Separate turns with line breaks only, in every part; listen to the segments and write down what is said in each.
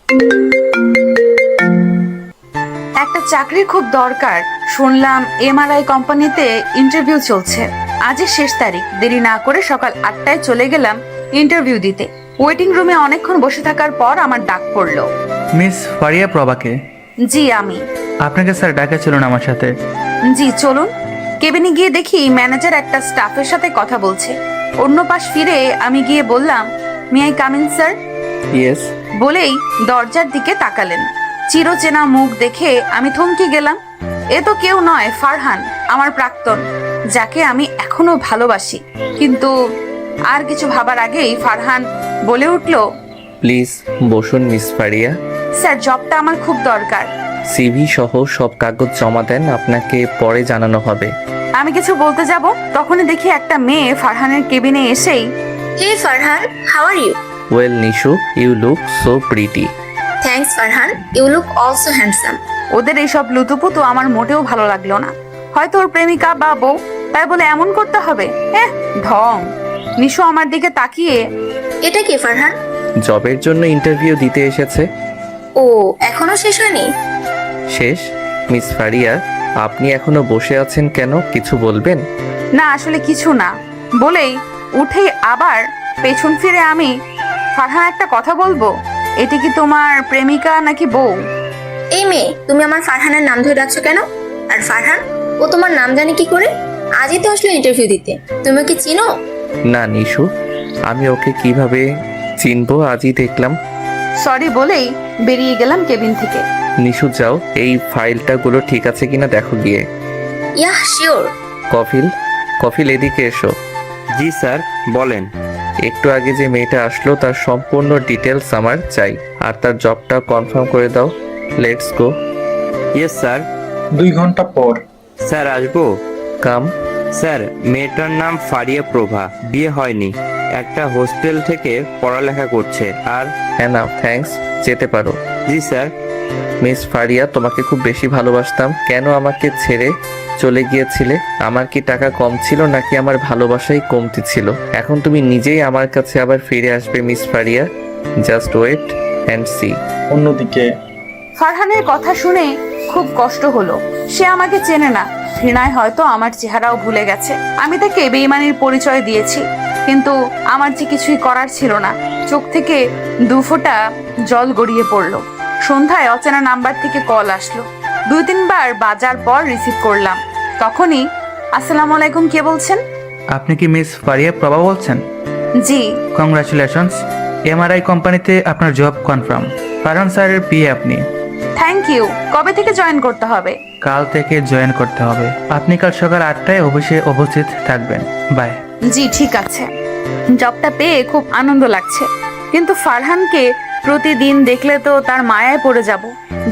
একটা চাকরির খুব দরকার, শুনলাম এমআরআই কোম্পানিতে ইন্টারভিউ চলছে। আজই শেষ তারিখ। দেরি না করে সকাল 8টায় চলে গেলাম ইন্টারভিউ দিতে। ওয়েটিং রুমে অনেকক্ষণ বসে থাকার পর আমার ডাক পড়লো।
মিস ফারিয়া প্রভাকে।
জি আমি।
আপনাকে স্যার ডাকা ছিল না আমার সাথে।
জি চলুন। কেবিনে গিয়ে দেখি ম্যানেজার একটা স্টাফের সাথে কথা বলছে। অন্য পাশ ফিরে আমি গিয়ে বললাম, may I come in sir?
Yes.
বলেই দরজার দিকে তাকালেন। চিরচেনা মুখ দেখে আমি থমকে গেলাম। এ তো কেউ নয়, ফারহান, আমার প্রাক্তন, যাকে আমি এখনো ভালোবাসি। কিন্তু আর কিছু ভাবার আগেই ফারহান বলে উঠল,
প্লিজ বসুন মিস ফারিয়া।
স্যার জবটা আমার খুব দরকার।
সিভি সহ সব কাগজ জমা দেন, আপনাকে পরে জানানো হবে।
আমি কিছু বলতে যাব, তখনই দেখি একটা মেয়ে ফারহানের কেবিনে এসেই,
Hey Farhan, how are you?
Well Nishu, you look so pretty.
Thanks Farhan, you look also handsome.
ওদের এইসব লুতুপুতু আমার মোটেও ভালো লাগলো না। হয়তো ওর প্রেমিকা বা বউ, তাই বলে এমন করতে হবে? ঢং। নিশু আমার দিকে তাকিয়ে,
এটা কি ফারহান?
জবের জন্য ইন্টারভিউ দিতে এসেছে।
ও এখনো শেষ হয়নি?
শেষ? মিস ফারিয়া, আপনি এখনো বসে আছেন কেন? কিছু বলবেন?
না আসলে কিছু না বলেই উঠেই আবার পেছন ফিরে আমি, ফারহান একটা কথা বলবো, এটি কি তোমার প্রেমিকা নাকি বউ?
এই মেয়ে, তুমি আমার ফারহানের নাম ধরে ডাকছো কেন? আর ফারহান, ও তোমার নাম জানে কি করে? আজই তো আসলো ইন্টারভিউ দিতে, তুমি ওকে চিনো?
না নিশু, আমি ওকে কিভাবে চিনবো? আজই দেখলাম।
সরি বলেই বেরিয়ে গেলাম কেবিন থেকে।
নিশু যাও, এই ফাইলটাগুলো ঠিক আছে কিনা দেখো গিয়ে।
Yeah sure.
কফিল, কফিল এদিকে এসো।
জি স্যার, বলেন।
একটু আগে যে মেয়েটা আসলো তার সম্পূর্ণ ডিটেলস আমার চাই, আর তার জবটা কনফার্ম করে দাও। Let's go.
Yes sir.
2 ঘন্টা পর।
স্যার আসবো?
কাম।
স্যার, মেয়েটার নাম ফারিয়া প্রভা, বিয়ে হয়নি, একটা হোস্টেল থেকে পড়ালেখা করছে। আর
না থ্যাঙ্কস, যেতে পারো।
জি স্যার।
মিস ফারিয়া, তোমাকে খুব বেশি ভালোবাসতাম, কেন আমাকে ছেড়ে চলে গিয়েছিলে? আমার কি টাকা কম ছিল নাকি আমার ভালোবাসাই কমতি ছিল? এখন তুমি নিজেই আমার কাছে আবার ফিরে আসবে miss Faria. Just wait and see.
অন্যদিকে
ফারহানের কথা শুনে খুব কষ্ট হলো। সে আমাকে চেনে না, ঘৃণায় হয়তো আমার চেহারাও ভুলে গেছে। আমি তাকে বেঈমানির পরিচয় দিয়েছি, কিন্তু আমার যে কিছুই করার ছিল না। চোখ থেকে 2 ফোঁটা জল গড়িয়ে পড়লো। সন্ধ্যায় অচেনা নাম্বার থেকে কল আসলো। 2-3 বার বাজার পর রিসিভ করলাম। তখনই, আসসালামু আলাইকুম, কে বলছেন?
আপনি কি মিস ফারিয়া প্রভা বলছেন?
জি।
কংগ্রাচুলেশনস, এমআরআই কোম্পানিতে আপনার জব কনফার্ম। ফারহান স্যারের পিএ আপনি।
Thank you. কবে থেকে জয়েন করতে হবে?
কাল থেকে জয়েন করতে হবে। আপনি কাল সকাল 8টায় অফিসে উপস্থিত থাকবেন। বাই।
জি ঠিক আছে। জবটা পেয়ে খুব আনন্দ লাগছে, কিন্তু ফারহানকে প্রতিদিন দেখলে তো তার মায়ায় পড়ে যাব।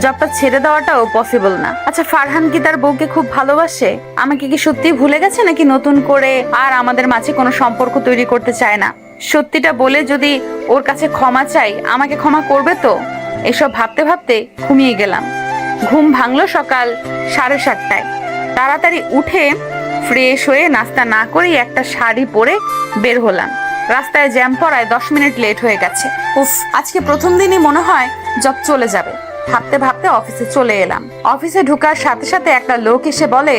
জবটা ছেড়ে দেওয়াটাও পসিবল না। আচ্ছা, ফারহান কি তার বউকে খুব ভালোবাসে? আমাকে কি সত্যি ভুলে গেছে, নাকি নতুন করে আর আমাদের মাঝে কোনো সম্পর্ক তৈরি করতে চায় না? সত্যিটা বলে যদি ওর কাছে ক্ষমা চাই, আমাকে ক্ষমা করবে তো? এসব ভাবতে ভাবতে ঘুমিয়ে গেলাম। ঘুম ভাঙলো সকাল 7:30টায়। তাড়াতাড়ি উঠে ফ্রেশ হয়ে নাস্তা না করেই একটা শাড়ি পরে বের হলাম। রাস্তায় জ্যাম পড়ায় 10 মিনিট লেট হয়ে গেছে। উফ, আজকে প্রথম দিনই মনে হয় জব চলে যাবে। ভাবতে ভাবতে অফিসে চলে এলাম। অফিসে ঢোকার সাথে সাথে একটা লোক এসে বলে,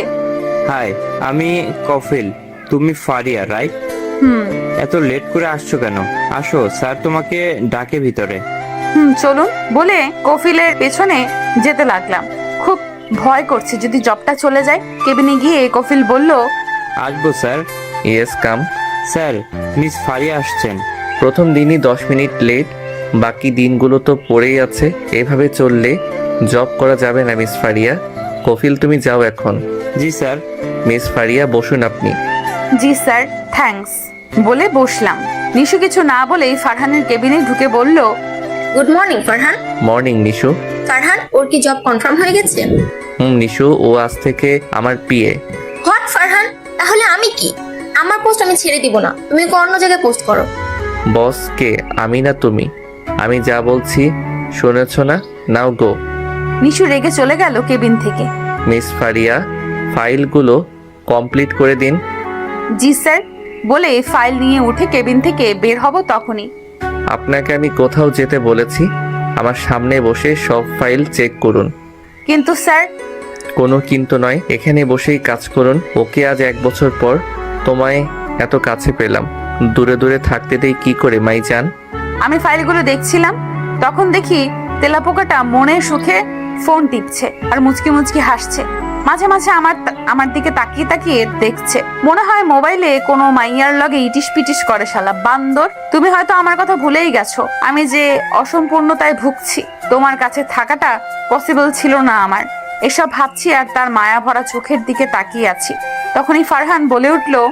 হাই, আমি কফিল। তুমি ফারিয়া রাইট? এত লেট করে আসছো কেন? আসো, স্যার তোমাকে ডাকে ভিতরে।
চলুন বলে কফিলের পেছনে যেতে লাগলাম। খুব ভয় করছে যদি জবটা চলে যায়। কেবিনে গিয়ে কফিল বলল,
আসবো sir.
Yes come.
Sir, miss Faria আসছেন।
প্রথম দিনই 10 মিনিট লেট, বাকি দিনগুলো তো পড়েই আছে। এভাবে চললে জব করা যাবে না মিস ফারিয়া। কফিল তুমি যাও এখন।
জি স্যার।
মিস ফারিয়া বসুন আপনি।
জি স্যার, থ্যাঙ্কস বলে বসলাম। নিশু কিছু না বলেই ফারহানের কেবিনে ঢুকে বলল,
good morning Farhan.
Morning Nishu.
Farhan, ওর কি জব কনফার্ম হয়ে গেছে?
নিশু, ও আজ থেকে আমার পিএ।
হোয়াট ফারহান, তাহলে আমি কি? আমার পোস্ট আমি ছেড়ে দিব না, তুমি ওকে অন্য জায়গায় পোস্ট করো।
বস কে, আমি না তুমি? আমি যা বলছি শুনেছ না? নাও গো।
নিশু রেগে চলে গেল কেবিন থেকে।
মিস ফারিয়া, ফাইলগুলো কমপ্লিট করে দিন।
জি স্যার বলে ফাইল নিয়ে উঠে কেবিন থেকে বের হব তখনই,
আপনাকে আমি কোথাও যেতে বলেছি? আমার সামনে বসে সব ফাইল চেক করুন।
কিন্তু স্যার,
কোনো কিন্তু নয়, এখানে বসেই কাজ করুন। ওকে, আজ 1 বছর পর তোমায় এত কাছে পেলাম। দূরে দূরে থাকতে দেই কি করে মাইজান?
আমি ফাইলগুলো দেখছিলাম, তখন দেখি তেলাপোকাটা মনে সুখে ফোন টিপছে আর মুচকি মুচকি হাসছে। মাঝে মাঝে আমার দিকে তাকিয়ে তাকিয়ে দেখছে। মনে হয় মোবাইলে কোনো মাইয়ার লগে ইটিস পিটিস করে। শালা বান্দর, তুমি হয়তো আমার কথা ভুলেই গেছো। আমি যে অসম্পূর্ণতায় ভুগছি, তোমার কাছে থাকাটা পসিবল ছিল না আমার। এসব ভাবছি আর তার মায়া ভরা চোখের দিকে তাকিয়ে আছি। তখনই ফারহান বলে উঠলো,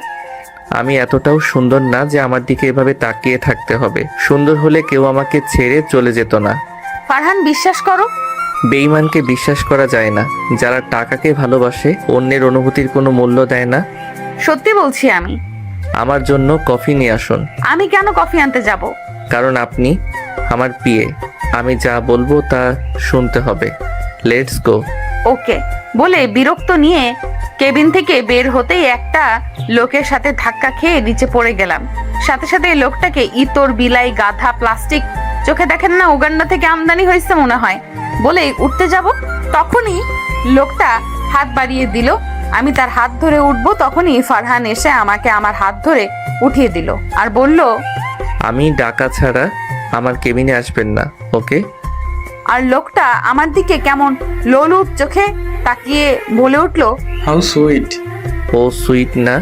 আমি এতটাও সুন্দর না যে আমার দিকে এভাবে তাকিয়ে থাকতে হবে। সুন্দর হলে কেউ আমাকে ছেড়ে চলে যেত না।
ফারহান বিশ্বাস করো,
বেঈমানকে বিশ্বাস করা যায় না। যারা টাকাকে ভালোবাসে, অন্যের অনুভূতির কোনো মূল্য দেয় না।
সত্যি বলছি আমি।
আমার জন্য কফি নিয়ে আসুন।
আমি কেন কফি আনতে যাব?
কারণ আপনি আমার পিয়ে। আমি যা বলবো তা শুনতে হবে। Let's go.
ওকে বলে বিরক্ত নিয়ে কেবিন থেকে বের হতেই একটা লোকের সাথে ধাক্কা খেয়ে নিচে পড়ে গেলাম। সাথে সাথে এই লোকটাকে ইতর, বিলাই, গাধা, প্লাস্টিক, চোখে দেখেন না উগান্ডা থেকে আমদানি হয়েছে মনে হয়, বলে উঠতে যাব। তখনই লোকটা হাত বাড়িয়ে দিল। আমি তার হাত ধরে উঠবো, তখনই ফারহান এসে আমাকে আমার হাত ধরে উঠিয়ে দিল আর বলল,
আমি ডাকা ছাড়া আমার কেবিনে আসবেন না, ওকে?
আর লোকটা আমার দিকে কেমন লোলুপ চোখে তাকিয়ে বলে উঠলো,
হাউ সুইট।
ও সুইট না,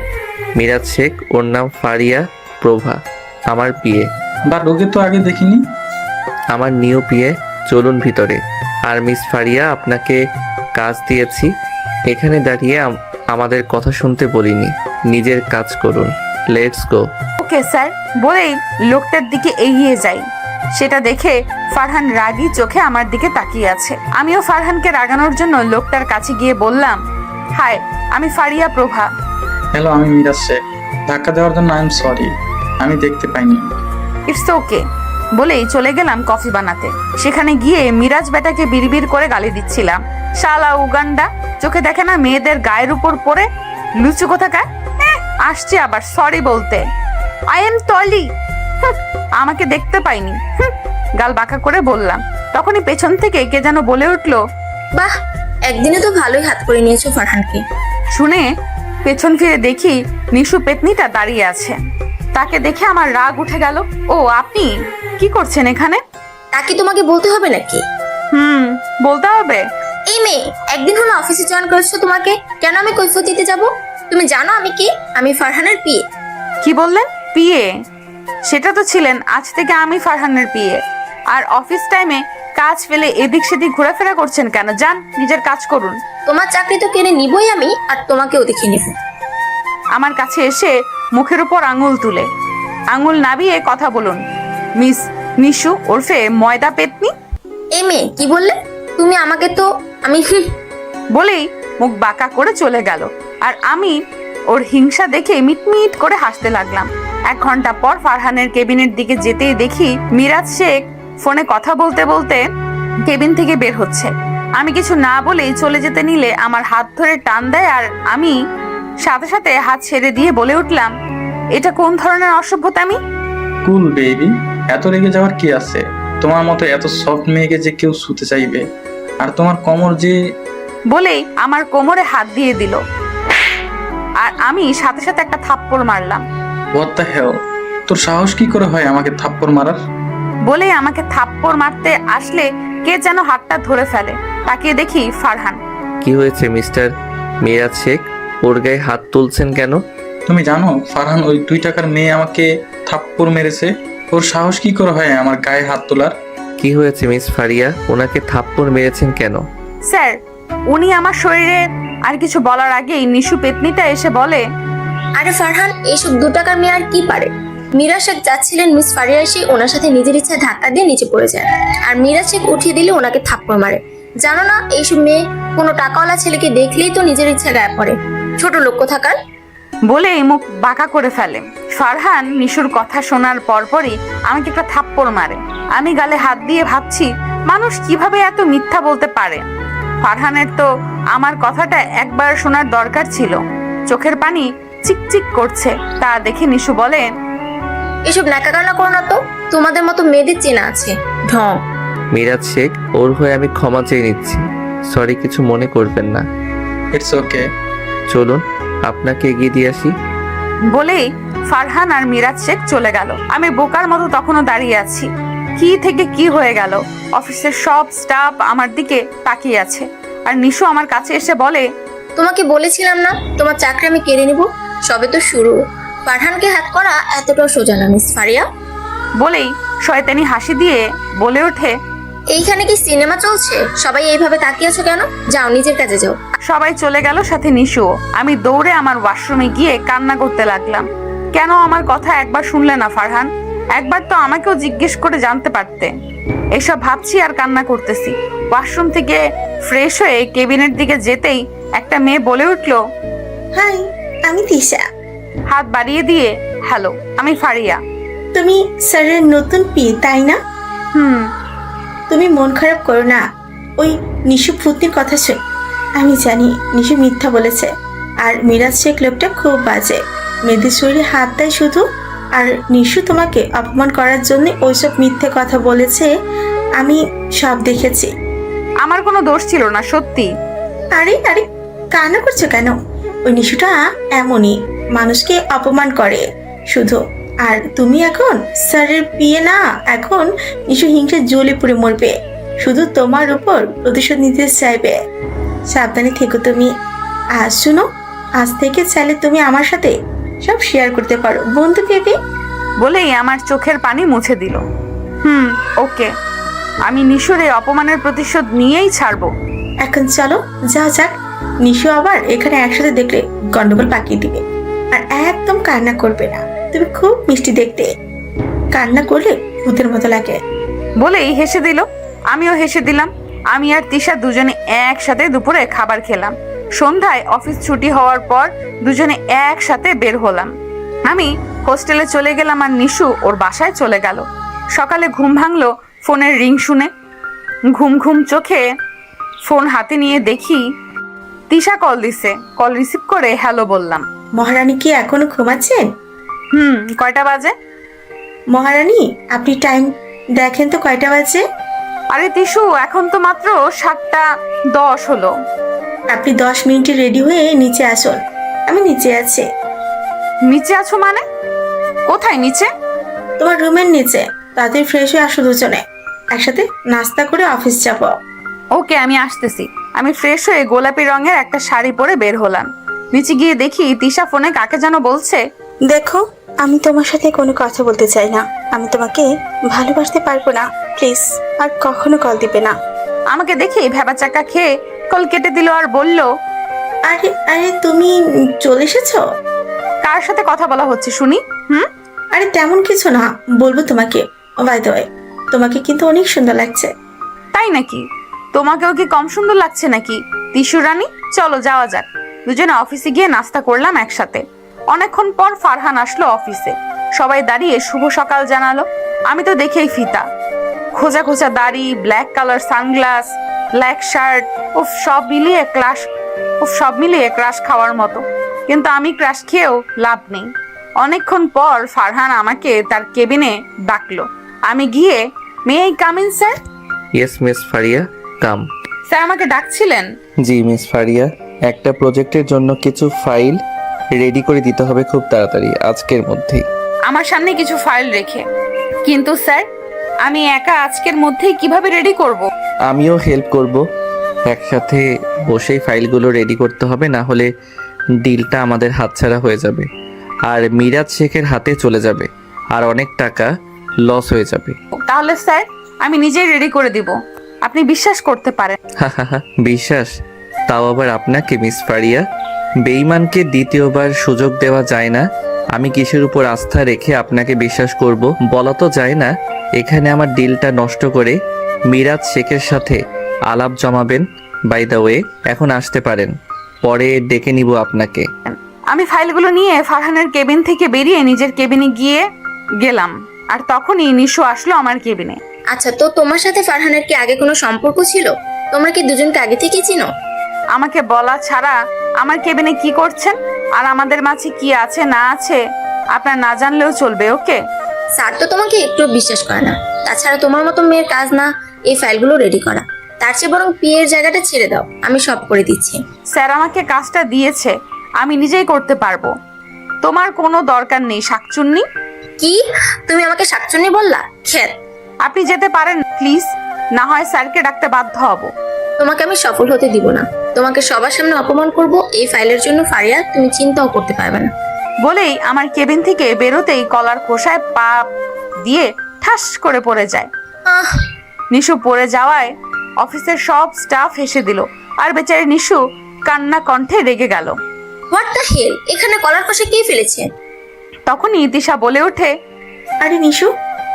মিরাজ শেখ। ওর নাম ফারিয়া প্রভা, আমার পিয়ে।
বাট ওকে তো আগে দেখিনি।
আমার নিউ পিয়ে। চলুন ভিতরে। আর মিস ফারিয়া, আপনাকে কাজ দিয়েছি, এখানে দাঁড়িয়ে আমাদের কথা শুনতে বলিনি। নিজের কাজ করুন। Let's go.
ওকে স্যার বলেই লোকটার দিকে এগিয়ে যাই। সেটা দেখে ফারহান রাগী চোখে আমার দিকে তাকিয়ে আছে। আমিও ফারহানকে রাগানোর জন্য লোকটার কাছে গিয়ে বললাম, হাই, আমি ফারিয়া প্রভা।
হ্যালো, আমি মিরাজ শেখ। ধাক্কা দেওয়ার জন্য আই এম সরি, আমি দেখতে পাইনি।
ইটস ওকে বলেই চলে গেলাম কফি বানাতে। সেখানে গিয়ে মিরাজ বেটাকে বিড়বিড় করে গালি দিচ্ছিলাম। শালা উগান্ডা, চোখে দেখে না মেয়েদের গায়ের উপর পড়ে লুচু কোথাকার। আসছে আবার সরি বলতে। আই এম টলি, আমাকে দেখতে পাইনি। গাল বাঁকা করে বললাম। তখনই পেছন থেকে কে যেন বলে উঠলো,
বাহ, একদিনে তো ভালোই হাত করে নিয়েছো ফারহানকে।
শুনে পেছন ফিরে দেখি নিশু পেতনিটা দাঁড়িয়ে আছে। তাকে দেখে আমার রাগ উঠে গেল। ও আপনি কি করছেন এখানে?
তাকে তোমাকে বলতে হবে নাকি?
বলতে হবে।
এই মেয়ে, একদিন হলো অফিসে জয়েন করেছো, তোমাকে কেন আমি কৈফিয়ত দিতে যাব? তুমি জানো আমি কি? আমি ফারহানের পিয়ে।
কি বললেন? পিএ? সেটা তো ছিলেন, আজ থেকে আমি ফারহানের পিএ। আর অফিস টাইমে কাজ ফেলে এদিক সেদিক ঘোরাফেরা করছেন কেন? যান, নিজের কাজ করুন।
তোমার চাকরি তো কেড়ে নিবই আমি, আর তোমাকেও দেখে নিব।
আমার কাছে এসে মুখের উপর আঙুল তুলে, আঙুল নাবিয়ে কথা বলুন। মিস নিশু ওরফে ময়দা পেতনি।
এই মেয়ে, কি বললে তুমি আমাকে? তো আমি
বলেই মুখ বাঁকা করে চলে গেল। আর আমি ওর হিংসা দেখে মিটমিট করে হাসতে লাগলাম। 1 ঘন্টা পর ফারহানের কেবিনের দিকে যেতেই দেখি মিরাজ শেখ ফোনে কথা বলতে বলতে কেবিন থেকে বের হচ্ছে। আমি কিছু না বলেই চলে যেতে নিলে আমার হাত ধরে টান দেয়, আর আমি সাথে সাথে হাত ছেড়ে দিয়ে বলে উঠলাম, এটা কোন ধরনের অসভ্যতামি?
কুল বেবি, এত রেগে যাওয়ার কি আছে? তোমার মতো এত সফট মেয়েকে যে কেউ শুতে চাইবে? আর তোমার কোমর যে।
বলেই আমার কোমরে হাত দিয়ে দিল, আর আমি সাথে সাথে একটা থাপ্পড় মারলাম।
হোয়াট দ্য হেল, তোর সাহস কি করে হয় আমাকে থাপ্পড় মারার?
বলেই আমাকে থাপ্পড় মারতে আসলে কে যেন হাতটা ধরে ফেলে। তাকিয়ে দেখি ফারহান।
কি হয়েছে মিস্টার মিরাজ শেখ? ওর গায়ে হাত তুলছেন কেন?
তুমি জানো ফারহান ওই 2 টাকার মেয়ে আমাকে থাপ্পড় মেরেছে। ওর সাহস কি করে হয় আমার গায়ে হাত তোলার?
কি হয়েছে মিস ফারিয়া? ওনাকে থাপ্পড় মেরেছেন কেন?
স্যার, উনি আমার শরীরে আর কিছু বলার আগেই নিশু পেতনিটা এসে বলে,
আরে ফারহান, এইসব 2 টাকার মেয়ে আর কি পারে? মিরাজ শেখ যাচ্ছিলেন, মিস ফারিয়া এসে ওনার সাথে নিজের ইচ্ছায় ধাক্কা দিয়ে নিচে পড়ে যায়, আর মিরাজ শেখ উঠিয়ে দিলে ওনাকে থাপ্পড় মারে। জানো না এইসব মেয়ে কোনো টাকাওয়ালা ছেলেকে দেখলেই তো নিজের ইচ্ছা গায়ে পড়ে। ছোট লোক কোথাকার।
বলেই মুখ বাঁকা করে ফেলে। ফারহান নিশুর কথা শোনার পরপরই আমাকে একটা থাপ্পড় মারে। আমি গালে হাত দিয়ে ভাবছি, মানুষ কিভাবে এত মিথ্যা বলতে পারে। ফারহানের তো আমার কথাটা একবার শোনার দরকার ছিল। চোখের পানি চিকচিক করছে। তা দেখে নিশু বলে,
এসব ন্যাকাকান্না করো না তো, তোমাদের মতো মেয়েদের চেনা আছে ঢং।
মিরাজ শেখ, ওর হয়ে আমি ক্ষমা চেয়ে নিচ্ছি। সরি, কিছু মনে করবেন না।
It's okay.
চলুন আপনাকে এগিয়ে দিয়ে আসি।
বলেই ফারহান আর মিরাজ শেখ চলে গেল। আমি বোকার মতো তখনও দাঁড়িয়ে আছি। কি থেকে কি হয়ে গেল? অফিসের সব স্টাফ আমার দিকে তাকিয়ে আছে, আর নিশু আমার কাছে এসে বলে,
তোমাকে বলেছিলাম না তোমার চাকরি আমি কেড়ে নিব। সবে তো শুরু। ফারহানকে হ্যাক করা এতটাও সোজা না মিস ফারিয়া।
বলেই শয়তানি হাসি দিয়ে বলে ওঠে,
এইখানে কি সিনেমা চলছে? সবাই এইভাবে তাকিয়ে আছো কেন? যাও নিজের কাজে যাও।
সবাই চলে গেল, সাথে নিশু। আমি দৌড়ে আমার ওয়াশরুমে গিয়ে কান্না করতে লাগলাম। কেন আমার কথা একবার শুনলে না ফারহান? একবার তো আমাকেও জিজ্ঞেস করে জানতে পারতে। এসব ভাবছি আর কান্না করতেছি। ওয়াশরুম থেকে ফ্রেশ হয়ে কেবিনের দিকে যেতেই একটা মেয়ে বলে উঠলো,
হাই, আমি তিশা।
হাত বাড়িয়ে দিয়ে, হ্যালো, আমি ফারিয়া।
তুমি স্যারের নতুন পি, তাই না?
হুম।
তুমি মন খারাপ করো না। ওই নিশু ভূতনির কথা শুন। আমি জানি নিশু মিথ্যা বলেছে, আর মিরাজ শেখ লোকটা খুব বাজে। মেয়েদের শরীরে হাত দেয় শুধু। আর নিশু তোমাকে অপমান করার জন্য ওইসব মিথ্যে কথা বলেছে। আমি সব দেখেছি।
আমার কোনো দোষ ছিল না, সত্যি।
আরে আরে, কান্না করছো কেন? ওই নিশুটা এমনই, মানুষকে অপমান করে শুধু। আর তুমি এখন স্যারের বিয়ে না, এখন নিশু হিংসে জ্বলে পুড়ে মরবে। শুধু তোমার উপর প্রতিশোধ নিতে চাইবে। সাবধানে থেকো তুমি। আর শুনো, আজ থেকে চাইলে তুমি আমার সাথে সব শেয়ার করতে পারো, বন্ধু ভেবে।
বলেই আমার চোখের পানি মুছে দিল। ওকে, আমি নিশুর এই অপমানের প্রতিশোধ নিয়েই ছাড়বো।
এখন চলো, যা যাক। নিশু আবার এখানে একসাথে দেখলে গন্ডগোল পাকিয়ে দিবে। আর একদম কান্না করবে না। তুমি খুব মিষ্টি দেখতে, কান্না করলে ভূতের মতো লাগে।
বলেই হেসে দিল। আমিও হেসে দিলাম। আমি আর তিশা দুজনে একসাথে দুপুরে খাবার খেলাম। সন্ধ্যায় অফিস ছুটি হওয়ার পর দুজনে একসাথে বের হলাম। আমি হোস্টেলে চলে গেলাম আর নিশু ওর বাসায় চলে গেল। সকালে ঘুম ভাঙলো ফোনের রিং শুনে। ঘুম ঘুম চোখে ফোন হাতে নিয়ে দেখি তিশা কল দিছে। কল রিসিভ করে হ্যালো বললাম।
মহারানী কি এখনো ঘুমাচ্ছেন?
কয়টা বাজে?
মহারানী, আপনি টাইম দেখেন তো কয়টা বাজে।
আরে তিশু, এখন তো মাত্র 7:10 হলো।
আপনি 10 মিনিটে রেডি হয়ে নিচে আসুন। আমি নিচে আছি।
নিচে আছো মানে? কোথায় নিচে?
তোমার রুমের নিচে। তাড়াতাড়ি ফ্রেশ হয়ে আসো দুজনে, একসাথে নাস্তা করে অফিস যাব।
ওকে, আমি আসতেছি। আমি ফ্রেশ হয়ে গোলাপি রঙের একটা শাড়ি পরে বের হলাম। নিচে গিয়ে দেখি তিশা ফোনে কাকে যেন বলছে।
দেখো, আমি তোমার সাথে কোনো কথা বলতে চাই না। আমি তোমাকে ভালোবাসতে পারবো না। প্লিজ আর কখনো কল দিবে না।
আমাকে দেখে ভেবা চাকা খেয়ে কল কেটে দিল আর বলল,
আরে আরে, তুমি চলে এসেছো?
কার সাথে কথা বলা হচ্ছে শুনি?
আরে তেমন কিছু না, বলবো তোমাকে। বাই দ্য ওয়ে, তোমাকে কিন্তু অনেক সুন্দর লাগছে।
তাই নাকি? তোমাকেও কি কম সুন্দর লাগছে নাকি তিশু রানী? চলো যাওয়া যাক। দুজনে অফিসে গিয়ে নাস্তা করলাম একসাথে। অনেকক্ষণ পর ফারহান আসলো অফিসে। সবাই দাঁড়িয়ে শুভ সকাল জানালো। আমি তো দেখেই ফিতা। খোঁজা খোঁজা দাড়ি, black colour sunglass, black shirt, সব মিলিয়ে ক্রাশ খাওয়ার মতো। কিন্তু আমি ক্রাশ খেয়েও লাভ নেই। অনেকক্ষণ পর ফারহান আমাকে তার কেবিনে ডাকলো। আমি গিয়ে, may I come in sir?
Yes miss Faria, come.
Sir আমাকে ডাকছিলেন?
জি মিস ফারিয়া, একটা প্রজেক্টের জন্য কিছু ফাইল রেডি করে দিতে হবে খুব তাড়াতাড়ি, আজকের মধ্যেই।
আমার সামনে কিছু ফাইল রেখে। কিন্তু স্যার, আমি একা আজকের মধ্যেই কিভাবে রেডি করব?
আমিও হেল্প করব। একসাথে বসেই ফাইলগুলো রেডি করতে হবে, না হলে ডিলটা আমাদের হাতছাড়া হয়ে যাবে আর মিরাজ শেখের হাতে চলে যাবে আর অনেক টাকা লস হয়ে যাবে।
তাহলে স্যার, আমি নিজেই রেডি করে দিব। আপনি বিশ্বাস করতে পারেন।
বিশ্বাস? তাও আবার আপনাকে মিস ফারিয়া? বেঈমানকে দ্বিতীয়বার সুযোগ দেওয়া যায় না। আমি কিসের উপর আস্থা রেখে আপনাকে বিশ্বাস করব বলা তো যায় না। এখানে আমার ডিলটা নষ্ট করে মিরাজ শেখের সাথে আলাপ জমাবেন। বাই দ্য ওয়ে, এখন আসতে পারেন, পরে ডেকে নিব আপনাকে।
আমি ফাইলগুলো নিয়ে ফারহানের কেবিন থেকে বেরিয়ে নিজের কেবিনে গেলাম। আর তখনই নিশু আসলো আমার কেবিনে।
আচ্ছা, তো তোমার সাথে ফারহানের কি আগে কোনো সম্পর্ক ছিল? তোমরা কি দুজনকে আগে থেকে চিনো?
আমাকে বলা ছাড়া আমার কেবিনে কি করছেন আর আমাদের মাঝে কি আছে না আছে আপনার না জানলেও চলবে। ওকে
স্যার তো তোমাকে একটু বিশ্বাস করে না। তাছাড়া তোমার মতো মেয়ের কাজ না এই ফাইলগুলো রেডি করা। তার চেয়ে বরং পিএর জায়গাটা ছেড়ে দাও, আমি সব করে দিচ্ছি।
স্যার আমাকে কাজটা দিয়েছে, আমি নিজেই করতে পারবো। তোমার কোনো দরকার নেই শাকচুন্নি।
কি, তুমি আমাকে শাকচুন্নি বললা? খেত।
আপনি যেতে পারেন প্লিজ, না হয় স্যারকে ডাকতে বাধ্য হব।
তোমাকে আমি সফল হতে দিব না। তোমাকে সবার সামনে অপমান করব এই ফাইলের জন্য ফারিয়া, তুমি চিন্তাও করতে পারবে না।
বলেই আমার কেবিন থেকে বেরোতেই কলার খোসায় পা দিয়ে ঠাস করে পড়ে যায়।
আহ,
নিশু পড়ে যাওয়ায় অফিসের সব স্টাফ হেসে দিল, আর বেচারি নিশু কান্না কণ্ঠে রেগে গেল।
হোয়াট দ্য হেল, এখানে কলার কষে কে ফেলেছে?
তখনই তিশা বলে ওঠে,
আরে নিশু,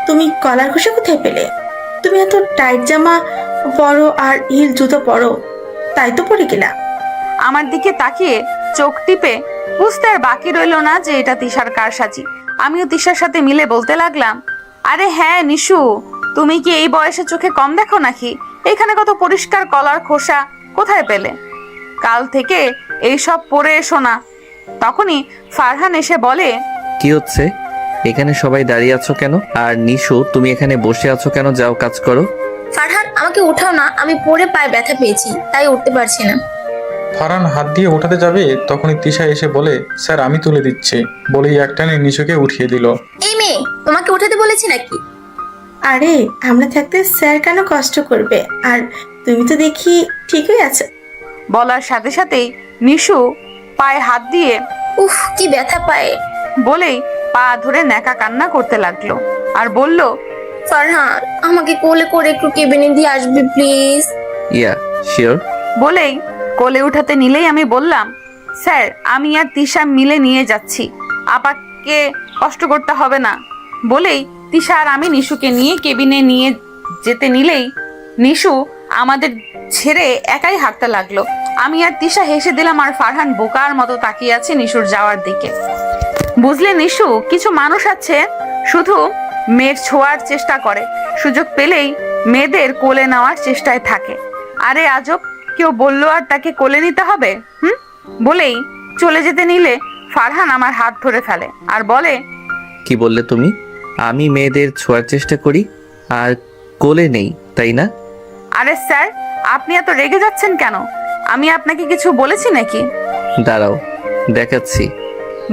তুমি কলার ঘষা কোথায় পেলে? তুমি এত টাইট জামা পরো আর হিল জুতো পরো, তাই তো পরে গেলা।
আমার দিকে তাকিয়ে চোখ টিপে বুঝতে আর বাকি রইল না যে এটা তিশার কারসাজি। আমিও তিশার সাথে মিলে বলতে লাগলাম, আরে হ্যাঁ নিশু, তুমি কি এই বয়সে চোখে কম দেখো নাকি? এখানে কত পরিষ্কার কলার খোসা কোথায় পেলে? কাল থেকে এইসব পরে এসো না। তখনই ফারহান এসে বলে,
কি হচ্ছে এখানে? সবাই দাঁড়িয়ে আছো কেন? আর নিশু, তুমি এখানে বসে আছো কেন? যাও কাজ করো।
ফারহান, আমাকে উঠাও না, আমি পড়ে পায়ে ব্যথা পেয়েছি, তাই উঠতে পারছি না।
ফারহান হাত দিয়ে উঠাতে যাবে, তখনই তিশা এসে বলে, স্যার আমি তুলে দিচ্ছি, বলেই একটানে নিশুকে উঠিয়ে দিল।
এই মেয়ে, তোমাকে উঠাতে বলেছি নাকি?
আরে আমরা থাকতে স্যার কেন কষ্ট করবে? আর তুমি তো দেখি ঠিকই আছো।
বলার সাথে সাথেই নিশু পায়ে হাত দিয়ে
উফ, কি ব্যথা পায়ে।
বলেই পা ধরে ন্যাকা কান্না করতে লাগলো আর বলল,
ফারহান, আমাকে কোলে করে একটু কেবিনে দিয়ে আসবি প্লিজ।
Yeah sure.
বলেই কোলে উঠাতে নিলেই আমি বললাম, স্যার আমি আর তিশা মিলে নিয়ে যাচ্ছি, আপাকে কষ্ট করতে হবে না। বলেই তিশা আর আমি নিশুকে নিয়ে কেবিনে নিয়ে যেতে নিলেই নিশু আমাদের ছেড়ে একাই হাঁটতে লাগলো। আমি আর তিশা হেসে দিলাম, আর ফারহান বোকার মতো তাকিয়ে আছে নিশুর যাওয়ার দিকে। বুঝলে নিশু, কিছু মানুষ আছে শুধু মেয়ের ছোঁয়ার চেষ্টা করে, সুযোগ পেলেই মেয়েদের কোলে নেওয়ার চেষ্টায় থাকে। আরে আজব, কেউ বললো আর তাকে কোলে নিতে হবে? বলেই চলে যেতে নিলে ফারহান আমার হাত ধরে ফেলে আর বলে,
কি বললে তুমি? আমি মেয়েদের ছোঁয়ার চেষ্টা করি আর কোলে নেই, তাই না?
আরে স্যার, আপনি এত রেগে যাচ্ছেন কেন? আমি আপনাকে কিছু বলেছি নাকি?
দাঁড়াও, দেখাচ্ছি।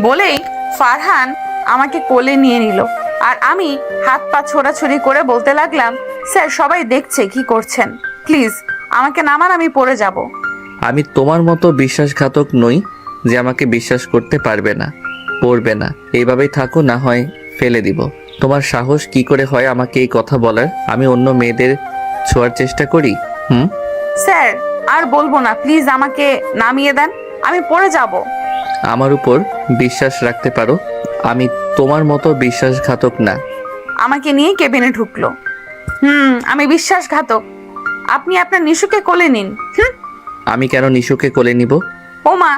বলেই ফারহান আমাকে কোলে নিয়ে নিল, আর আমি হাত পা ছোড়াছুড়ি করে বলতে লাগলাম, স্যার সবাই দেখছে কি করছেন, প্লিজ আমাকে নামান, আমি পড়ে যাব।
আমি তোমার মতো বিশ্বাসঘাতক নই যে আমাকে বিশ্বাস করতে পারবে না, পড়বে না। এইভাবেই থাকো, না হয় ফেলে দিব। তোমার সাহস কি করে হয় আমাকে এই কথা বলার? আমি অন্য মেয়েদের ছোঁয়ার চেষ্টা করি?
স্যার আর বলবো না, প্লিজ আমাকে নামিয়ে দেন, আমি পড়ে যাব।
আমার উপর বিশ্বাস রাখতে পারো, আমি তোমার মতো বিশ্বাসঘাতক না।
আমাকে নিয়ে কেবিনে ঢুকলো। আমি বিশ্বাসঘাতক? আপনি আপনার নিশুকে কোলে নিন।
আমি কেন নিশুকে কোলে নিব?
ওমা,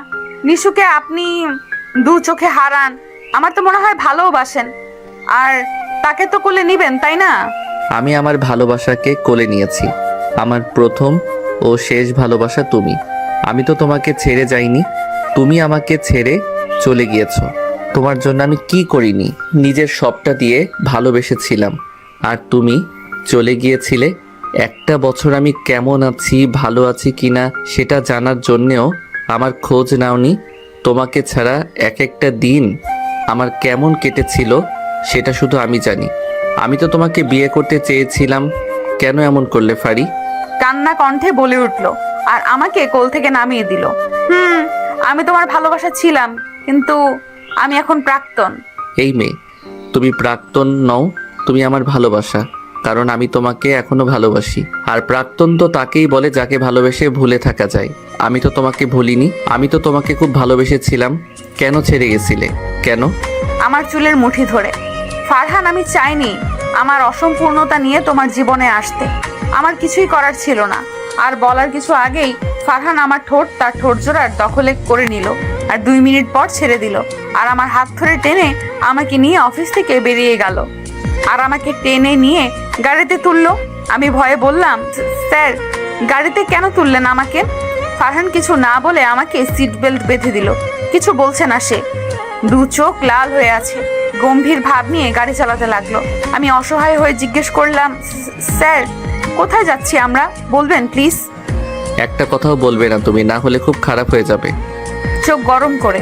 নিশুকে আপনি দু চোখে হারান, আমার তো মনে হয় ভালোবাসেন, আর তাকে তো কোলে নিবেন, তাই না?
আমি আমার ভালোবাসাকে কোলে নিয়েছি। আমার প্রথম ও শেষ ভালোবাসা তুমি। আমি তো তোমাকে ছেড়ে যাইনি, তুমি আমাকে ছেড়ে চলে গিয়েছো। তোমার জন্য আমি কি করিনি? নিজের সবটা দিয়ে ভালোবেসেছিলাম, আর তুমি চলে গিয়েছিলে। একটা বছর আমি কেমন আছি, ভালো আছি কিনা সেটা জানার জন্যেও আমার খোঁজ নাওনি। তোমাকে ছাড়া এক একটা দিন আমার কেমন কেটেছিল সেটা শুধু আমি জানি। আমি তো তোমাকে বিয়ে করতে চেয়েছিলাম, কেন এমন করলে ফারি?
কান্না কণ্ঠে বলে উঠলো আর আমাকে কোল থেকে নামিয়ে দিল। আমি তোমার ভালোবাসা ছিলাম, কিন্তু আমি এখন প্রাক্তন।
এই মেয়ে, তুমি প্রাক্তন নও, তুমি আমার ভালোবাসা, কারণ আমি তোমাকে এখনো ভালোবাসি। আর প্রাক্তন তো তাকেই বলে যাকে ভালোবেসে ভুলে থাকা যায়। আমি তো তোমাকে ভুলিনি, আমি তো তোমাকে খুব ভালোবেসেছিলাম। কেন ছেড়ে গেছিলে? কেন?
আমার চুলের মুঠি ধরে। ফারহান, আমি চাইনি আমার অসম্পূর্ণতা নিয়ে তোমার জীবনে আসতে, আমার কিছুই করার ছিল না। আর বলার কিছু আগেই ফারহান আমার ঠোঁট তার ঠোঁট জোড়ার দখলে করে নিল, আর 2 মিনিট পর ছেড়ে দিল, আর আমার হাত ধরে টেনে আমাকে নিয়ে অফিস থেকে বেরিয়ে গেল, আর আমাকে টেনে নিয়ে গাড়িতে তুললো। আমি ভয়ে বললাম, স্যার গাড়িতে কেন তুললেন আমাকে? ফারহান কিছু না বলে আমাকে সিট বেল্ট বেঁধে দিল। কিছু বলছে না সে, 2 চোখ লাল হয়ে আছে, গম্ভীর ভাব নিয়ে গাড়ি চালাতে লাগলো। আমি অসহায় হয়ে জিজ্ঞেস করলাম, স্যার কোথায় যাচ্ছি আমরা, বলবেন প্লিজ?
একটা কথাও বলবে না তুমি, না হলে খুব খারাপ হয়ে যাবে।
চোখ গরম করে,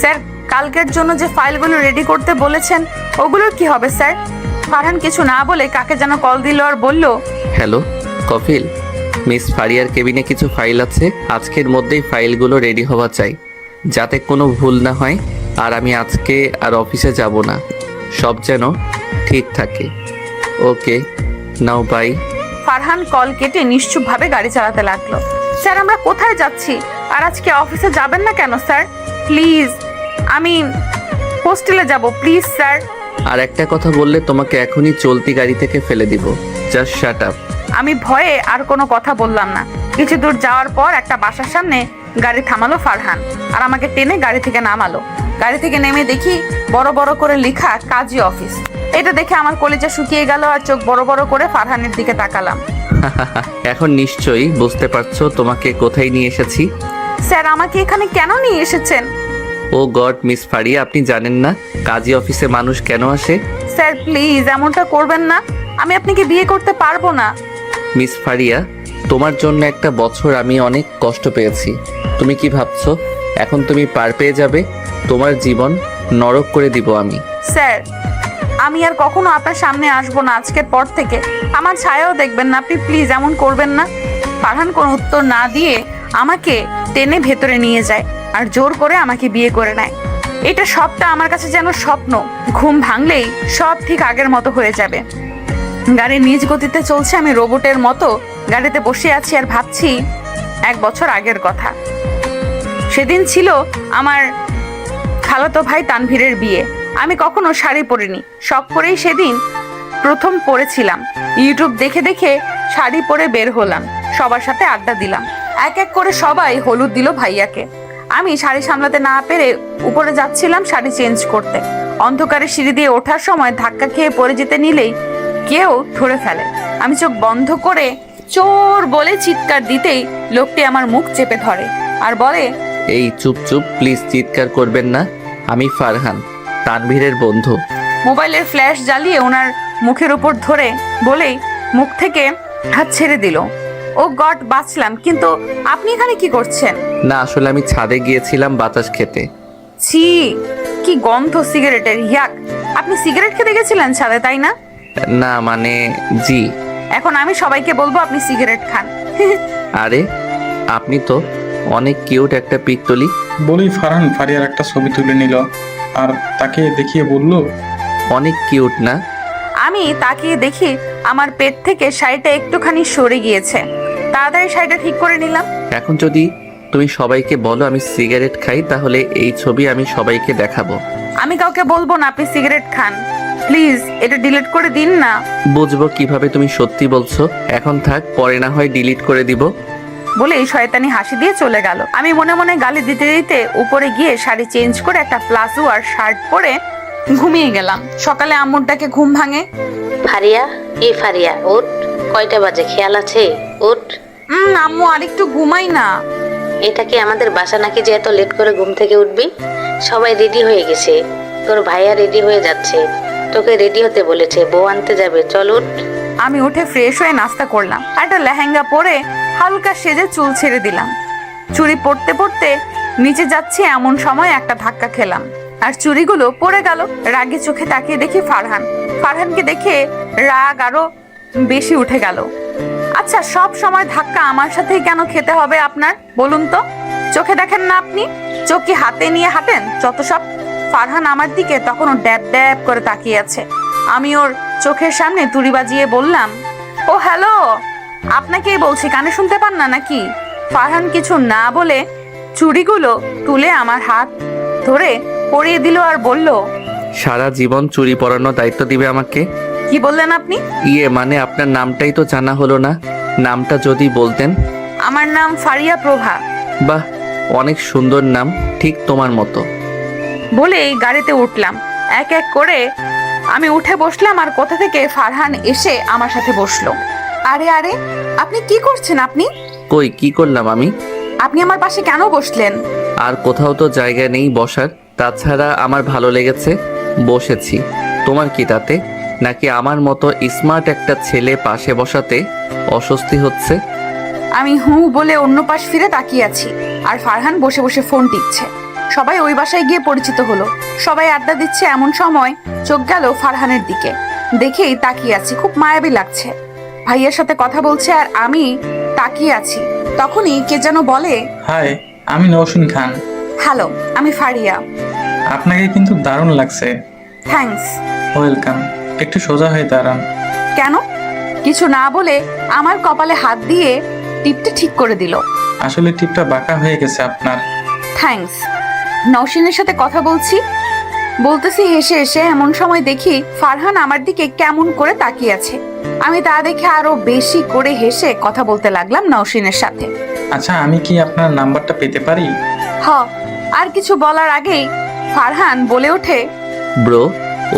স্যার কালকের জন্য যে ফাইলগুলো রেডি করতে বলেছেন ওগুলোর কি হবে স্যার? ফারহান কিছু না বলে কাকে যেন কল দিল আর বলল,
হ্যালো কফিল, মিস ফারিয়ার কেবিনে কিছু ফাইল আছে, আজকের মধ্যেই ফাইলগুলো রেডি হওয়া চাই, যাতে কোনো ভুল না হয়। আর আমি আজকে আর অফিসে যাব না, সব যেন ঠিক থাকে। ওকে নাও বাই।
ফারহান কল কেটে নিশ্চুপভাবে গাড়ি চালাতে লাগলো। স্যার আমরা কোথায় যাচ্ছি? আর আজকে অফিসে যাবেন না কেন স্যার? প্লিজ, আমি হোস্টেলে যাব, প্লিজ স্যার।
আর একটা কথা বললে তোমাকে এখনই চলতি গাড়ি থেকে ফেলে দিব। Just shut up.
আমি ভয়ে আর কোনো কথা বললাম না। কিছু দূর যাওয়ার পর একটা বাসার সামনে গাড়ি থামালো ফারহান আর আমাকে টেনে গাড়ি থেকে নামালো। গাড়ি থেকে নেমে দেখি বড় বড় করে লেখা কাজী অফিস। এটা দেখে আমার কলিজা শুকিয়ে গেল আর চোখ বড় বড় করে ফারহানের দিকে তাকালাম।
এখন নিশ্চয়ই বুঝতে পারছো তোমাকে কোথায় নিয়ে এসেছি।
স্যার আমাকে এখানে কেন নিয়ে এসেছেন?
ও গড মিস ফারিয়া, আপনি জানেন না কাজী অফিসে মানুষ কেন আসে?
স্যার প্লিজ এমনটা করবেন না, আমি আপনাকে বিয়ে করতে পারবো না।
মিস ফারিয়া, তোমার জন্য একটা বছর আমি অনেক কষ্ট পেয়েছি। তুমি কি ভাবছো এখন তুমি পার পেয়ে যাবে? তোমার জীবন নরক করে দিব আমি।
স্যার আমি আর কখনো আপনার সামনে আসবো না আজকের পর থেকে। আমার ছায়াও দেখবেন না, আপনি প্লিজ এমন করবেন না। ফারহান কোনো উত্তর না দিয়ে আমাকে টেনে ভেতরে নিয়ে যায় আর জোর করে আমাকে বিয়ে করে নেয়। এটা সবটা আমার কাছে যেন স্বপ্ন, ঘুম ভাঙলেই সব ঠিক আগের মতো হয়ে যাবে। গাড়ি নিজ গতিতে চলছে, আমি রোবটের মতো গাড়িতে বসে আছি আর ভাবছি 1 বছর আগের কথা। সেদিন ছিল আমার খালাতো ভাই তানভীরের বিয়ে। আমি কখনো শাড়ি পরিনি, শখ করেই সেদিন প্রথম পরেছিলাম। ইউটিউব দেখে দেখে শাড়ি পরে বের হলাম, সবার সাথে আড্ডা দিলাম। এক এক করে সবাই হলুদ দিল ভাইয়াকে। আমি শাড়ি সামলাতে না পেরে উপরে যাচ্ছিলাম শাড়ি চেঞ্জ করতে। অন্ধকারে সিঁড়ি দিয়ে ওঠার সময় ধাক্কা খেয়ে পড়ে যেতে নিলেই কেউ ধরে ফেলে। আমি চোখ বন্ধ করে চোর বলে চিৎকার দিতেই লোকটি আমার মুখ চেপে ধরে আর বলে,
এই চুপ চুপ, প্লিজ চিৎকার করবেন না, আমি ফারহান, তানভীরের বন্ধু।
মোবাইলের ফ্ল্যাশ জ্বালিয়ে ওনার মুখের উপর ধরে বলেই মুখ থেকে হাত ছেড়ে দিল। ও গড, বাঁচলাম। কিন্তু আপনি এখানে কি করছেন?
না আসলে আমি ছাদে গিয়েছিলাম বাতাস খেতে।
ছি, কি গন্ধ সিগারেটের, ইয়াক। আপনি সিগারেট খেতে গেছিলেন ছাদে, তাই না?
না মানে জি।
এখন আমি সবাইকে বলবো আপনি সিগারেট খান।
আরে আপনি তো অনেক কিউট একটা পিক তুলি।
বলেই ফারহান ফারিয়ার একটা ছবি তুলে নিল আর তাকে দেখিয়ে বলল,
অনেক কিউট না?
আমি তাকিয়ে দেখি আমার পেট থেকে শাড়িটা একটুখানি সরে গিয়েছে। তাড়াতাড়ি শাড়িটা ঠিক করে নিলাম।
এখন যদি তুমি সবাইকে বলো আমি সিগারেট খাই, তাহলে এই ছবি আমি সবাইকে দেখাবো।
আমি কাউকে বলবো না আপনি সিগারেট খান, প্লিজ এটা ডিলিট করে দিন না।
বুঝবো কিভাবে তুমি সত্যি বলছো? এখন থাক, পরে না হয় ডিলিট করে দিব।
বলে শয়তানি হাসি দিয়ে চলে গেল। আমি মনে মনে গালি দিতে দিতে উপরে গিয়ে শাড়ি চেঞ্জ করে একটা প্লাজো আর শার্ট পরে ঘুমিয়ে গেলাম। সকালে আম্মুর ডাকে ঘুম ভাঙে।
ফারিয়া, এই ফারিয়া ওঠ, কয়টা বাজে খেয়াল আছে? ওঠ।
আম্মু আরেকটু ঘুমাই না।
এটা কি আমাদের বাসা নাকি যে এত লেট করে ঘুম থেকে উঠবি? সবাই রেডি হয়ে গেছে, তোর ভাইয়া রেডি হয়ে যাচ্ছে, তোকে রেডি হতে বলেছে, বউ আনতে যাবে, চল উঠ।
আমি উঠে ফ্রেশ হয়ে নাস্তা করলাম, একটা লেহেঙ্গা পরে হালকা সেজে চুল ছেড়ে দিলাম। চুড়ি পরতে পরতে নিচে যাচ্ছি, এমন সময় একটা ধাক্কা খেলাম আর চুড়িগুলো পড়ে গেল। রাগে চোখে তাকিয়ে দেখি ফারহান। ফারহানকে দেখে রাগ আরো বেশি উঠে গেল। আচ্ছা, সব সময় ধাক্কা আমার সাথেই কেন খেতে হবে আপনার, বলুন তো? চোখে দেখেন না আপনি? চোখ কি হাতে নিয়ে হাঁটেন যত সব? ফারহান আমার দিকে তখনও ড্যাব ড্যাব করে তাকিয়ে আছে। আমি ওর চোখের সামনে তুড়ি বাজিয়ে বললাম, ও হ্যালো, আপনাকেই বলছি, কানে শুনতে পান না নাকি? ফারহান কিছু না বলে চুড়িগুলো তুলে আমার হাত ধরে পরিয়ে দিল আর বলল,
সারা জীবন চুরি পরানোর দায়িত্ব দিবে আমাকে?
কি বললেন আপনি?
মানে আপনার নামটাই তো জানা হলো না, নামটা যদি বলতেন।
আমার নাম ফারিয়া প্রভা।
বাহ, অনেক সুন্দর নাম, ঠিক তোমার মতো।
বলেই গাড়িতে উঠলাম। এক এক করে আমি উঠে বসলাম আর কোথা থেকে ফারহান এসে আমার সাথে বসলো। আরে আরে, আপনি কি করছেন? আপনি
কই, কি করলাম আমি?
আপনি আমার পাশে কেন বসলেন?
আর কোথাও তো জায়গা নেই বসার, তাছাড়া আমার ভালো লেগেছে। বসেছি, তোমার কি তাতে? নাকি আমার মতো স্মার্ট একটা ছেলে পাশে বসাতে অস্বস্তি হচ্ছে?
আমি বলে অন্য পাশ ফিরে তাকিয়ে আছি আর ফারহান বসে বসে ফোন টিপছে। সবাই ওই বাসায় গিয়ে পরিচিত হলো, সবাই আড্ডা দিচ্ছে। এমন সময় চোখ গেল ফারহানের দিকে, দেখেই তাকিয়ে আছি, খুব মায়াবী লাগছে। ভাইয়ের সাথে কথা বলছে আর আমি তাকিয়ে আছি। তখনই কে যেন বলে,
হাই, আমি নৌসিন খান।
হ্যালো, আমি ফারিয়া।
আপনাকে কিন্তু দারুণ লাগছে।
থ্যাঙ্কস।
ওয়েলকাম। একটু সোজা হয়ে দাঁড়ান।
কেন? কিছু না বলে আমার কপালে হাত দিয়ে টিপটা ঠিক করে দিল।
আসলে টিপটা বাঁকা হয়ে গেছে আপনার।
থ্যাঙ্কস। নওশিনের সাথে কথা বলতেছি হেসে হেসে। এমন সময় দেখি ফারহান আমার দিকে কেমন করে তাকিয়ে আছে। আমি তা দেখে আরো বেশি করে হেসে কথা বলতে লাগলাম নওশিনের সাথে।
আচ্ছা, আমি কি আপনার নাম্বারটা পেতে পারি?
আর কিছু বলার আগেই ফারহান বলে ওঠে,
ব্রো,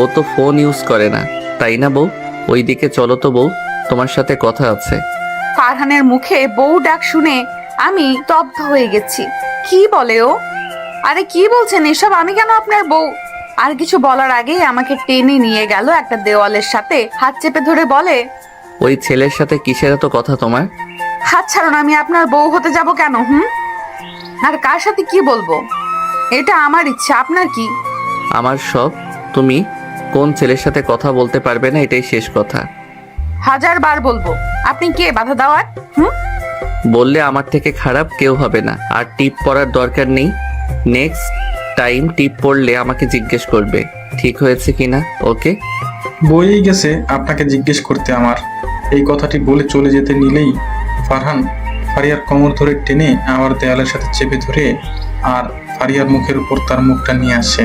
ও তো ফোন ইউজ করে না, তাই না বউ? ওইদিকে চলো তো বউ, তোমার সাথে কথা আছে।
ফারহানের মুখে বউ ডাক শুনে আমি স্তব্ধ হয়ে গেছি। কি বলে ও? আরে কি বলছেন এসব? আমি কেন আপনার বউ? আর কিছু বলার আগেই আমাকে টেনে নিয়ে গেল একটা দেওয়ালের সাথে, হাত চেপে ধরে বলে,
ওই ছেলের সাথে কিসের এত কথা তোমার?
হাত ছাড়ুন, আমি আপনার বউ হতে যাব কেন? আর কার সাথে কি বলবো? এটা আমার ইচ্ছা, আপনার কি?
আমার সব। তুমি কোন ছেলের সাথে কথা বলতে পারবে না, এটাই শেষ কথা।
1000 বার বলবো। আপনি কে বাধা দেওয়ার?
বললে আমার থেকে খারাপ কেউ হবে না। আর টিপ পড়ার দরকার নেই। নেক্সট টাইম টিপ পড়লে আমাকে জিজ্ঞেস করবে ঠিক হয়েছে কিনা, ওকে?
বইয়েই গেছে আপনাকে জিজ্ঞেস করতে। আমার এই কথাটি বলে চলে যেতে নিলেই ফারহান ফারিয়ার কোমর ধরে টেনে আবার দেয়ালের সাথে চেপে ধরে আর ফারিয়ার মুখের উপর তার মুখটা নিয়ে আসে।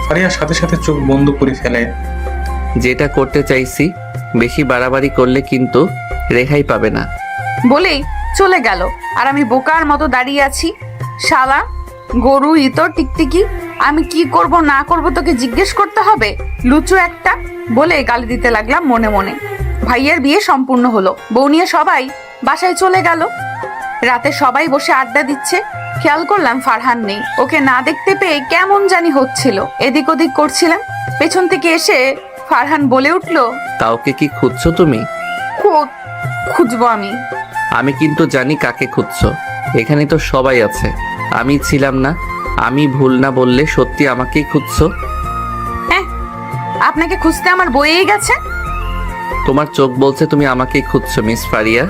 ফারিয়ার সাথে সাথে চোখ বন্ধ করে ফেলে।
যেটা করতে চাইছি, বেশি বাড়াবাড়ি করলে কিন্তু রেহাই পাবে না।
বলেই চলে গেল আর আমি বোকার মতো দাঁড়িয়ে আছি। শালা গরু ইতর টিকটিকি, আমি কি করব না করব তোকে জিজ্ঞেস করতে হবে, লুচু একটা, বলে গালি দিতে লাগলাম মনে মনে। ভাইয়ের বিয়ে সম্পূর্ণ হলো, বউ নিয়ে সবাই বাসায় চলে গেল। রাতে সবাই বসে আড্ডা দিচ্ছে। খেয়াল করলাম ফারহান নেই। ওকে না দেখতে পেয়ে কেমন জানি হচ্ছিল, এদিক ওদিক করছিলাম। পেছন থেকে এসে ফারহান বলে উঠলো,
কাউকে কি খুঁজছো তুমি?
খুঁজবো আমি?
আমি কিন্তু জানি কাকে খুঁজছো। এখানে তো সবাই আছে, আমি ছিলাম না? আমি ভুল না বললে সত্যি আমাকেই খুঁজছো?
হ্যাঁ, আপনাকে খুঁজতে আমার বইয়েই গেছে।
তোমার চোখ বলছে তুমি আমাকেই খুঁজছো মিস ফারিয়া।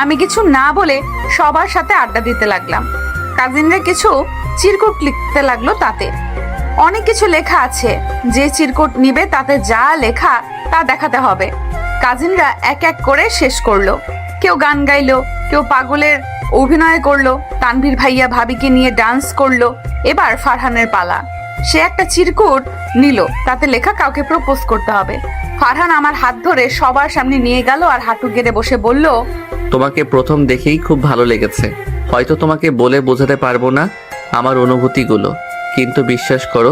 আমি কিছু না বলে সবার সাথে আড্ডা দিতে লাগলাম। কাজিনরা কিছু চিরকুট লিখতে লাগলো, তাতে অনেক কিছু লেখা আছে। যে চিরকুট নিবে তাতে যা লেখা তা দেখাতে হবে। কাজিনরা এক এক করে শেষ করলো। কেউ গান গাইলো, কেউ পাগলের অভিনয় করলো, তানভীর ভাইয়া ভাবিকে নিয়ে ডান্স করলো। এবার ফারহানের পালা। সে একটা চিরকুট নিল, তাতে লেখা কাউকে প্রপোজ করতে হবে। ফারহান আমার হাত ধরে সবার সামনে নিয়ে গেল আর হাঁটু গেড়ে বসে বলল,
তোমাকে প্রথম দেখেই খুব ভালো লেগেছে। হয়তো তোমাকে বলে বোঝাতে পারবো না আমার অনুভূতিগুলো, কিন্তু বিশ্বাস করো,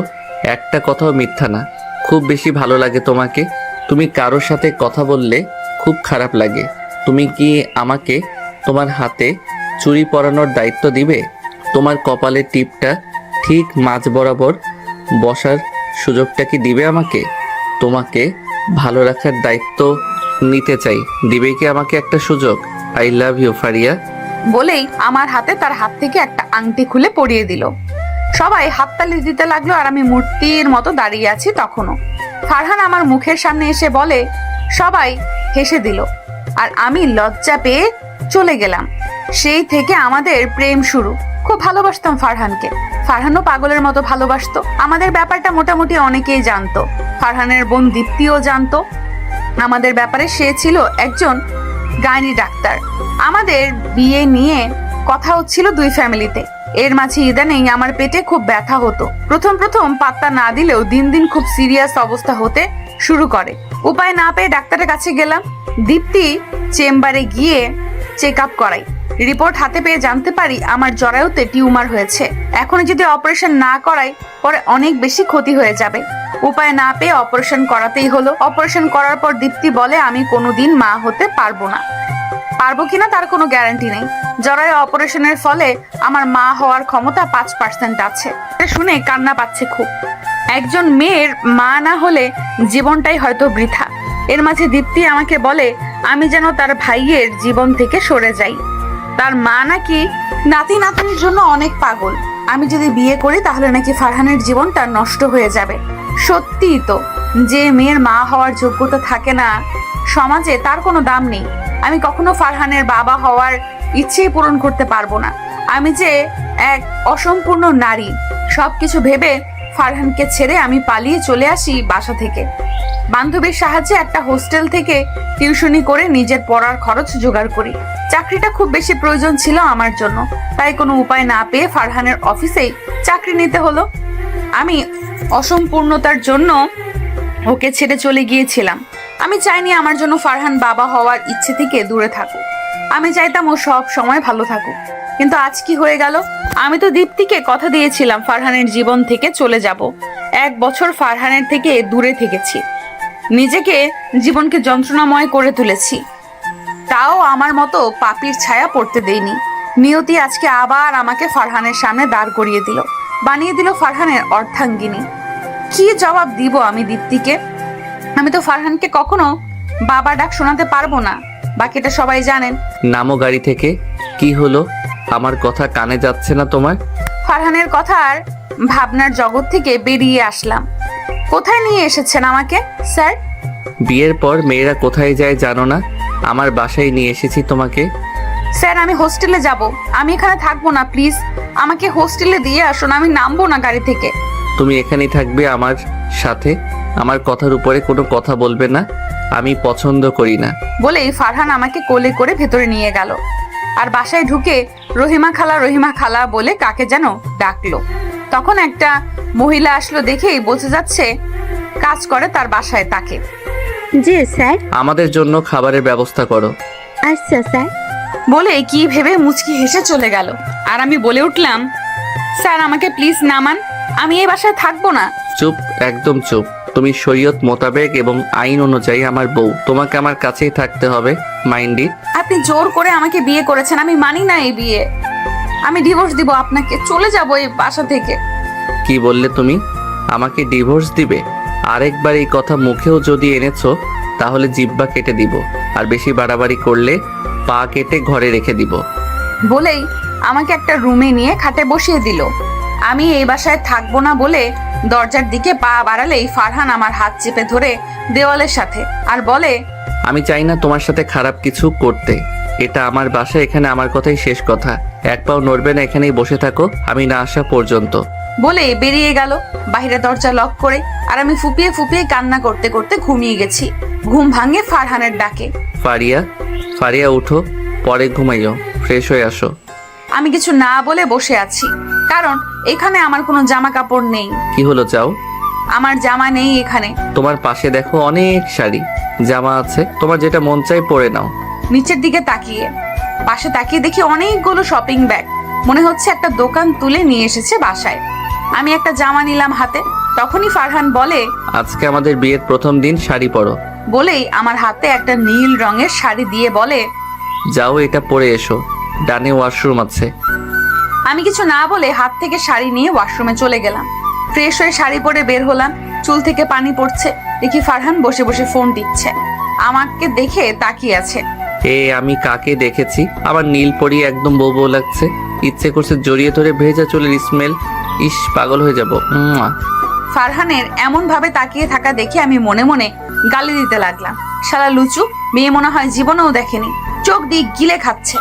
একটা কথাও মিথ্যা না। খুব বেশি ভালো লাগে তোমাকে। তুমি কারোর সাথে কথা বললে খুব খারাপ লাগে। তুমি কি আমাকে তোমার হাতে চুড়ি পরানোর দায়িত্ব দিবে? তোমার কপালের টিপটা ঠিক মাঝ বরাবর বসার সুযোগটা কি দিবে আমাকে? তোমাকে ভালো রাখার দায়িত্ব নিতে চাই, দিবে কি আমাকে একটা সুযোগ? I love you Faria.
বলেই আমার হাতে তার হাত থেকে একটা আংটি খুলে পরিয়ে দিল। সবাই হাততালি দিতে লাগলো আর আমি মূর্তির মতো দাঁড়িয়ে আছি তখনও। ফারহান আমার মুখের সামনে এসে বলে, সবাই হেসে দিল আর আমি লজ্জা পেয়ে চলে গেলাম। সেই থেকে আমাদের প্রেম শুরু। খুব ভালোবাসতাম ফারহানকে, ফারহানও পাগলের মতো ভালোবাসতো। আমাদের ব্যাপারটা মোটামুটি অনেকেই জানতো। ফারহানের বোন দীপ্তিও জানতো আমাদের ব্যাপারে। সে ছিল একজন গাইনি ডাক্তার। আমাদের বিয়ে নিয়ে কথা হচ্ছিল দুই ফ্যামিলিতে। এর মাঝে ইদানিং আমার পেটে খুব ব্যথা হতো। প্রথম পাত্তা না দিলেও দিন দিন খুব সিরিয়াস অবস্থা হতে শুরু করে। উপায় না পেয়ে ডাক্তারের কাছে গেলাম। দীপ্তি চেম্বারে গিয়ে চেক আপ করাই। রিপোর্ট হাতে পেয়ে জানতে পারি আমার জরায়ুতে টিউমার হয়েছে। এখন যদি অপারেশন না করাই পরে অনেক বেশি ক্ষতি হয়ে যাবে। উপায় না পেয়ে অপারেশন করাতেই হলো। অপারেশন করার পর দীপ্তি বলে আমি কোনোদিন মা হতে পারবো না। পারবো কিনা তার কোনো গ্যারান্টি নেই। জরায়ু অপারেশনের ফলে আমার মা হওয়ার ক্ষমতা 5% আছে। শুনে কান্না পাচ্ছে খুব। একজন মেয়ের মা না হলে জীবনটাই হয়তো বৃথা। এর মাঝে দীপ্তি আমাকে বলে আমি যেন তার ভাইয়ের জীবন থেকে সরে যাই। তার মা নাকি নাতি নাতনির জন্য অনেক পাগল। আমি যদি বিয়ে করি তাহলে নাকি ফারহানের জীবনটা নষ্ট হয়ে যাবে। সত্যিই তো, যে মেয়ের মা হওয়ার যোগ্যতা থাকে না সমাজে তার কোনো দাম নেই। আমি কখনো ফারহানের বাবা হওয়ার ইচ্ছেই পূরণ করতে পারবো না। আমি যে এক অসম্পূর্ণ নারী। সবকিছু ভেবে ফারহানকে ছেড়ে আমি পালিয়ে চলে আসি বাসা থেকে। বান্ধবীর সাহায্যে একটা হোস্টেল থেকে টিউশনি করে নিজের পড়ার খরচ জোগাড় করি। চাকরিটা খুব বেশি প্রয়োজন ছিল আমার জন্য, তাই কোনো উপায় না পেয়ে ফারহানের অফিসেই চাকরি নিতে হলো। আমি অসম্পূর্ণতার জন্য ওকে ছেড়ে চলে গিয়েছিলাম। আমি চাইনি আমার জন্য ফারহান বাবা হওয়ার ইচ্ছে থেকে দূরে থাকুক। আমি চাইতাম ও সব সময় ভালো থাকুক। কিন্তু আজ কি হয়ে গেল? আমি তো দীপ্তিকে কথা দিয়েছিলাম ফারহানের জীবন থেকে চলে যাব। 1 বছর ফারহানের থেকে দূরে থেকেছি, নিজেকে জীবনকে যন্ত্রণাময় করে তুলেছি, তাও আমার মতো পাপীর ছায়া পড়তে দেইনি। নিয়তি আজকে আবার আমাকে ফারহানের সামনে দাঁড় করিয়ে দিল, বানিয়ে দিল ফারহানের অর্ধাঙ্গিনী। কি জবাব দিব আমি দীপ্তিকে? আমি তো ফারহানকে কখনো বাবা ডাক শোনাতে পারবো না, বাকিটা সবাই জানেন।
নামো গাড়ি থেকে। কি হলো? আমার কথা কানে যাচ্ছে না তোমার?
ফারহানের কথার ভাবনার জগৎ থেকে বেরিয়ে আসলাম। কোথায় নিয়ে এসেছেন আমাকে স্যার?
বিয়ের পর মেয়েরা কোথায় যায় জানো না? আমার বাসায় নিয়ে এসেছি তোমাকে।
স্যার আমি হোস্টেলে যাব, আমি এখানে থাকবো না, প্লিজ আমাকে হোস্টেলে দিয়ে আসুন, আমি নামবো না গাড়ি থেকে।
তুমি এখানেই থাকবে আমার সাথে। আমার কথার উপরে কোনো কথা বলবে না, আমি পছন্দ করি না।
বলেই ফারহান আমাকে কোলে করে ভেতরে নিয়ে গেল। আর বাসায় ঢুকে রহিমা খালা বলে কাকে যেন ডাকলো। তখন একটা মহিলা আসলো, দেখেই বোঝা যাচ্ছে কাজ করে তার বাসায়। তাকে
জি স্যার।
আমাদের জন্য খাবারের ব্যবস্থা করো।
আচ্ছা স্যার।
বলে কি ভেবে মুচকি হেসে চলে গেল। আর আমি বলে উঠলাম, স্যার আমাকে প্লিজ নামান, আমি এই বাসায় থাকবো না।
চুপ, একদম চুপ। তুমি শরীয়ত মোতাবেক এবং আইন অনুযায়ী আমার বউ, তোমাকে আমার কাছেই থাকতে হবে। মাইন্ডি,
আপনি জোর করে আমাকে বিয়ে করেছেন, আমি মানি না এই বিয়ে। আমি ডিভোর্স দিব আপনাকে, চলে যাব এই বাসা থেকে।
কি বললে তুমি? আমাকে ডিভোর্স দিবে? আরেকবার এই কথা মুখেও যদি এনেছো তাহলে জিহ্বা কেটে দিব, আর বেশি বাড়াবাড়ি করলে পা কেটে ঘরে রেখে দিব।
বলেই আমাকে একটা রুমে নিয়ে খাটে বসিয়ে দিল। আমি এই বাসায় থাকবো না বলে দরজার দিকে পা বাড়ালেই ফারহান আমার হাত চেপে ধরে দেওয়ালের সাথে আর বলে,
আমি চাই না তোমার সাথে খারাপ কিছু করতে। এটা আমার বাসা, এখানে আমার কথাই শেষ কথা। এক পাও নড়বে না, এখানেই বসে থাকো আমি না আসা পর্যন্ত।
বলে বেরিয়ে গেল বাইরে দরজা লক করে। আর আমি ফুপিয়ে ফুপিয়ে কান্না করতে করতে ঘুমিয়ে গেছি। ঘুম ভাঙে ফারহানের ডাকে।
ফারিয়া উঠো, পরে ঘুমাইও, ফ্রেশ হয়ে আসো।
আমি কিছু না বলে বসে আছি, কারণ এখানে আমার কোনো জামা কাপড় নেই।
কি হলো, যাও।
আমার জামা নেই এখানে।
তোমার পাশে দেখো অনেক শাড়ি জামা আছে, তোমার যেটা মন চাই পরে নাও।
নিচের দিকে তাকিয়ে পাশে তাকিয়ে দেখি অনেকগুলো শপিং ব্যাগ, মনে হচ্ছে একটা দোকান তুলে নিয়ে এসেছে বাসায়। আমি একটা জামা নিলাম হাতে, তখনই ফারহান বলে,
আজকে আমাদের বিয়ের প্রথম দিন, শাড়ি পরো।
বলেই আমার হাতে একটা নীল রঙের শাড়ি দিয়ে বলে,
যাও এটা পরে এসো, ডানে ওয়াশরুম আছে।
আমি কিছু না বলে হাত থেকে শাড়ি নিয়ে ওয়াশরুমে চলে গেলাম। ফ্রেশ হয়ে শাড়ি পরে বের হলাম, চুল থেকে পানি পড়ছে। দেখি ফারহান বসে বসে ফোন টিপছে, আমাকে দেখে তাকিয়ে আছে।
আমি কাকে দেখেছি? আমার নীল পরি একদম বউ বউ লাগছে, ইচ্ছে করছে জড়িয়ে ধরে ভেজা চুলের স্মেল। ইস, পাগল হয়ে যাব।
ফারহানের এমন ভাবে তাকিয়ে থাকা দেখে আমি মনে মনে গালি দিতে লাগলাম, শালা লুচু মেয়ে, মনে হয় জীবনেও দেখেনি, চোখ দিয়ে গিলে খাচ্ছে।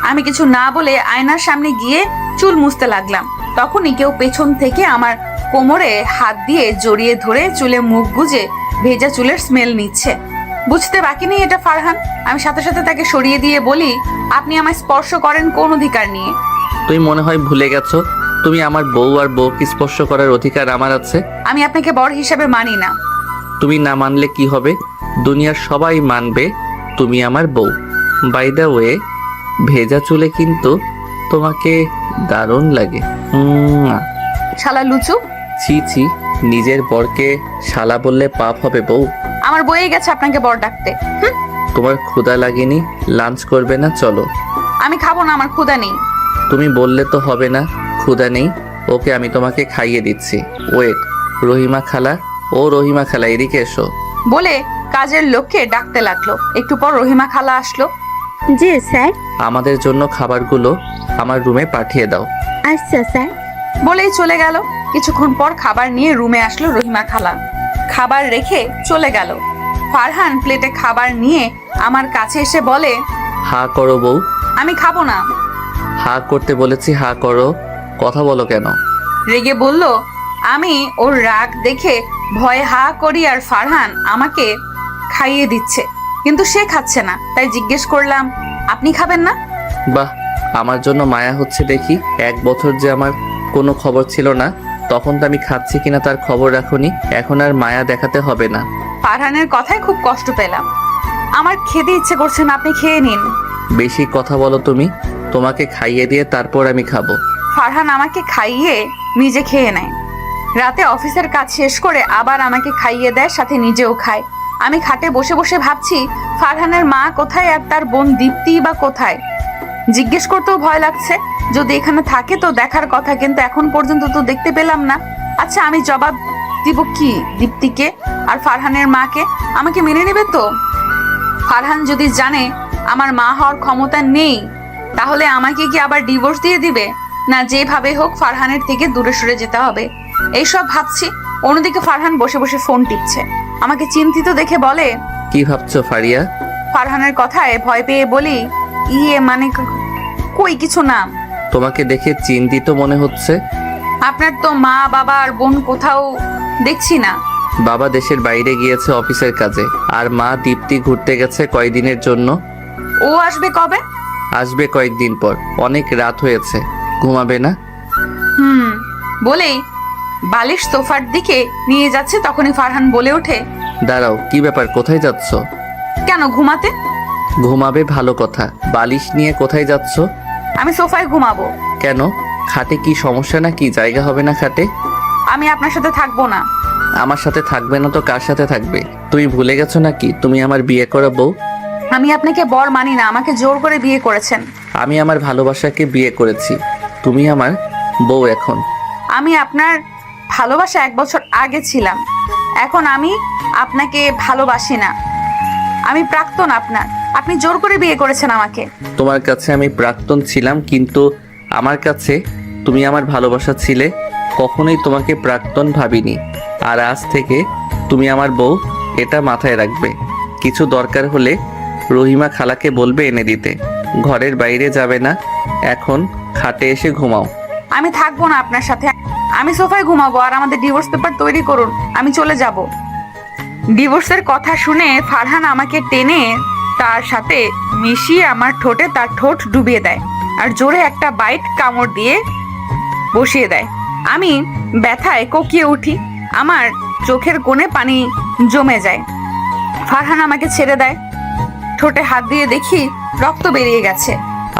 আমি কিছু না বলে আয়নার সামনে গিয়ে চুল মুছতে লাগলাম। তখনই কেউ পেছন থেকে আমার কোমরে হাত দিয়ে জড়িয়ে ধরে চুলে মুখ গুজে ভেজা চুলের স্মেল নিচ্ছে। বুঝতে বাকি নেই এটা ফারহান। আমি সাথে সাথে তাকে সরিয়ে দিয়ে বলি, আপনি আমায় স্পর্শ করেন কোন অধিকার নিয়ে?
তুই মনে হয় ভুলে গেছো, তুমি আমার বউ, আর বউকে স্পর্শ করার অধিকার আমার আছে।
আমি আপনাকে বর হিসেবে মানি না।
তুমি না মানলে কি হবে? দুনিয়ার সবাই মানবে তুমি আমার বউ। বাই দ্য ওয়ে, ভেজা চুলে কিন্তু তোমাকে দারুণ লাগে।
শালা লুচু।
ছি ছি, নিজের বরকে শালা বললে পাপ হবে বউ।
আমার বয়ে গেছে আপনাকে বর ডাকতে।
তোমার ক্ষুধা লাগেনি? লাঞ্চ করবে না? চলো।
আমি খাবো না, আমার ক্ষুধা নেই।
তুমি বললে তো হবে না ক্ষুধা নেই। ওকে, আমি তোমাকে খাইয়ে দিচ্ছি। ওয়েট, রহিমা খালা, ও রহিমা খালা, এদিকে এসো।
বলে কাজের লোককে ডাকতে লাগলো। একটু পর রহিমা খালা আসলো।
জি স্যার।
আমাদের জন্য খাবারগুলো আমার রুমে পাঠিয়ে দাও।
আচ্ছা স্যার।
বলেই চলে গেল। কিছুক্ষণ পর খাবার নিয়ে রুমে আসলো রহিমা খালা। খাবার রেখে চলে গেল। ফারহান প্লেটে খাবার নিয়ে আমার কাছে এসে বলে,
হা করো বউ।
আমি খাবো না।
হা করতে বলেছি, হা করো। কথা বলো কেন?
রেগে বলল। আমি ওর রাগ দেখে ভয়ে হা করি আর ফারহান আমাকে খাইয়ে দিচ্ছে, কিন্তু সে খাচ্ছে না। তাই জিজ্ঞেস করলাম, আপনি খাবেন না?
বাহ, আমার জন্য মায়া হচ্ছে দেখি। 1 বছর যে আমার কোনো খবর ছিল না, তখন তো আমি খাচ্ছি কিনা তার খবর রাখুনি। এখন আর মায়া দেখাতে হবে না।
ফারহানের কথায় খুব কষ্ট পেলাম। আমার খেতে ইচ্ছে করছে না, আপনি খেয়ে নিন।
বেশি কথা বলো তুমি। তোমাকে খাইয়ে দিয়ে তারপর আমি খাবো।
ফারহান আমাকে খাইয়ে নিজে খেয়ে নেয়। রাতে অফিসের কাজ শেষ করে আবার আমাকে খাইয়ে দেয়, সাথে নিজেও খায়। আমি খাটে বসে বসে ভাবছি, ফারহানের মা কোথায় আর তার বোন দীপ্তি বা কোথায়। জিজ্ঞেস করতেও ভয় লাগছে। যদি এখানে থাকে তো দেখার কথা, কিন্তু এখন পর্যন্ত তো দেখতে পেলাম না। আচ্ছা, আমি জবাব দিব কি দীপ্তিকে আর ফারহানের মাকে? আমাকে মেনে নেবে তো? ফারহান যদি জানে আমার মা হওয়ার ক্ষমতা নেই, তাহলে আমাকে কি আবার ডিভোর্স দিয়ে দিবে? না, যেভাবে হোক ফারহানের থেকে দূরে সরে যেতে হবে, এইসব ভাবছি। অন্যদিকে ফারহান বসে বসে ফোন টিপছে। আমাকে চিন্তিত দেখে বলে,
কি ভাবছো ফারিয়া?
ফারহানের কথায় ভয় পেয়ে বলি, মানে কই কিছু না।
তোমাকে দেখে চিন্তিত মনে হচ্ছে।
আপনার তো মা বাবা আর বোন কোথাও দেখছি না।
বাবা দেশের বাইরে গিয়েছে অফিসের কাজে, আর মা দীপ্তি ঘুরতে গেছে কয়দিনের জন্য।
ও আসবে কবে?
আসবে কয়েকদিন পর। অনেক রাত হয়েছে, ঘুমাবে না?
বলেই বালিশ সোফার দিকে নিয়ে যাচ্ছে। তখনই ফারহান বলে ওঠে,
দাঁড়াও, কি ব্যাপার, কোথায় যাচ্ছ?
কেন, ঘুমাতে।
ঘুমাবে, ভালো কথা। বালিশ নিয়ে কোথায় যাচ্ছ?
আমি সোফায় ঘুমাবো।
কেন? খাটে কি সমস্যা, না কি জায়গা হবে না খাটে?
আমি আপনার সাথে থাকবো না।
আমার সাথে থাকবে না তো কার সাথে থাকবে? তুমি ভুলে গেছো নাকি তুমি আমার বিয়ে করা বউ?
আমি আপনাকে বর মানি না, আমাকে জোর করে বিয়ে করেছেন।
আমি আমার ভালোবাসাকে বিয়ে করেছি, তুমি আমার বউ এখন।
আমি আপনার ভালোবাসা 1 বছর আগে ছিলাম, এখন আমি আপনাকে ভালোবাসি না। আমি প্রাক্তন আপনার, আপনি জোর করে বিয়ে করেছেন আমাকে।
তোমার কাছে আমি প্রাক্তন ছিলাম, কিন্তু আমার কাছে তুমি আমার ভালোবাসা ছিলে। কখনোই তোমাকে প্রাক্তন ভাবিনি। আর আজ থেকে তুমি আমার বউ, এটা মাথায় রাখবে। কিছু দরকার হলে রহিমা খালাকে বলবে এনে দিতে। ঘরের বাইরে যাবে না, এখন খাটে এসে ঘুমাও।
আমি থাকবো না আপনার সাথে, আমি সোফায় ঘুমাবো। আর আমাদের ডিভোর্স পেপার তৈরি করুন, আমি চলে যাব। ডিভোর্সের কথা শুনে ফারহান আমাকে টেনে তার সাথে মিশিয়ে আমার ঠোঁটে তার ঠোঁট ডুবিয়ে দেয় আর জোরে একটা বাইট কামড় দিয়ে বসিয়ে দেয়। আমি ব্যথায় কোকিয়ে উঠি, আমার চোখের কোণে পানি জমে যায়। ফারহান আমাকে ছেড়ে দেয়। ঠোঁটে হাত দিয়ে দেখি রক্ত বেরিয়ে গেছে।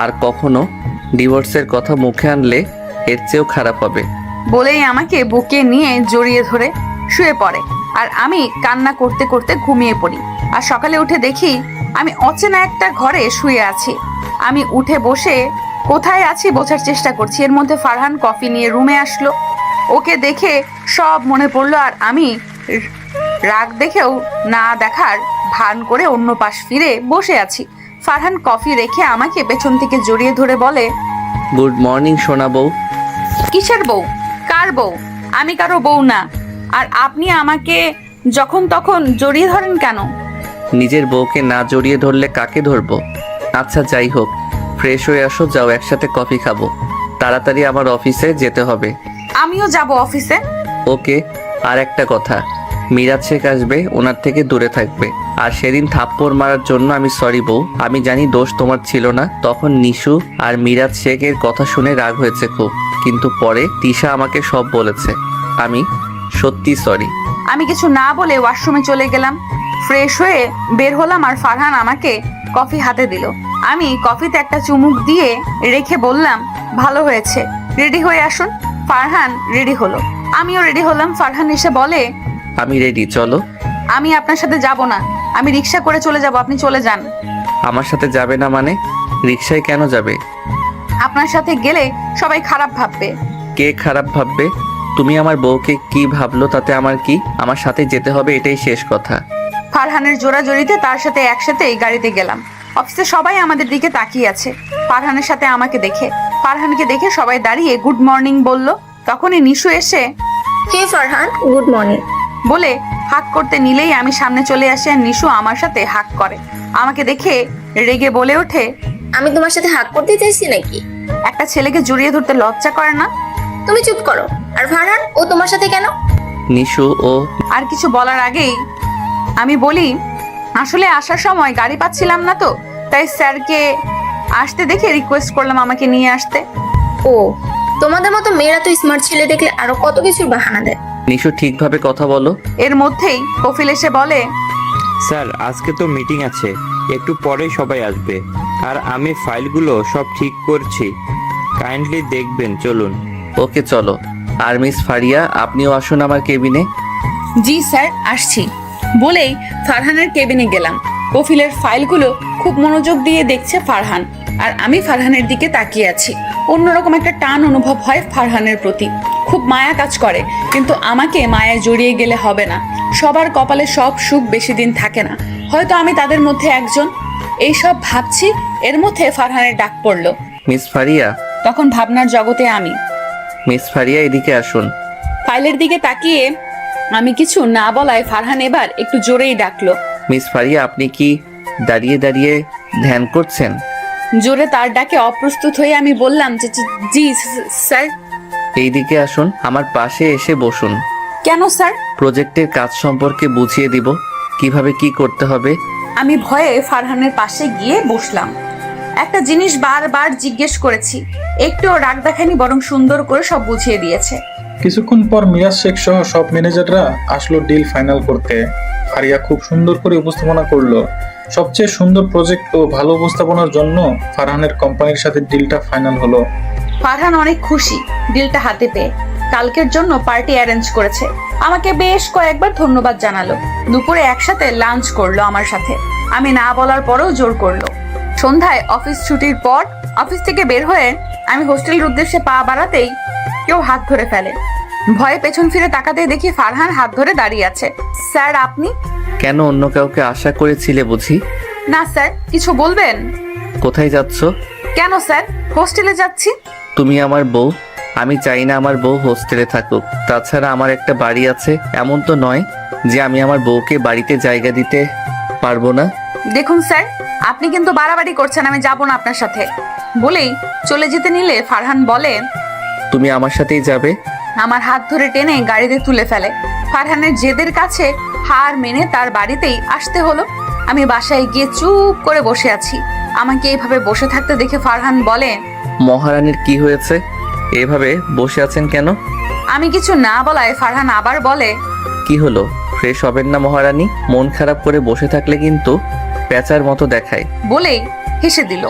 আর কখনো ডিভোর্সের কথা মুখে আনলে এর চেয়েও খারাপ হবে।
বলেই আমাকে বুকে নিয়ে জড়িয়ে ধরে শুয়ে পড়ে আর আমি কান্না করতে করতে ঘুমিয়ে পড়ি। আর সকালে উঠে দেখি আমি অচেনা একটা ঘরে শুয়ে আছি। আমি উঠে বসে কোথায় আছি বোঝার চেষ্টা করছি। এর মধ্যে ফারহান কফি নিয়ে রুমে আসলো। ওকে দেখে সব মনে পড়লো আর আমি রাগ দেখেও না দেখার ভান করে অন্য পাশ ফিরে বসে আছি। ফারহান কফি রেখে আমাকে পেছন থেকে জড়িয়ে ধরে বলে,
গুড মর্নিং সোনা বউ।
কিসের বউ? কার বউ? আমি কারো বউ না। আর আপনি আমাকে যখন তখন জড়িয়ে ধরেন কেন?
নিজের বউকে না জড়িয়ে ধরলে কাকে ধরবো? আচ্ছা যাই হোক, ফ্রেশ হয়ে আসো, যাও একসাথে কফি খাবো। তাড়াতাড়ি আমার অফিসে যেতে হবে।
আমিও যাব অফিসে।
ওকে। আর একটা কথা, মিরাজ শেখ আসবে, ওনার থেকে দূরে থাকবে। আর সেদিন থাপ্পড় মারার জন্য আমি সরি বউ। আমি জানি দোষ তোমার ছিল না, তখন নিশু আর মিরাজ শেখের কথা শুনে রাগ হয়েছে খুব, কিন্তু পরে তিশা আমাকে সব বলেছে। আমি সত্যি সরি।
আমি কিছু না বলে ওয়াশরুমে চলে গেলাম। ফ্রেশ হয়ে বের হলাম আর ফারহান আমাকে কফি হাতে দিল। আমি কফিতে একটা চুমুক দিয়ে রেখে বললাম, ভালো হয়েছে, রেডি হয়ে আসুন। ফারহান রেডি হলো, আমিও রেডি হলাম। ফারহান এসে বলে,
আমি রেডি, চলো।
আমি আপনার সাথে যাব না, আমি রিক্সা করে চলে যাব, আপনি চলে যান।
আমার সাথে যাবে না মানে? রিক্সায় কেন যাবে?
আপনার সাথে গেলে সবাই খারাপ ভাববে।
কে খারাপ ভাববে? তুমি আমার বউকে কি ভাবলো তাতে আমার কি? আমার সাথে যেতে হবে, এটাই শেষ কথা।
ফারহানের জোরাজোরিতে তার সাথে একসাথে এই গাড়িতে গেলাম। অফিসে সবাই আমাদের দিকে তাকিয়ে আছে ফারহানের সাথে আমাকে দেখে। ফারহানকে দেখে সবাই দাঁড়িয়ে গুড মর্নিং বলল। তখনই নিশু এসে
হে ফারহান, গুড মর্নিং।
বলে হাক করতে নিলেই আমি সামনে চলে আসি আর নিশু আমার সাথে হাক করে। আমাকে দেখে রেগে বলে ওঠে,
আমি তোমার সাথে হাক করতে চাইছি নাকি?
একটা ছেলেকে জড়িয়ে ধরতে লজ্জা করে না?
তুমি চুপ করো। আর ফারহান, ও তোমার সাথে কেন?
নিশু ও
আর কিছু বলার আগেই আমি বলি, আসলে আসার সময় গাড়ি পাচ্ছিলাম না তো, তাই স্যারকে আসতে দেখে রিকোয়েস্ট করলাম আমাকে নিয়ে আসতে।
ও, তোমাদের মতো মেয়েরা তো স্মার্ট ছেলে দেখলে আরো কত কিছুর বাহানা দেয়।
নিশু ঠিকভাবে কথা বলো।
এর মধ্যেই কফিল এসে বলে,
স্যার আজকে তো মিটিং আছে, একটু পরেই সবাই আসবে, আর আমি ফাইলগুলো সব ঠিক করছি, কাইন্ডলি দেখবেন, চলুন।
ওকে চলো। আর মিস ফারিয়া, আপনিও আসুন আমার কেবিনে।
জি স্যার, আসছি বলেই ফারহানের কেবিনে গেলাম। কফিলের ফাইলগুলো খুব মনোযোগ দিয়ে দেখছে ফারহান, আর আমি ফারহানের দিকে তাকিয়ে আছি। অন্যরকম একটা টান অনুভব হয় ফারহানের প্রতি, খুব মায়া কাজ করে। কিন্তু আমাকে মায়ায় জড়িয়ে গেলে হবে না। সবার কপালে সব সুখ বেশি দিন থাকে না, হয়তো আমি তাদের মধ্যে একজন। এইসব ভাবছি, এর মধ্যে ফারহানের ডাক পড়লো।
মিস ফারিয়া।
তখন ভাবনার জগতে আমি।
মিস ফারিয়া, এদিকে আসুন।
ফাইলের দিকে তাকিয়ে আমি কিছু না বলায় ফারহান এবার একটু জোরেই ডাকলো।
মিস ফারিয়া, আপনি কি দাঁড়িয়ে দাঁড়িয়ে ধ্যান করছেন?
জোরে তার ডাকে অপ্রস্তুত হয়ে আমি বললাম, জি স্যার।
এইদিকে আসুন, আমার পাশে এসে বসুন।
কেন স্যার?
প্রজেক্টের কাজ সম্পর্কে বুঝিয়ে দিব, কিভাবে কি করতে হবে।
আমি ভয়ে ফারহানের পাশে গিয়ে বসলাম। একটা জিনিস বারবার জিজ্ঞেস করেছি, একটুও রাগ দেখায়নি, বরং সুন্দর করে সব বুঝিয়ে দিয়েছে।
কিছুক্ষণ পর মিরাজ শেখ সহ সব ম্যানেজাররা আসলো ডিল ফাইনাল করতে। ফারিয়া খুব সুন্দর করে উপস্থাপনা করলো। সবচেয়ে সুন্দর প্রজেক্ট ও ভালো উপস্থাপনার জন্য ফারহানের কোম্পানির সাথে ডিলটা ফাইনাল হলো।
ফারহান অনেক খুশি ডিলটা হাতে পেয়ে। কালকের জন্য পার্টি অ্যারেঞ্জ করেছে, আমাকে বেশ কয়েকবার ধন্যবাদ জানালো। দুপুরে একসাথে লাঞ্চ করলো আমার সাথে, আমি না বলার পরেও জোর করলো। সন্ধ্যায় অফিস ছুটির পর অফিস থেকে বের হয়ে আমি হোস্টেলের উদ্দেশ্যে পা বাড়াতেই কেউ হাত ধরে ফেলে। ভয়ে পেছন ফিরে তাকাতেই দেখি ফারহান হাত ধরে দাঁড়িয়ে আছে। স্যার আপনি?
কেন, অন্য কাউকে আশা করেছিলে বুঝি?
না স্যার, কিছু বলবেন?
কোথায় যাচ্ছ?
কেন স্যার, হোস্টেলে যাচ্ছি।
তুমি আমার বউ, আমি চাই না আমার বউ হোস্টেলে থাকুক। তাছাড়া আমার একটা বাড়ি আছে, এমন তো নয় যে আমি আমার বউকে বাড়িতে জায়গা দিতে পারবো না।
দেখুন স্যার, আপনি কিন্তু বাড়াবাড়ি করছেন, আমি যাব না আপনার সাথে। বলেই চলে যেতে নিলে ফারহান বলে,
তুমি আমার সাথেই যাবে?
আমার হাত ধরে টেনে গাড়িতে তুলে ফেলে। ফারহানের জেদের কাছে হার মেনে তার বাড়িতেই আসতে হলো। আমি বাসায় গিয়ে চুপ করে বসে আছি। আমাকে এইভাবে বসে থাকতে দেখে ফারহান বলে,
মহারানীর কি হয়েছে, এভাবে বসে আছেন কেন?
আমি কিছু না বলায় ফারহান আবার বলে,
কি হলো, ফ্রেশ হবেন না মহারানী? মন খারাপ করে বসে থাকলে কিন্তু পেঁচার মতো দেখায়।
বলেই হেসে দিল।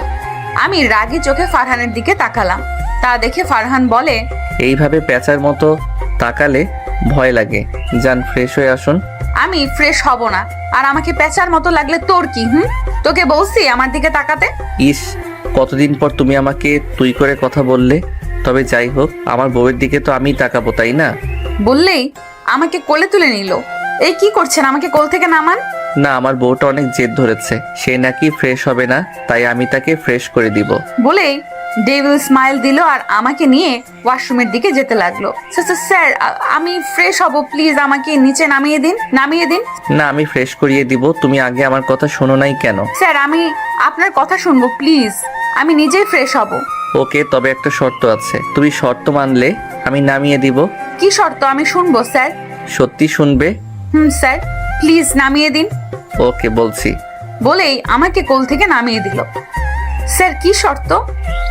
আমি রাগী চোখে ফারহানের দিকে তাকালাম। তা দেখে ফারহান বলে,
এইভাবে পেঁচার মতো তাকালে ভয় লাগে, যান ফ্রেশ হয়ে আসুন।
আমি ফ্রেশ হব না, আর আমাকে পেঁচার মতো লাগলে তোর কি? তোকে বলছি আমার দিকে তাকাতে?
ইস, কতদিন পর তুমি আমাকে তুই করে কথা বললে। তবে যাই হোক, আমার বউয়ের দিকে তো আমি তাকাবো, তাই না?
বললেই আমাকে কোলে তুলে নিল। এই কি করছেন, আমাকে কোল থেকে নামান।
না, আমার বউটা অনেক জেদ ধরেছে, সে নাকি ফ্রেশ হবে না, তাই আমি তাকে ফ্রেশ করে দিব।
বলেই ডেভিল স্মাইল দিল আর আমাকে নিয়ে ওয়াশরুমের দিকে যেতে লাগলো। স্যার আমি ফ্রেশ হব, প্লিজ আমাকে নিচে নামিয়ে দিন।
না, আমি ফ্রেশ করিয়ে দিব, তুমি আগে আমার কথা শোনো নাই কেন?
স্যার আমি আপনার কথা শুনবো, প্লিজ, আমি নিজেই ফ্রেশ হব।
ওকে, তবে একটা শর্ত আছে, তুমি শর্ত মানলে আমি নামিয়ে দিব।
কি শর্ত? আমি শুনবো স্যার।
সত্যি শুনবে?
স্যার প্লিজ নামিয়ে দিন।
ওকে, বলছি।
বলেই আমাকে কোল থেকে নামিয়ে দিল। স্যার কি শর্ত?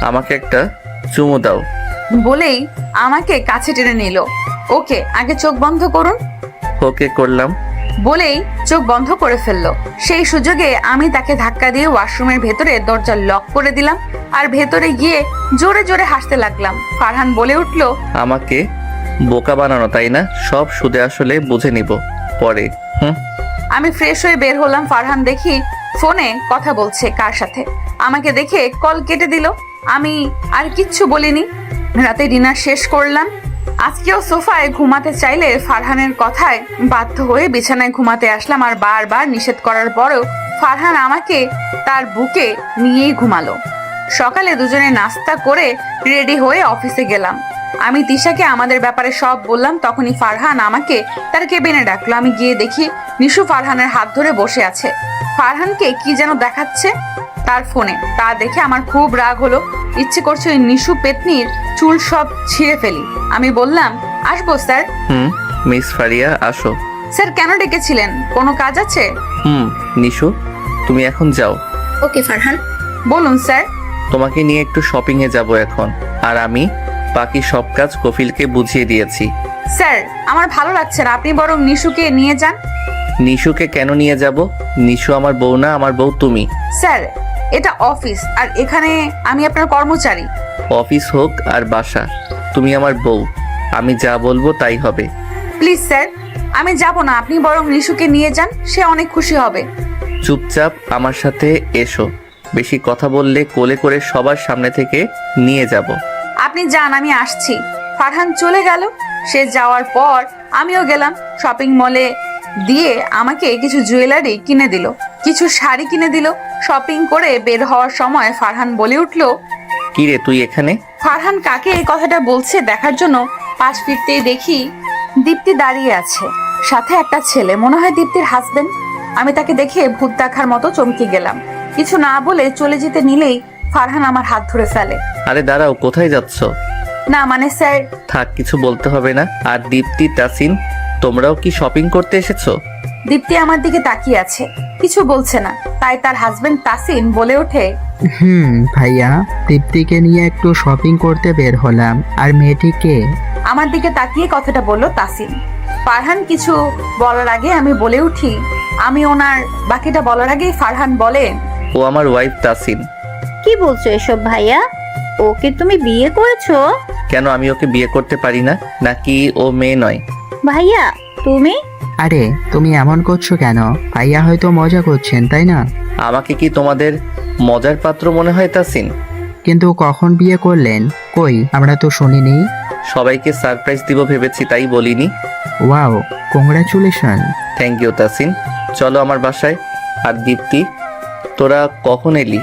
আমাকে একটা চুমু দাও।
বলেই আমাকে কাছে টেনে নিল। ওকে, আগে চোখ বন্ধ করুন।
ওকে, করলাম।
বলেই চোখ বন্ধ করে ফেললো। সেই সুযোগে আমি তাকে ধাক্কা দিয়ে ওয়াশরুমের ভেতরে দরজা লক করে দিলাম আর ভেতরে গিয়ে জোরে জোরে হাসতে লাগলাম। ফারহান বলে উঠলো,
আমাকে বোকা বানানো, তাই না? সব সুদে আসলে বুঝে নিব পরে।
আমি ফ্রেশ হয়ে বের হলাম। ফারহান দেখি ফোনে কথা বলছে কার সাথে। আমাকে দেখে কল কেটে দিল। আমি আর কিচ্ছু বলিনি। রাতে ডিনার শেষ করলাম আজকেও সোফায় ঘুমাতে চাইলে ফারহানের কথায় বাধ্য হয়ে বিছানায় ঘুমাতে আসলাম, আর বারবার নিষেধ করার পরেও ফারহান আমাকে তার বুকে নিয়েই ঘুমালো। সকালে দুজনে নাস্তা করে রেডি হয়ে অফিসে গেলাম। আমি তিশাকে আমাদের ব্যাপারে সব বললাম, তখনই ফারহান আমাকে তার কেবিনে ডাকলো। আমি গিয়ে দেখি নিশু ফারহানের হাত ধরে বসে আছে। ফারহানকে কি যেন দেখাচ্ছে তার ফোনে, তা দেখে আমার খুব রাগ হলো। ইচ্ছে করছে ওই নিশু পেতনির চুল সব ছিঁড়ে ফেলি। আমি বললাম, আসবো স্যার?
মিস ফারিয়া আসো।
স্যার কেন ডেকেছিলেন? কোনো কাজ আছে?
নিশু, তুমি এখন যাও।
ওকে ফারহান।
বলুন স্যার।
তোমাকে নিয়ে একটু শপিং এ যাব এখন, আর আমি বাকি সব কাজ কফিলকে বুঝিয়ে দিয়েছি।
স্যার আমার ভালো লাগছে না, আপনি বরং নিশুকে নিয়ে যান।
নিশুকে কেন নিয়ে যাব? নিশু আমার বউ না, আমার বউ তুমি।
স্যার এটা অফিস, আর এখানে আমি আপনার কর্মচারী।
অফিস হোক আর বাসা, তুমি আমার বউ, আমি যা বলবো তাই হবে।
প্লিজ স্যার, আমি যাব না, আপনি বরং নিশুকে নিয়ে যান, সে অনেক খুশি হবে।
চুপচাপ আমার সাথে এসো, বেশি কথা বললে কোলে করে সবার সামনে থেকে নিয়ে যাব।
আপনি যান, আমি আসছি। ফারহান চলে গেল। সে যাওয়ার পর আমিও গেলাম শপিং মলে, দিয়ে আমাকে কিছু জুয়েলারি কিনে দিল, কিছু শাড়ি কিনে দিল। শপিং করে বের হওয়ার সময় ফারহান বলে উঠলো,
কি রে তুই এখানে?
ফারহান কাকে এই কথাটা বলছে দেখার জন্য পাশ ফিরতেই দেখি দীপ্তি দাঁড়িয়ে আছে, সাথে একটা ছেলে, মনে হয় দীপ্তির হাজবেন্ড। আমি তাকে দেখে ভূত দেখার মতো চমকে গেলাম। কিছু না বলে চলে যেতে নিলেই ফারহান আমার হাত ধরে ফেলে।
আরে দাঁড়াও, কোথায় যাচ্ছ?
না মানে স্যার।
থাক, কিছু বলতে হবে না। আর দীপ্তি, তাসিন, তোমরাও কি শপিং করতে এসেছো?
দীপ্তি আমার দিকে তাকিয়ে আছে, কিছু বলছে না। তাই তার হাজবেন্ড তাসিন বলে ওঠে,
ভাইয়া, দীপ্তিকে নিয়ে একটু শপিং করতে বের হলাম। আর মেয়েটিকে?
আমার দিকে তাকিয়ে কথাটা বলল তাসিন। ফারহান কিছু বলার আগে আমি বলে উঠি, আমি ওনার বাকিটা বলার আগেই ফারহান বলে,
ও আমার ওয়াইফ তাসিন।
কি বলছো এসব ভাইয়া? ওকে তুমি বিয়ে করেছো?
কেন, আমি ওকে বিয়ে করতে পারি না নাকি? ও মেয়ে নয়?
ভাইয়া তুমি?
আরে তুমি এমন করছো কেন? ভাইয়া হয়তো মজা করছেন, তাই না?
আমাকে কি তোমাদের মজার পাত্র মনে হয় তাসিন?
কিন্তু কখন বিয়ে করলেন? কই, আমরা তো শুনিনি।
সবাইকে সারপ্রাইজ দিব ভেবেছি, তাই বলিনি।
Wow, congratulation.
Thank you Tasin, চলো আমার বাসায়। আর দীপ্তি, তোরা কখন এলি?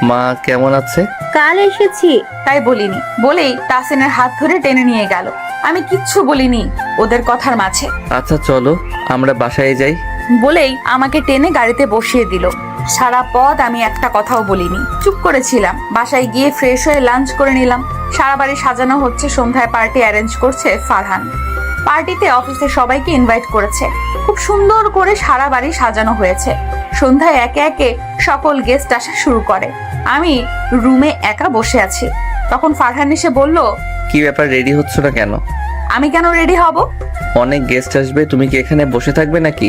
মা কেমন আছে?
কাল এসেছি।
তাই বলিনি বলেই তাসিনের হাত ধরে টেনে নিয়ে গেল। আমি কিচ্ছু বলিনি ওদের কথার মাঝে।
আচ্ছা চলো আমরা বাসায় যাই।
বলেই আমাকে টেনে গাড়িতে বসিয়ে দিল। সারা পথ আমি একটা কথাও বলিনি, চুপ করেছিলাম। বাসায় গিয়ে ফ্রেশ হয়ে লাঞ্চ করে নিলাম। সারা বাড়ি সাজানো হচ্ছে, সন্ধ্যায় পার্টি অ্যারেঞ্জ করছে ফারহান। পার্টিতে অফিসের সবাইকে ইনভাইট করেছে। খুব সুন্দর করে সারা বাড়ি সাজানো হয়েছে। সন্ধ্যায় একে একে সকল গেস্ট আসা শুরু করে। আমি রুমে একা বসে আছি। তখন ফারহান এসে বলল,
কি ব্যাপার, রেডি হচ্ছ না কেন?
আমি কেন রেডি হব?
অনেক গেস্ট আসবে, তুমি কি এখানে বসে থাকবে নাকি?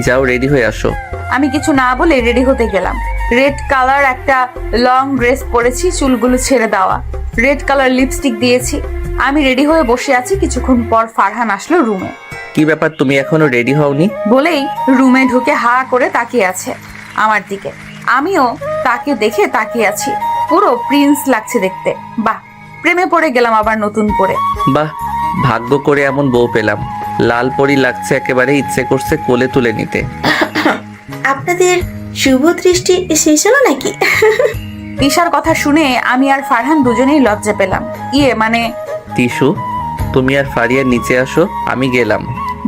যাও রেডি হয়ে আসো।
আমি কিছু না বলে রেডি হতে গেলাম। রেড কালার একটা লং ড্রেস পরেছি, চুলগুলো ছেড়ে দেওয়া, রেড কালার লিপস্টিক দিয়েছি। আমি রেডি হয়ে বসে আছি। কিছুক্ষণ পর ফারহান আসলো রুমে।
কি ব্যাপার, তুমি এখনো রেডি হওনি?
বলেই রুমে ঢুকে হা করে তাকিয়ে আছে আমার দিকে। আমিও তাকে দেখে তাকিয়ে আছি। পুরো প্রিন্স লাগছে দেখতে। বাহ, প্রেমে পড়ে গেলাম আবার নতুন করে।
বাহ, ভাগ্য করে এমন বউ পেলাম। লাল পরি লাগছে একেবারে, ইচ্ছে করছে কোলে তুলে নিতে।
আপনাদের শুভ দৃষ্টি শেষ হলো নাকি?
তিশার কথা শুনে আমি আর ফারহান দুজনেই লজ্জা পেলাম। মানে
তিশু, তুমি আর ফারিয়া নিচে আসো, আমি গেলাম।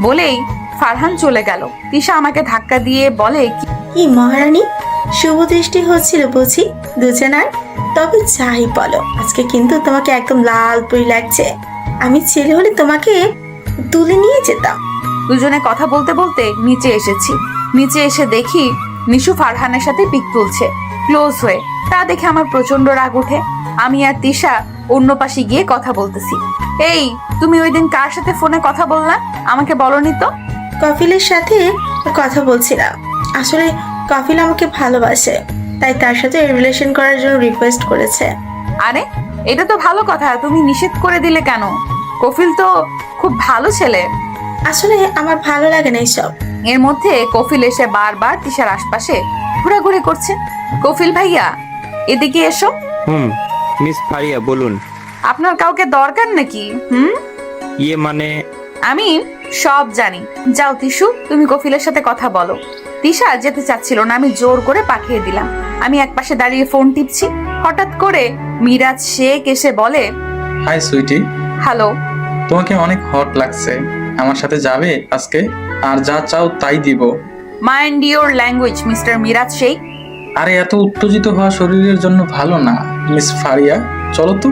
বলেই ফারহান চলে গেল। তিশা আমাকে ধাক্কা দিয়ে বলে,
কি মহারানী, শুভ দৃষ্টি হচ্ছিল বুঝি দুজনার? তবে যাই বলো, আজকে কিন্তু তোমাকে একদম লাল পরি লাগছে। আমি ছেলে হলে তোমাকে তুলে নিয়ে যেতাম।
দুজনে কথা বলতে বলতে নিচে এসেছি। নিচে এসে দেখি নিশু ফারহানের সাথে পিক তুলছে ক্লোজ হয়ে। তা দেখে আমার প্রচন্ড রাগ উঠে। আমি আর তিশা অন্য পাশে গিয়ে কথা বলতেছি। এই, তুমি ওই দিন কার সাথে ফোনে কথা বললা? আমাকে বলনি তো।
কফিলের সাথে কথা বলছিলাম। আসলে কফিল আমাকে ভালোবাসে, তাই তার সাথে রিলেশন করার জন্য রিকোয়েস্ট করেছে।
আরে এটা তো ভালো কথা, তুমি নিষেধ করে দিলে কেন? কফিল তো খুব ভালো ছেলে।
আসলে আমার ভালো লাগে না এইসব।
এর মধ্যে কফিল এসে বারবার তিশার আশপাশে ঘোরাঘুরি করছে। কফিল ভাইয়া, এদিকে এসো।
মিস ফারিয়া বলুন।
আপনার কাউকে দরকার নাকি?
ইয়ে মানে
আমি সব জানি। যাও তিশু, তুমি কফিলের সাথে কথা বলো। তিশা যেতে চাচ্ছিল না, আমি জোর করে পাঠিয়ে দিলাম। আমি একপাশে দাঁড়িয়ে ফোন টিপছি, হঠাৎ করে মিরাজ শেখ এসে বলে,
হাই সুইটি,
হ্যালো।
তোমাকে অনেক হট লাগছে। আমার সাথে যাবে আজকে? আর যা চাও তাই দিব।
Mind your language mister Miraj Sheikh.
আরে এত উত্তেজিত হওয়া শরীরের জন্য ভালো না মিস ফারিয়া, চলো তো।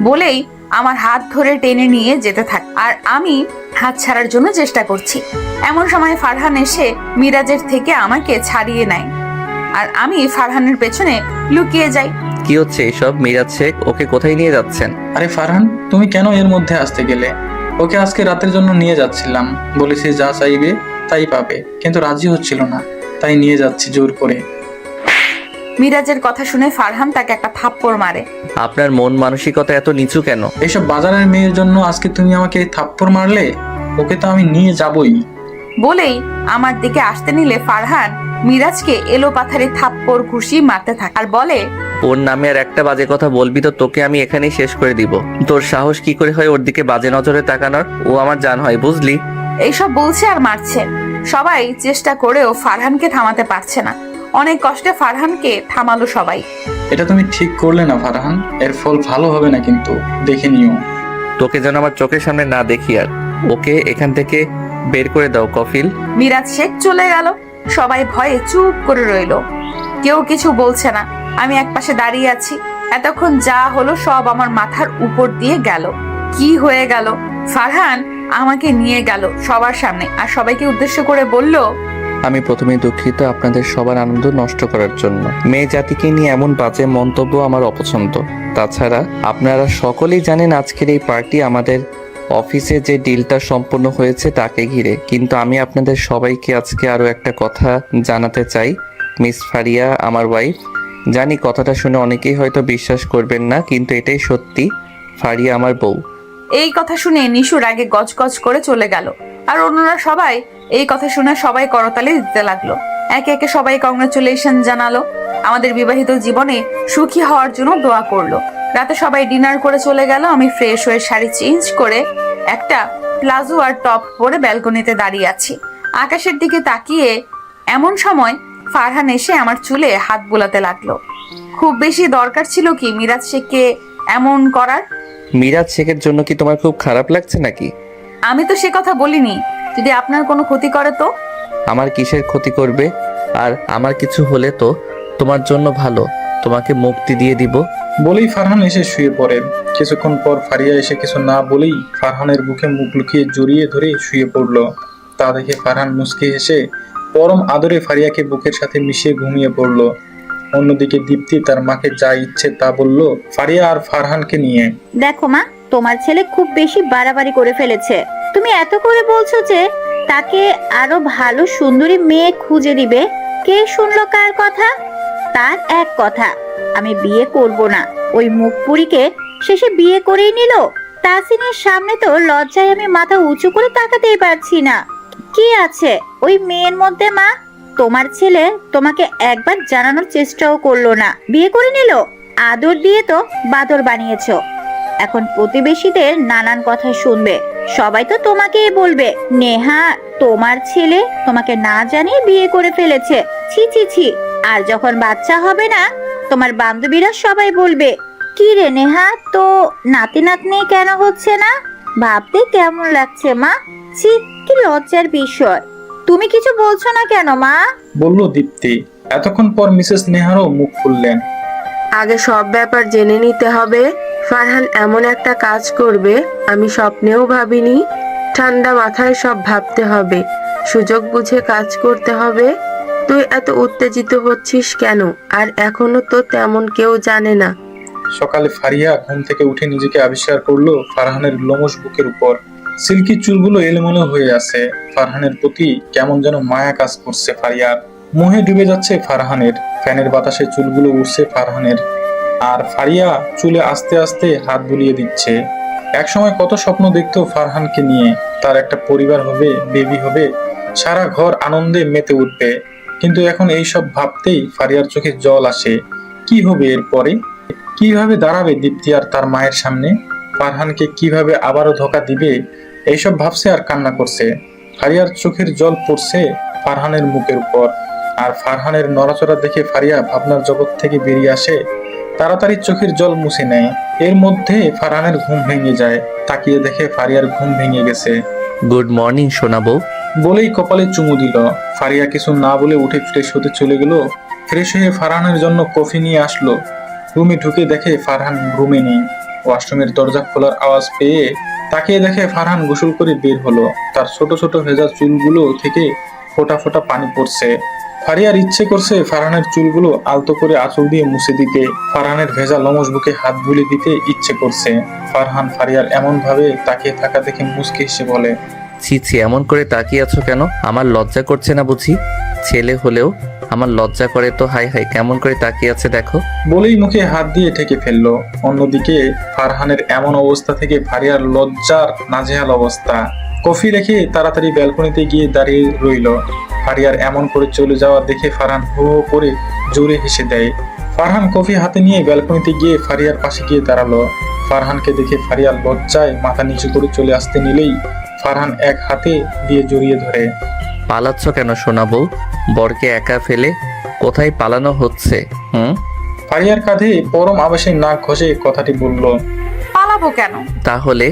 বলেই আমার হাত ধরে টেনে নিয়ে যেতে থাকে, আর আমি হাত ছাড়ার জন্য চেষ্টা করছি। এমন সময় ফারহান এসে মিরাজের থেকে আমাকে ছাড়িয়ে নেয়, আর আমি ফারহানের পেছনে লুকিয়ে যাই।
কি হচ্ছে এসব? মিরাজ শেখ, ওকে কোথায় নিয়ে যাচ্ছেন?
আরে ফারহান, তুমি কেন এর মধ্যে আসতে গেলে? ওকে আজকে রাতের জন্য নিয়ে যাচ্ছিলাম, বলেছি যা চাইবে তাই পাবে, কিন্তু রাজি হচ্ছিল না, তাই নিয়ে যাচ্ছি জোর করে।
মিরাজের কথা শুনে ফারহান তাকে একটা থাপ্পড় মারে।
আপনার মন মানসিকতা এত নিচু কেন?
এইসব বাজারের মেয়ের জন্য আজকে তুমি আমাকে এই থাপ্পড় মারলে? ওকে তো আমি নিয়ে যাবই।
বলেই আমার দিকে আসতে নিলে ফারহান মিরাজকে এলো পাথারে থাপ্পড় ঘুষি মারতে থাকে, আর বলে,
ওর নামে আর একটা বাজে কথা বলবি তো তোকে আমি এখানেই শেষ করে দিব। তোর সাহস কি করে হয় ওর দিকে বাজে নজরে তাকানোর? ও আমার জান হয়, বুঝলি?
এইসব বলছে আর মারছে। সবাই চেষ্টা করেও ফারহানকে থামাতে পারছে না। অনেক কষ্টে ফারহানকে থামালো সবাই।
এটা তুমি ঠিক করলে না ফারহান, এর ফল ভালো হবে না, কিন্তু দেখে নিও।
তোকে যেন আমার চোখের সামনে না দেখি আর। ওকে এখান থেকে বের করে দাও কফিল।
মিরাজ শেখ চলে গেল। সবাই ভয়ে চুপ করে রইল, কেউ কিছু বলছে না। আমি একপাশে দাঁড়িয়ে আছি। এতক্ষণ যা হলো সব আমার মাথার উপর দিয়ে গেল। কি হয়ে গেল? ফারহান আমাকে নিয়ে গেল সবার সামনে, আর সবাইকে উদ্দেশ্য করে বলল,
আমি প্রথমেই দুঃখিত আপনাদের সবার আনন্দ নষ্ট করার জন্য। মেয়ে জাতিকে নিয়ে এমন বাজে মন্তব্য আমার অপছন্দ। তাছাড়া আপনারা সকলেই জানেন আজকের এই পার্টি আমাদের অফিসে যে ডিলটা সম্পন্ন হয়েছে তাকে ঘিরে। কিন্তু আমি আপনাদের সবাইকে আজকে আরো একটা কথা জানাতে চাই। মিস ফারিয়া আমার ওয়াইফ। জানি কথাটা শুনে অনেকেই হয়তো বিশ্বাস করবেন না, কিন্তু এটাই সত্যি। ফারিয়া আমার বউ।
এই কথা শুনে নিশু রাগে গজগজ করে চলে গেল, আর অন্যরা সবাই এই কথা শুনে সবাই করতালি দিতে লাগলো। একে একে সবাই কংগ্রাচুলেশন জানালো, আমাদের বিবাহিত জীবনে সুখী হওয়ার জন্য দোয়া করলো। রাতে সবাই ডিনার করে চলে গেল। আমি ফ্রেশ হয়ে শাড়ি চেঞ্জ করে একটা প্লাজো আর টপ পরে ব্যালকনিতে দাঁড়িয়ে আছি, আকাশের দিকে তাকিয়ে। এমন সময় ফারহান এসে আমার চুলে হাত বোলাতে লাগলো। খুব বেশি দরকার ছিল কি মিরাজ শেখকে এমন করার?
মিরাজ শেখের জন্য কি তোমার খুব খারাপ লাগছে নাকি?
আমি তো সে কথা বলিনি। যদি আপনার কোনো ক্ষতি করে তো?
আমার কিসের ক্ষতি করবে? আর আমার কিছু হলে তো তোমার জন্য ভালো, তোমাকে মুক্তি দিয়ে দিব।
বলেই ফারহান এসে শুয়ে পড়ে। কিছুক্ষণ পর ফারিয়া এসে কিছু না বলেই ফারহানের বুকে মুখ লুকিয়ে জড়িয়ে ধরে শুয়ে পড়ল। তা দেখে ফারহান মুচকি হেসে পরম আদরে ফারিয়াকে বুকের সাথে মিশিয়ে ঘুমিয়ে পড়ল। অন্যদিকে দীপ্তি তার মাকে যা ইচ্ছে তা বলল ফারিয়া আর ফারহানকে নিয়ে।
দেখো মা, তোমার ছেলে খুব বেশি বাড়াবাড়ি করে ফেলেছে। তুমি এত করে বলছো যে তাকে আরো ভালো সুন্দরী মেয়ে খুঁজে দিবে। কে শুনলো কার কথা? তার এক কথা, আমি বিয়ে করব না। ওই মুখপুরীকে শেষে বিয়ে করেই নিল। তাসিনের সামনে তো লজ্জায় আমি মাথা উঁচু করে তাকাতেই পারছি না। কি আছে ওই মেয়ের মধ্যে মা? তোমার ছেলে তোমাকে একবার জানানোর চেষ্টাও করলো না, বিয়ে করে নিল। আদর দিয়ে তো বাদর বানিয়েছো। এখন প্রতিবেশীদের নানান কথা শুনবে, সবাই তো তোমাকেই বলবে নেহা তোমার ছেলে তোমাকে না জানিয়ে বিয়ে করে ফেলেছে। ছি ছি ছি। আর যখন বাচ্চা হবে না, তোমার বান্ধবীরা সবাই বলবে, কি রে নেহা, তো নাতি নাতনি কেন হচ্ছে না? ভাবতে কেমন লাগছে মা? ছি, কি লজ্জার বিষয়। তুমি কিছু বলছো না কেন মা?
বলল দীপ্তি। এতক্ষণ পর মিসেস নেহারও মুখ খুললেন।
আগে সব ব্যাপার জেনে নিতে হবে। ফারহান এমন একটা কাজ করবে আমি স্বপ্নেও ভাবিনি। ঠান্ডা মাথায় সব ভাবতে হবে, সুযোগ বুঝে কাজ করতে হবে। তুই এত উত্তেজিত হচ্ছিস কেন? আর এখনো তো তেমন কেউ জানে না।
সকালে ফারিয়া ঘুম থেকে উঠে নিজেকে আবিষ্কার করলো ফারহানের লোমশ বুকের উপর। সিল্কি চুলগুলো এলোমেলো হয়ে আছে। ফারহানের প্রতি কেমন যেন মায়া কাজ করছে ফারিয়ার। মোহে ডুবে যাচ্ছে ফারহানের। ফ্যানের বাতাসে চুলগুলো উড়ছে ফারহানের, আর ফারিয়া চুলে আস্তে আস্তে হাত বুলিয়ে দিচ্ছে। একসময় কত স্বপ্ন দেখতো ফারহানকে নিয়ে, তার একটা পরিবার হবে, বেবি হবে, সারা ঘর আনন্দে মেতে উঠবে। কিন্তু এখন এই সব ভাবতেই ফারিয়ার চোখে জল আসে। কি হবে এরপরে? কিভাবে দাঁড়াবে দীপ্তি আর তার মায়ের সামনে? ফারহানকে কিভাবে আবারও ধোকা দিবে এইসব ভাবছে আর কান্না করছে। ফারিয়ার চোখের জল পড়ছে ফারহানের মুখের উপর, আর ফারহানের নড়াচড়া দেখে ফারিয়া ভাবনার জগৎ থেকে বেরিয়ে আসে। তাড়াতাড়ি চোখের জল মুছে নেয়। এর মধ্যে ফারহানের ঘুম ভেঙে যায়। তাকিয়ে দেখে ফারিয়ার ঘুম ভেঙে গেছে।
গুড মর্নিং শোনাবো।
বলেই কপালে চুমু দিল। ফারিয়া কিছু না বলে উঠে ফ্রেশ হতে চলে গেল। ফ্রেশ হয়ে ফারহানের জন্য কফি নিয়ে আসলো। রুমে ঢুকে দেখে ফারহান রুমে নেই। ওয়াশরুমের দরজা খোলার আওয়াজ পেয়ে তাকিয়ে দেখে ফারহান গোসল করে বের হলো। তার ছোট ছোট ভেজা চুলগুলো থেকে ফোঁটা ফোঁটা পানি পড়ছে। ফারিয়ার ইচ্ছে করছে ফারহানের চুলগুলো আলতো করে আঁচল দিয়ে মুছে দিতে। ফারহানের ভেজা লমস বুকে হাত বুলিয়ে দিতে ইচ্ছে করছে। ফারহান ফারিয়ার এমন ভাবে তাকিয়ে থাকা দেখে মুচকি হেসে বলে,
ছি ছি, এমন করে তাকিয়ে আছো কেন? আমার লজ্জা করছে না বুঝি? ছেলে হলেও আমার লজ্জা করে তো। হাই হাই, কেমন করে তাকিয়ে আছে দেখো।
বলেই মুখে হাত দিয়ে ঠেকে ফেললো। অন্যদিকে ফারহানের এমন অবস্থা থেকে ফারিয়ার লজ্জার নাজেহাল অবস্থা। কফি রেখে তাড়াতাড়ি ব্যালকনিতে গিয়ে দাঁড়িয়ে রইল। ফারিয়ার এমন করে চলে যাওয়া দেখে ফারহান হো হো করে জোরে হেসে দেয়। ফারহান কফি হাতে নিয়ে ব্যালকনিতে গিয়ে ফারিয়ার পাশে গিয়ে দাঁড়ালো। ফারহানকে দেখে ফারিয়ার লজ্জায় মাথা নিচু করে চলে আসতে নিলেই ফারহান এক হাতে দিয়ে জড়িয়ে ধরে।
পালাচ্ছ কেন শোনাবো? বরকে একা ফেলে কোথায় পালানো হচ্ছে?
ফারিয়ার কাঁধে পরম আবেশে নাক ঘষে কথাটি বলল।
পালাবো কেন?
তাহলে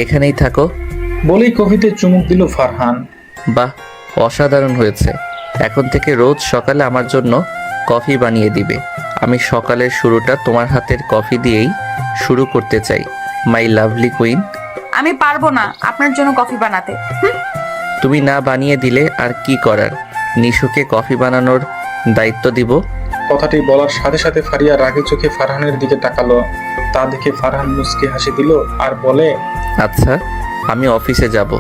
এখানেই থাকো।
বলেই কফিতে চুমুক দিল ফারহান।
বাহ, অসাধারণ হয়েছে। এখন থেকে রোজ সকালে আমার জন্য কফি বানিয়ে দিবে। আমি সকালের শুরুটা তোমার হাতের কফি দিয়েই শুরু করতে চাই, মাই লাভলি কুইন।
আমি পারবো না আপনার জন্য কফি বানাতে।
তুমি না বানিয়ে দিলে আর কি করার? নিশুকে কফি বানানোর দায়িত্ব দিব।
কথাটি বলার সাথে সাথে ফারিয়া রাগে চোখে ফারহানের দিকে তাকালো। তা দেখে ফারহান মুচকি হাসি দিল আর বলে,
আচ্ছা, আমি অফিসে যাব,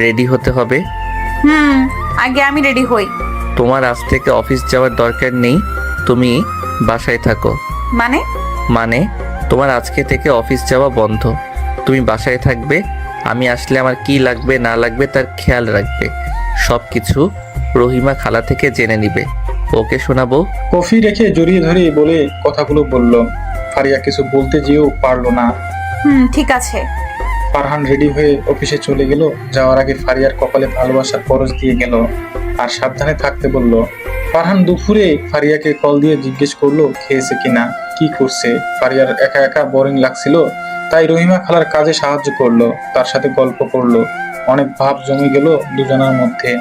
রেডি হতে হবে।
আগে আমি রেডি হই।
তোমার আজ থেকে অফিস যাওয়ার দরকার নেই, তুমি বাসায় থাকো। মানে তোমার আজকে থেকে অফিস যাওয়া বন্ধ। তুমি বাসায় থাকবে। আমি আসলে আমার কি লাগবে না লাগবে তার খেয়াল রাখবে। সব কিছু রহিমা খালা থেকে জেনে নিবে। ওকে শোনাবো।
কফি রেখে জড়িয়ে ধরে বলে কথাগুলো বলল। ফারিয়া কিছু বলতে যেও পারলো না।
ঠিক আছে।
ফারহান রেডি হয়ে অফিসে চলে গেল। যাওয়ার আগে ফারিয়ার কপালে ভালোবাসার পরশ দিয়ে গেল আর সাবধানে থাকতে বলল। ফারহান দুপুরে ফারিয়াকে কল দিয়ে জিজ্ঞেস করলো খেয়েছে কিনা, কি করছে। ফারিয়ার একা একা বোরিং লাগছিল, তাই রহিমা খালার কাজে সাহায্য করলো, তার সাথে গল্প করলো। অনেক ভাব জমে গেল দুজনের মধ্যে।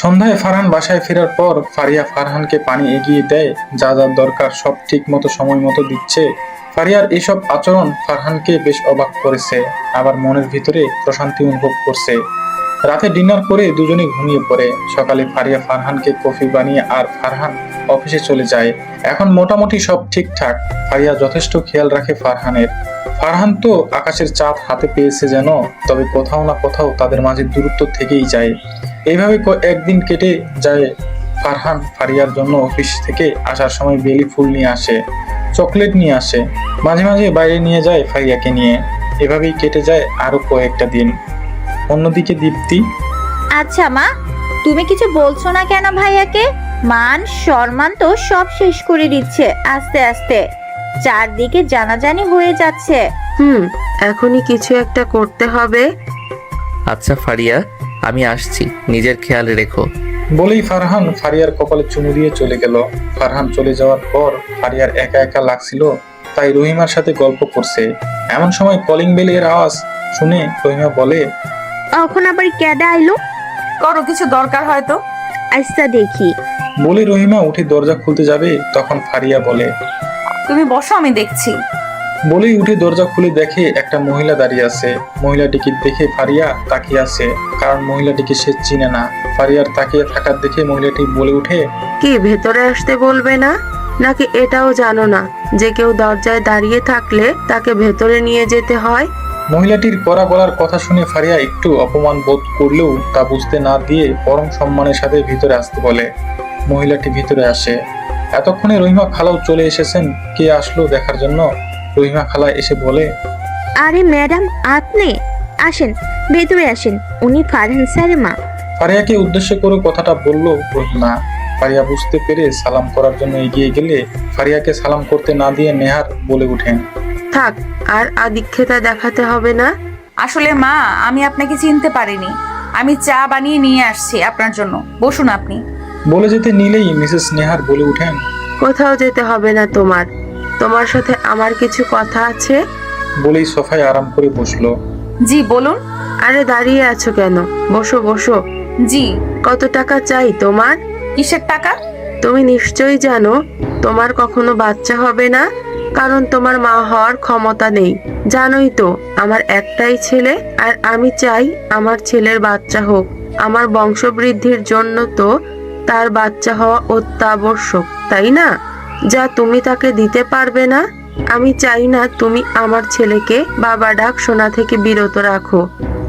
সন্ধ্যায় ফারহান বাসায় ফেরার পর ফারিয়া ফারহানকে পানি এগিয়ে দেয়। যা যা দরকার সব ঠিক মতো সময় মতো দিচ্ছে। ফারিয়ার এইসব আচরণ ফারহানকে বেশ অবাক করেছে, আবার মনের ভিতরে প্রশান্তি অনুভব করছে। রাতে ডিনার করে দুজনে ঘুমিয়ে পড়ে। সকালে ফারিয়া ফারহানকে কফি বানিয়ে আর ফারহান অফিসে চলে যায়। এখন মোটামুটি সব ঠিকঠাক। ফারিয়া যথেষ্ট খেয়াল রাখে ফারহানের। ফারহান তো আকাশের চাঁদ হাতে পেয়েছে যেন, তবে কোথাও না কোথাও তাদের মাঝে দূরত্ব থেকেই যায়। এইভাবে একদিন কেটে যায়। ফারহান ফারিয়ার জন্য অফিস থেকে আসার সময় বেলি ফুল নিয়ে আসে, চকলেট নিয়ে আসে, মাঝে মাঝে বাইরে নিয়ে যায় ফারিয়াকে নিয়ে। এভাবেই কেটে যায় আরো কয়েকটা দিন। অন্যদিকে দীপ্তি।
আচ্ছা মা, তুমি কিছু বলছো না কেন ভাইয়াকে? মান সম্মান তো সব শেষ করে দিচ্ছে আস্তে আস্তে। চারদিকে জানাজানি হয়ে যাচ্ছে।
এখনই কিছু একটা করতে হবে।
আচ্ছা ফারিয়া, আমি আসছি, নিজের খেয়াল রেখো।
বলেই ফারহান ফারিয়ার কপালে চুমু দিয়ে চলে গেল। ফারহান চলে যাওয়ার পর ফারিয়ার একা একা লাগছিল, তাই রহিমার সাথে গল্প করছে। এমন সময় কলিং বেলের আওয়াজ শুনে রহিমা বলে,
এখন আবার কেডা আইলো?
করো, কিছু দরকার হয়তো।
আচ্ছা দেখি।
বলে রহিমা উঠে দরজা খুলতে যাবে, তখন ফারিয়া বলে,
তুমি বসো, আমি দেখছি।
বলেই উঠে দরজা খুলে দেখে একটা মহিলা দাঁড়িয়ে আছে। মহিলাটিকে দেখে ফারিয়া তাকিয়ে আছে, কারণ মহিলাটিকে সে চিনে না। ফারিয়ার তাকিয়ে থাকার দেখে মহিলাটি বলে উঠে,
কি ভেতরে আসতে বলবে না? নাকি এটাও জানো না যে কেউ দরজায় দাঁড়িয়ে থাকলে তাকে ভেতরে নিয়ে যেতে হয়?
মহিলাটির কড়া গলার কথা শুনে ফারিয়া একটু অপমান বোধ করলেও তা বুঝতে না দিয়ে পরম সম্মানের সাথে ভিতরে আসতে বলে। মহিলাটি ভিতরে আসে। এতক্ষণে রহিমা খালাও চলে এসেছেন। কে আসলো দেখার জন্য। রহিমা খালা এসে বলে,
আরে ম্যাডাম, আপনি আসেন, ভেতরে আসেন, উনি ফারহান স্যারের মা।
ফারিয়াকে উদ্দেশ্য করে কথাটা বলল রহিমা। ফারিয়া বুঝতে পেরে সালাম করার জন্য এগিয়ে গেলে ফারিয়াকে সালাম করতে না দিয়ে নেহার বলে উঠেন,
থাক, আর আদিক্ষেতা দেখাতে হবে না।
আসলে মা, আমি আপনাকে চিনতে পারিনি। আমি চা বানিয়ে নিয়ে আসছি আপনার জন্য, বসুন আপনি।
বলে যেতে নিলেই মিসেস নেহার বলে উঠেন,
কোথাও যেতে হবে না তোমার, তোমার সাথে আমার কিছু কথা আছে।
বলেই সোফায় আরাম করে বসলো।
জি বলুন।
আরে দাঁড়িয়ে আছো কেন, বসো বসো।
জি।
কত টাকা চাই তোমার?
কিসের টাকা?
তুমি নিশ্চয়ই জানো তোমার কখনো বাচ্চা হবে না, কারণ তোমার মা হওয়ার ক্ষমতা নেই। জানোই তো আমার একটাই ছেলে, আর আমি চাই আমার ছেলের বাচ্চা হোক। আমার বংশবৃদ্ধির জন্য তো তার বাচ্চা হওয়া অত্যাবশ্যক, তাই না? যা তুমি তাকে দিতে পারবে না। আমি চাই না তুমি আমার ছেলেকে বাবা ডাক শোনা থেকে বিরত রাখো।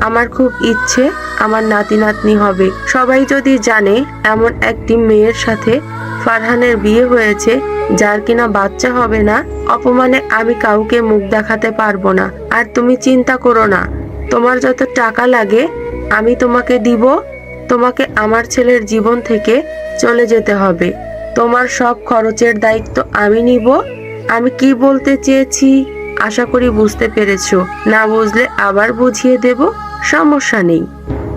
আমার খুব ইচ্ছে আমার নাতি নাতনি হবে। সবাই যদি জানে এমন একটি মেয়ের সাথে ফারহানের বিয়ে হয়েছে যার কিনা বাচ্চা হবে না, অপমানে আমি কাউকে মুখ দেখাতে পারবো না। আর তুমি চিন্তা করো না, তোমার যত টাকা লাগে আমি তোমাকে দিব। তোমাকে আমার ছেলের জীবন থেকে চলে যেতে হবে। তোমার সব খরচের দায়িত্ব আমি নিব। আমি কি বলতে চেয়েছি আশা করি বুঝতে পেরেছো। না বুঝলে আবার বুঝিয়ে দেব, সমস্যা নেই।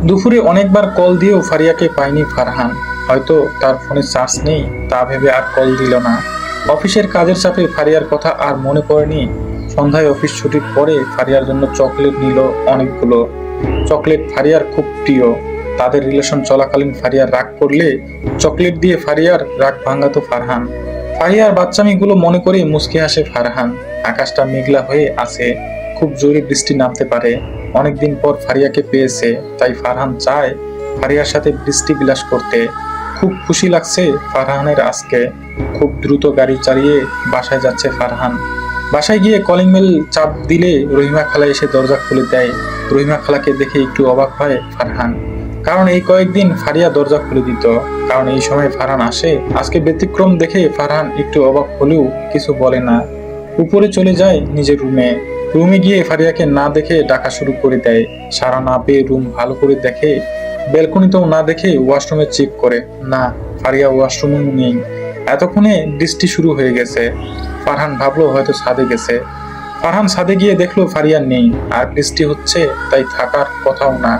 দুপুরে অনেকবার কল দিয়েও ফারিয়াকে পায়নি ফারহান। হয়তো তার ফোনে চার্জ নেই, তা ভেবে আর কল দিল না। অফিসের কাজের চাপে ফারিয়ার কথা আর মনে পড়েনি। সন্ধ্যায় অফিস ছুটির পরে ফারিয়ার জন্য চকলেট নিল অনেকগুলো। চকলেট ফারিয়ার খুব প্রিয়। তাদের রিলেশন চলাকালীন ফারিয়ার রাগ করলে চকলেট দিয়ে ফারিয়ার রাগ ভাঙাতো ফারহান। ফারিয়ার বাচ্চামিগুলো মনে করে মুচকি হাসে ফারহান। আকাশটা মেঘলা হয়ে আছে, খুব জোরে বৃষ্টি নামতে পারে। অনেকদিন পর ফারিয়াকে পেয়েছে, তাই ফারহান চায় ফারিয়ার সাথে বৃষ্টি বিলাস করতে। খুব খুশি লাগছে ফারহানের আজকে। খুব দ্রুত গাড়ি চালিয়ে বাসায় যাচ্ছে ফারহান। বাসায় গিয়ে কলিং বেল চাপ দিলে রহিমা খালা এসে দরজা খুলে দেয়। রহিমা খালাকে দেখে একটু অবাক হয় ফারহান, কারণ এই কয়েকদিন ফারিয়া দরজা খুলে দিত। কারণ এই সময় ফারহান আসে। আজকে ব্যতিক্রম দেখে ফারহান একটু অবাক হলেও কিছু বলে না। উপরে চলে যায় নিজের রুমে। রুমে গিয়ে ফারিয়াকে না দেখে ডাকা শুরু করে দেয়। সারা না পেয়ে রুম ভালো করে দেখে, ব্যালকনিতেও না দেখে ওয়াশরুমে চেক করে, না ফারিয়া ওয়াশরুমেও নেই। এতক্ষণে বৃষ্টি শুরু হয়ে গেছে। ফারহান ভাবলো হয়তো ছাদে গেছে। ফারহান ছাদে গিয়ে দেখলো ফারিয়া নেই, আর বৃষ্টি হচ্ছে তাই থাকার কথাও না।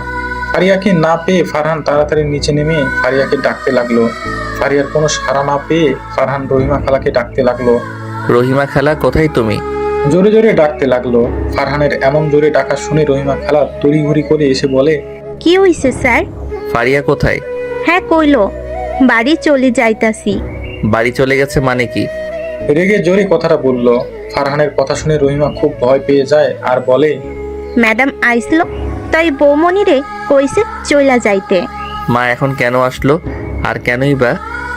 ফারিয়াকে না পেয়ে ফারহান তাড়াতাড়ি নিচে নেমে ফারিয়াকে ডাকতে লাগলো। ফারিয়ার কোনো সাড়া না পেয়ে ফারহান রহিমা খালাকে ডাকতে লাগলো।
রহিমা খালা, কোথায় তুমি?
জোরে জোরে ডাকতে লাগলো। ফারহানের এমন জোরে ডাকা শুনে রহিমা খালা তড়িঘড়ি করে এসে বলে,
কি হইছে স্যার?
ফারিয়া কোথায়?
হ্যাঁ কইলো বাড়ি চলে যাইতাছি।
বাড়ি চলে গেছে মানে কি?
রেগে জোরে কথাটা বলল। ফারহানের কথা শুনে রহিমা খুব ভয় পেয়ে যায় আর বলে,
ম্যাডাম আইসলো, তাই বৌমনি রে কইছে চইলা যাইতে।
মা এখন কেন আসলো, আর কেনই বা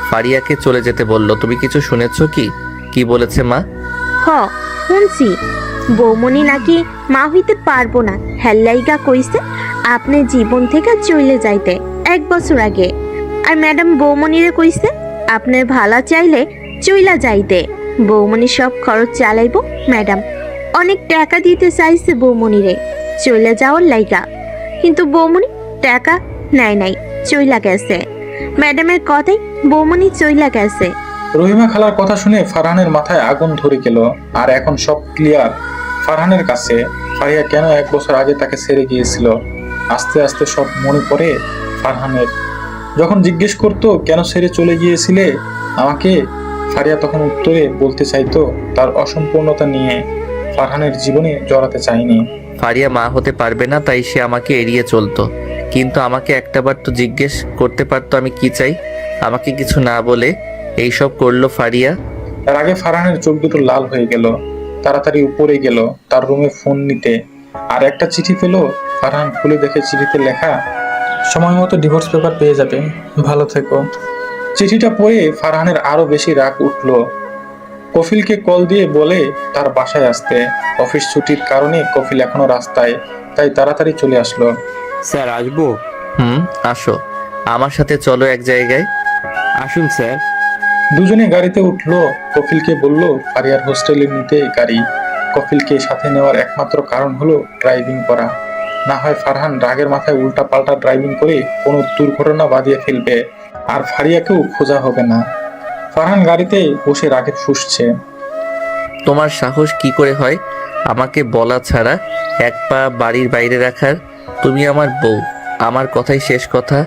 ফারিয়াকে চলে যেতে বললো? তুমি কিছু শুনেছো কি? কি বলেছে মা?
হ শুনছি, বৌমনি নাকি মা হইতে পারবো না, হেল্লাইগা কইছে আপনি জীবন থেকে চলে যাইতে 1 বছর আগে। আর ম্যাডাম বৌমনিরে কইছে আপনার ভালা চাইলে চইলা যাইতে। বৌমনি সব খরচ চালাইবো। ম্যাডাম অনেক টাকা দিতে চাইছে বৌমনিরে চইলা যাওয়ার লাইগা, কিন্তু বৌমনি টাকা নাই চইলা গেছে। ম্যাডামের কথাই বৌমনি চইলা গেছে।
রহিমা খালার কথা শুনে ফারহানের মাথায় আগুন ধরে গেল। আর এখন সব ক্লিয়ার ফারহানের কাছে। ফারিয়া কেন 1 বছর আগে তাকে ছেড়ে গিয়েছিল। আস্তে আস্তে সব মনে পড়ে ফারহানের। যখন জিজ্ঞেস করতো কেন ছেড়ে চলে গিয়েছিলে আমাকে, ফারিয়া তখন উত্তরে বলতে চাইতো তার অসম্পূর্ণতা নিয়ে। ফারহানের জীবনে জড়াতে চায়নি।
ফারিয়া মা হতে পারবে না, তাই সে আমাকে এড়িয়ে চলতো। কিন্তু আমাকে একটাবার তো জিজ্ঞেস করতে পারতো আমি কি চাই। আমাকে কিছু না বলে এইসব করলো ফারিয়া।
তার আগে ফারহানের চোখ দুটো লাল হয়ে গেল। তাড়াতাড়ি উপরে গেল তার রুমে ফোন নিতে। আর একটা চিঠি পেল। ফারহান খুলে দেখে চিঠিতে লেখা, সময় মতো ডিভোর্স পেপার পেয়ে যাবে, ভালো থেকো। চিঠিটা পড়ে ফারহানের আরো বেশি রাগ উঠল। কফিলকে কল দিয়ে বলে তার বাসায় আসতে। অফিস ছুটির কারণে কফিল এখনো রাস্তায়, তাই তাড়াতাড়ি চলে আসলো।
স্যার আসবো?
আসো, আমার সাথে চলো এক জায়গায়।
আসুন স্যার।
দুজনে গাড়িতে উঠলো। কফিলকে বলল ফারিয়ার হোস্টেলে নিতে গাড়ি। কফিলকে সাথে নেওয়ার একমাত্র কারণ হলো ড্রাইভিং করা। না হয় ফারহান রাগের মাথায় উল্টা পাল্টা ড্রাইভিং করে কোনো দুর্ঘটনা বাঁধিয়ে ফেলবে, আর ফারিয়াকেও খোঁজা হবে না। ফারহান গাড়িতে বসে রাগে ফুঁসছে।
তোমার সাহস কি করে হয় আমাকে বলা ছাড়া এক পা বাড়ির বাইরে রাখার? তুমি আমার বউ, আমার কথাই শেষ কথা।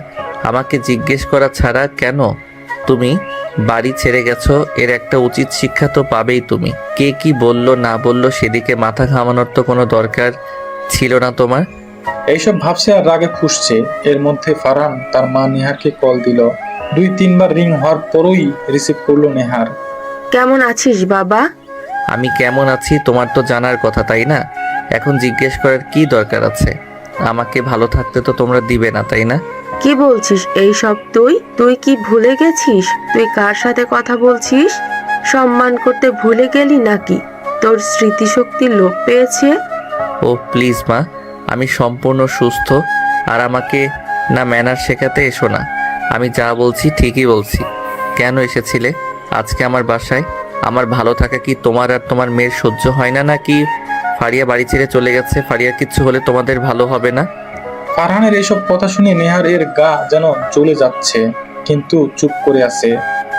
আমাকে জিজ্ঞেস করা ছাড়া কেন তুমি বাড়ি ছেড়ে গেছো এর একটা উচিত শিক্ষা তো পাবেই তুমি। কে কি বললো না বললো সেদিকে মাথা ঘামানোর তো কোনো দরকার ছিল না তোমার।
এইসব ভাবছে আর রাগে ফুঁসছে। এর মধ্যে ফারহান তার মা নেহারকে কল দিল। 2-3 বার রিং হওয়ার পরই রিসিভ করলো নেহার।
কেমন আছিস বাবা?
আমি কেমন আছি তোমার তো জানার কথা, তাই না? এখন জিজ্ঞেস করার কি দরকার আছে? আমাকে ভালো থাকতে তো তোমরা দিবে না, তাই না?
কি বলছিস এই সব? তুই কি ভুলে গেছিস তুই কার সাথে কথা বলছিস? সম্মান করতে ভুলে গেলি নাকি? তোর স্মৃতিশক্তি লোপ পেয়েছে।
ও প্লিজ মা, আমি সম্পূর্ণ সুস্থ। আর আমাকে না ম্যানার শেখাতে এসো না। আমি যা বলছি ঠিকই বলছি। কেন এসেছিলে আজকে আমার বাসায়? আমার ভালো থাকা কি তোমার আর তোমার মেয়ের সহ্য হয় না নাকি? ফারিয়া বাড়ি ছেড়ে চলে গেছে, ফারিয়া কিচ্ছু হলে তোমাদের ভালো হবে না?
ফারহানের এইসব কথা শুনে নেহার এর গা যেন চলে যাচ্ছে, কিন্তু চুপ করে আছে।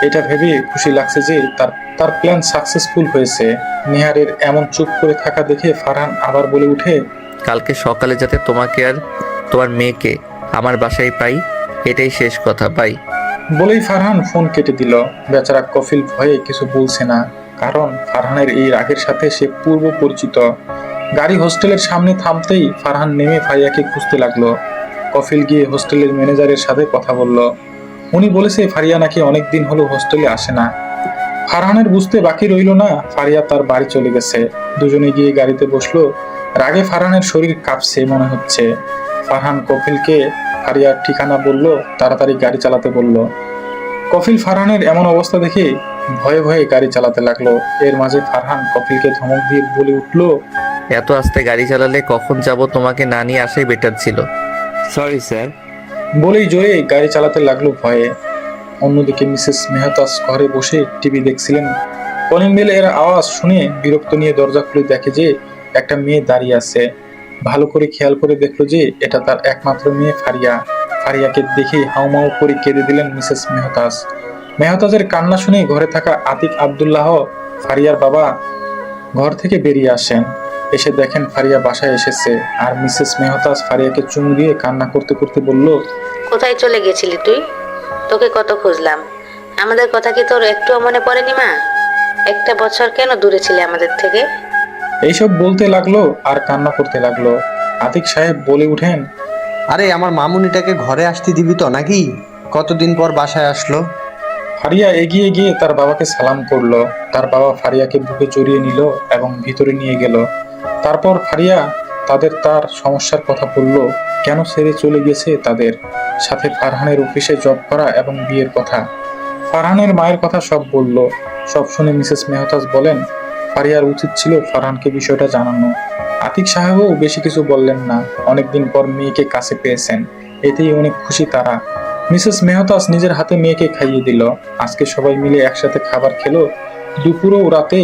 এটা ভেবে খুশি লাগছে যে তার প্ল্যান সাকসেসফুল হয়েছে। নেহারের এমন চুপ করে থাকা দেখে ফারহান আবার বলে উঠে,
কালকে সকালে যাতে তোমাকে আর তোমার মেয়েকে আমার বাসায় পাই, এটাই শেষ কথা। বাই।
বলেই ফারহান ফোন কেটে দিল। বেচারা কফিল ভয়ে কিছু বলছে না, কারণ ফারহানের এই রাগের সাথে সে পূর্ব পরিচিত। গাড়ি হোস্টেলের সামনে থামতেই ফারহান নেমে ফারিয়াকে খুঁজতে লাগলো। কফিল গিয়ে হোস্টেলের ম্যানেজারের সাথে কথা বলল। উনি বলেছে ফারিয়া নাকি অনেকদিন হলো হোস্টেলে আসে না। ফারহানের বুঝতে বাকি রইল না ফারিয়া তার বাড়ি চলে গেছে। দুজনে গিয়ে গাড়িতে বসলো। রাগে ফারহানের শরীর কাঁপছে মনে হচ্ছে। ফারহান কফিলকে ফারিয়ার ঠিকানা বলল, তাড়াতাড়ি গাড়ি চালাতে বলল। কফিল ফারহানের এমন অবস্থা দেখে ভয়ে ভয়ে গাড়ি চালাতে লাগলো। এর মাঝে ফারহান কফিলকে ধমক দিয়ে বলে উঠলো,
এত আস্তে গাড়ি চালালে কখন যাব? তোমাকে না নিয়ে আসাই বেটার ছিল।
Sorry sir.
বলেই জোরে গাড়ি চালাতে লাগলো ভয়ে। অন্যদিকে মিসেস মেহতাজ ঘরে বসে টিভি দেখছিলেন। কলিং বেল এর আওয়াজ শুনে বিরক্ত নিয়ে দরজা খুলে দেখে যে একটা মেয়ে দাঁড়িয়ে আছে। ভালো করে খেয়াল করে দেখলো যে এটা তার একমাত্র মেয়ে ফারিয়া। ফারিয়াকে দেখে হাউমাউ করে কেঁদে দিলেন মিসেস মেহতাজ। মেহতাজের কান্না শুনে ঘরে থাকা আতিক আব্দুল্লাহ, ফারিয়ার বাবা, ঘর থেকে বেরিয়ে আসেন। এসে দেখেন ফারিয়া বাসায় এসেছে। আর মিসেস মেহতাজ ফারিয়াকে চুমু দিয়ে কান্না করতে করতে বলল,
কোথায় চলে গেছিলি তুই? তোকে কত খুঁজলাম। আমাদের কথা কি তোর একটুও মনে পড়েনি মা? একটা বছর কেন দূরে ছিলে আমাদের থেকে?
এইসব বলতে লাগলো আর কান্না করতে লাগলো। আতিক সাহেব বলে উঠেন,
আরে আমার মামুনিটাকে ঘরে আসতে দিবি তো নাকি? কতদিন পর বাসায় আসলো।
ফারিয়া এগিয়ে গিয়ে তার বাবাকে সালাম করলো। তার বাবা ফারিয়াকে বুকে জড়িয়ে নিল এবং ভিতরে নিয়ে গেল। তারপর ফারিয়া তার সমস্যার কথা বলল, কেন ছেড়ে চলে গেছে তাদের সাথে ফারহানের অফিসে জব করা এবং বিয়ের কথা। ফারহানের মায়ের কথা সব বলল। সব শুনে মিসেস মেহতাজ বলেন, ফারিয়ার উচিত ছিল ফারহানকে বিষয়টা জানানো। আতিক সাহেবও বেশি কিছু বললেন না। অনেকদিন পর মেয়েকে কাছে পেয়েছেন, এতেই অনেক খুশি তারা। মিসেস মেহতাজ নিজের হাতে মেয়েকে খাইয়ে দিল। আজকে সবাই মিলে একসাথে খাবার খেলো। দুপুর ও রাতে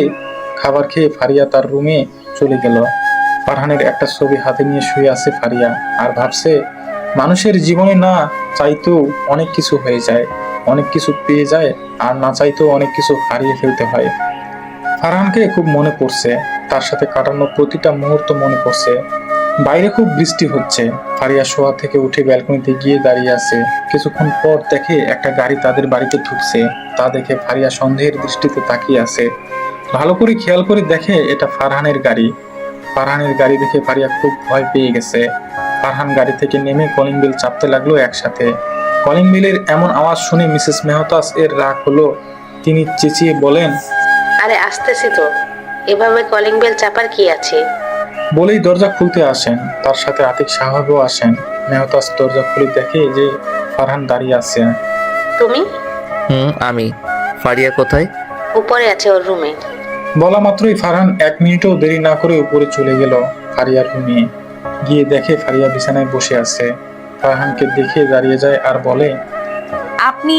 খাবার খেয়ে ফারিয়া তার রুমে চলে গেল। ফারহানের একটা ছবি হাতে নিয়ে শুয়ে আছে ফারিয়া আর ভাবছে, মানুষের জীবনে না চাইতেও অনেক কিছু হয়ে যায়, অনেক কিছু পেয়ে যায়, আর না চাইতেও অনেক কিছু হারিয়ে ফেলতে হয়। ফারহানকে খুব মনে পড়ছে, তার সাথে কাটানো প্রতিটা মুহূর্ত মনে পড়ছে। বাইরে খুব বৃষ্টি হচ্ছে। ফারিয়া শোয়া থেকে উঠে ব্যালকনিতে গিয়ে দাঁড়িয়ে আছে। কিছুক্ষণ পর দেখে একটা গাড়ি তাদের বাড়িতে ঢুকছে। তা দেখে ফারিয়া সন্দেহের দৃষ্টিতে তাকিয়ে আছে। ভালো করে খেয়াল করে দেখে এটা ফারহানের গাড়ি। ফারহানের গাড়ি দেখে ফারিয়া খুব ভয় পেয়ে গেছে। ফারহান গাড়ি থেকে নেমে কলিং বেল চাপতে লাগলো একসাথে। কলিং বেলের এমন আওয়াজ শুনে মিসেস মেহতাজ এর রাগ হলো। তিনি চেঁচিয়ে বলেন,
আরে আসতেছি তো, এভাবে কলিং বেল চাপার কি আছে?
বলেই দরজা খুলতে আসেন। তার সাথে আতিক সাহেবও আসেন। মেহতাজ দরজা খুলে দেখে যে ফারহান দাঁড়িয়ে আছে।
তুমি?
আমি। ফারিয়া কোথায়?
উপরে আছে ওর রুমে।
বলা মাত্রই ফারহান 1 মিনিটও দেরি না করে উপরে চলে গেল। ফারিয়ার রুমে গিয়ে দেখে ফারিয়া বিছানায় বসে আছে। ফারহানকে দেখে দাঁড়িয়ে যায় আর বলে,
আপনি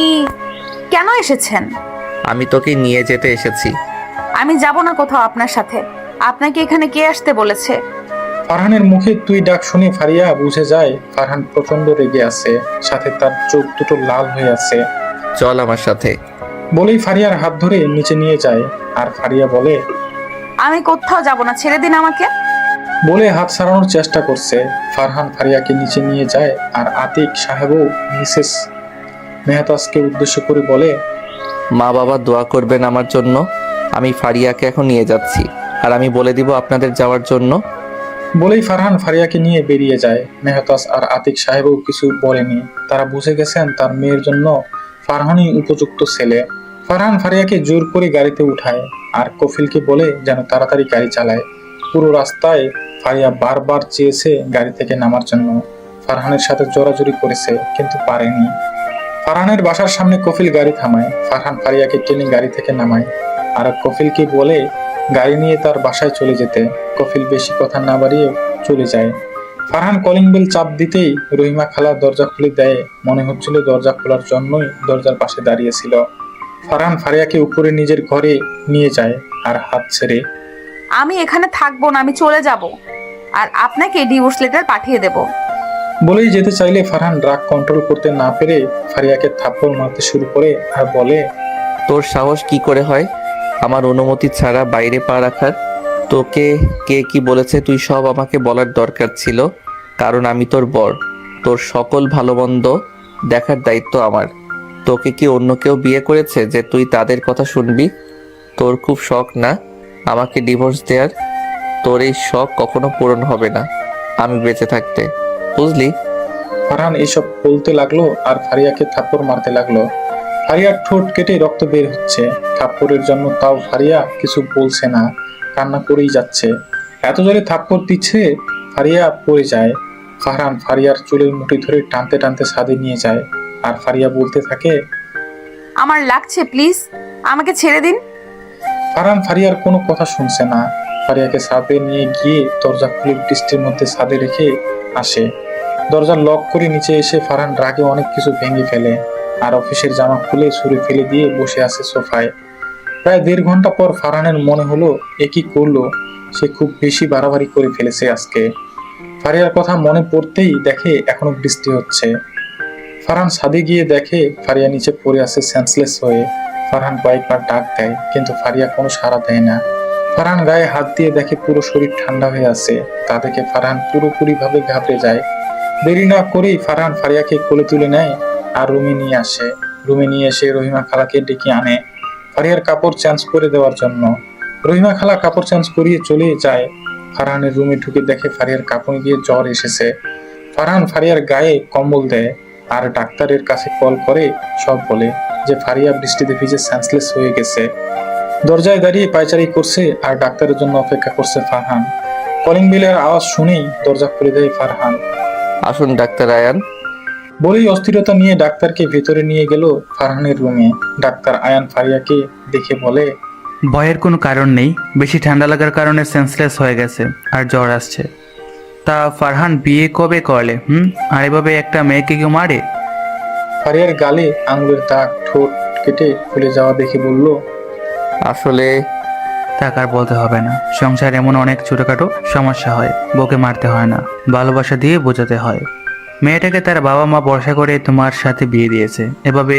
কেন এসেছেন?
আমি তোকে নিয়ে যেতে এসেছি।
আমি যাব না কোথাও আপনার সাথে। আপনাকে এখানে কে আসতে বলেছে?
ফারহানের মুখে তুই ডাক শুনে ফারিয়া বুঝে যায় ফারহান প্রচন্ড রেগে আছে, সাথে তার চোখ দুটো লাল হয়ে আছে।
চল আমার সাথে।
বলেই ফারিয়ার হাত ধরে নিচে নিয়ে যায়। আর ফারিয়া বলে,
আমি কোথাও যাব না, ছেড়ে দিন আমাকে।
বলে হাত সারানোর চেষ্টা করছে। ফারহান ফারিয়াকে নিচে নিয়ে যায় আর আতিক সাহেবও মিসেস মেহতাজকে উদ্দেশ্য করে বলে,
মা বাবা দোয়া করবেন আমার জন্য। আমি ফারিয়াকে এখন নিয়ে যাচ্ছি, আর আমি বলে দিব আপনাদের যাওয়ার জন্য।
বলেই ফারহান ফারিয়াকে নিয়ে বেরিয়ে যায়। মেহতাজ আর আতিক সাহেবও কিছু বলেনি, তারা বুঝে গেছেন তার মেয়ের জন্য ফারহানই উপযুক্ত ছেলে। ফারহান ফারিয়াকে জোর করে গাড়িতে উঠায় আর কফিলকে বলে যেন তাড়াতাড়ি গাড়ি চালায়। পুরো রাস্তায় ফারিয়া বারবার চেয়েছে গাড়ি থেকে নামার জন্য, ফারহানের সাথে জোরাজুরি করেছে কিন্তু পারেনি। ফারহানের বাসার সামনে কফিল গাড়ি থামায়, ফারহান ফারিয়াকে টেনে গাড়ি থেকে নামায় আর কফিলকে বলে গাড়ি নিয়ে তার বাসায় চলে যেতে। কফিল বেশি কথা না বাড়িয়ে চলে যায়। ফারহান কলিং বেল চাপ দিতেই রহিমা খালা দরজা খুলে দেয়। মনে হচ্ছিল দরজা খোলার জন্যই দরজার পাশে দাঁড়িয়েছিল। ফারহান ফারিয়াকে উপরে নিজের ঘরে নিয়ে যায় আর হাত ছেড়ে,
আমি এখানে থাকবো না, আমি চলে যাব আর আপনাকে ডিভোর্স লেটার পাঠিয়ে দেব।
বলেই যেতে চাইলে ফারহান রাগ কন্ট্রোল করতে না পেরে ফারিয়াকে থাপ্পড় মারতে শুরু করে আর বলে,
তোর সাহস কি করে হয় আমার অনুমতি ছাড়া বাইরে পা রাখার? তোকে কে কি বলেছে তুই সব আমাকে বলার দরকার ছিল, কারণ আমি তোর বর। তোর সকল ভালো মন্দ দেখার দায়িত্ব আমার। তোকে কি অন্য কেউ বিয়ে করেছে যে তুই তাদের কথা শুনবি? তোর খুব শখ না আমাকে ডিভোর্স দেওয়ার? তোর এই শখ কখনো পূরণ হবে না আমি বেঁচে থাকতে, বুঝলি?
ফারহান এইসব বলতে লাগলো আর ফারিয়াকে থাপ্পড় মারতে লাগলো। ফারিয়ার ঠোঁট কেটে রক্ত বের হচ্ছে। থাপ্পড়ের জন্য তাও ফারিয়া কিছু বলছে না, কান্না করেই যাচ্ছে। এত জোরে থাপ্পড় দিচ্ছে ফারিয়া পড়ে যায়। ফারহান ফারিয়ার চুলের মুঠি ধরে টানতে টানতে ছাদে নিয়ে যায় আর ফারিয়া বলতে থাকে,
আমার লাগছে, প্লিজ আমাকে ছেড়ে দিন।
ফারহান ফারিয়ার কোনো কথা শুনছে না। ফারিয়াকে ছাদে নিয়ে গিয়ে দরজা খুলে বৃষ্টির মধ্যে ছাদে রেখে আসে। দরজা লক করে নিচে এসে ফারহান রাগে অনেক কিছু ভেঙে ফেলে আর অফিসের জামা খুলে ছুঁড়ে ফেলে দিয়ে বসে আছে সোফায়। প্রায় 1.5 ঘন্টা পর ফারহানের মনে হলো এ কি করলো, সে খুব বেশি বাড়াবাড়ি করে ফেলেছে আজকে। ফারিয়ার কথা মনে পড়তেই দেখে এখনো বৃষ্টি হচ্ছে। ফারহান ছাদে গিয়ে দেখে ফারিয়া নিচে পড়ে আছে সেন্সলেস হয়ে। ফারহান কয়েকবার ডাক দেয় কিন্তু ফারিয়া কোনো সাড়া দেয় না। ফারহান গায়ে হাত দিয়ে দেখে পুরো শরীর ঠান্ডা হয়ে আছে। তা দেখে ফারহান পুরোপুরি ভাবে ঘাবড়ে যায়। দেরি না করেই ফারহান ফারিয়াকে কোলে তুলে নেয় আর রুমে নিয়ে আসে। রুমে নিয়ে এসে রহিমা খালাকে ডেকে আনে ফারিয়ার কাপড় চেঞ্জ করে দেওয়ার জন্য। রহিমা খালা কাপড় চেঞ্জ করিয়ে চলে যায়। ফারহানের রুমে ঢুকে দেখে ফারিয়ার কাঁপুনি দিয়ে জ্বর এসেছে। ফারহান ফারিয়ার গায়ে কম্বল দেয় আর ডাক্তারের কাছে কল করে সব বলে যে ফারিয়া বৃষ্টিতে ভিজে সেন্সলেস হয়ে গেছে। দরজায় দাঁড়িয়ে পায়চারি করছে আর ডাক্তারের জন্য অপেক্ষা করছে ফারহান। কলিং বেলের আওয়াজ শুনেই দরজা খুলে দেয় ফারহান।
আসুন ডাক্তার আয়ান।
বলেই অস্থিরতা নিয়ে ডাক্তারকে ভেতরে নিয়ে গেল ফারহানের রুমে। ডাক্তার আয়ান ফারিয়াকে দেখে বলে,
ভয়ের কোনো কারণ নেই, বেশি ঠান্ডা লাগার কারণে সেন্সলেস হয়ে গেছে আর জ্বর আসছে। তা ফারহান বিয়ে কবে করলে? আর এভাবে একটা মেয়েকে কেউ মারে?
ফারিয়ার গালে আঙুলের দাগ ঠোঁট কেটে ফুলে যাওয়া দেখে বলল,
আসলে
তাকে আর বলতে হবে না, সংসার এমন অনেক ছোটখাটো সমস্যা হয়, বউকে মারতে হয় না, ভালোবাসা দিয়ে বোঝাতে হয়। মেয়েটাকে তার বাবা মা ভরসা করে তোমার সাথে বিয়ে দিয়েছে, এভাবে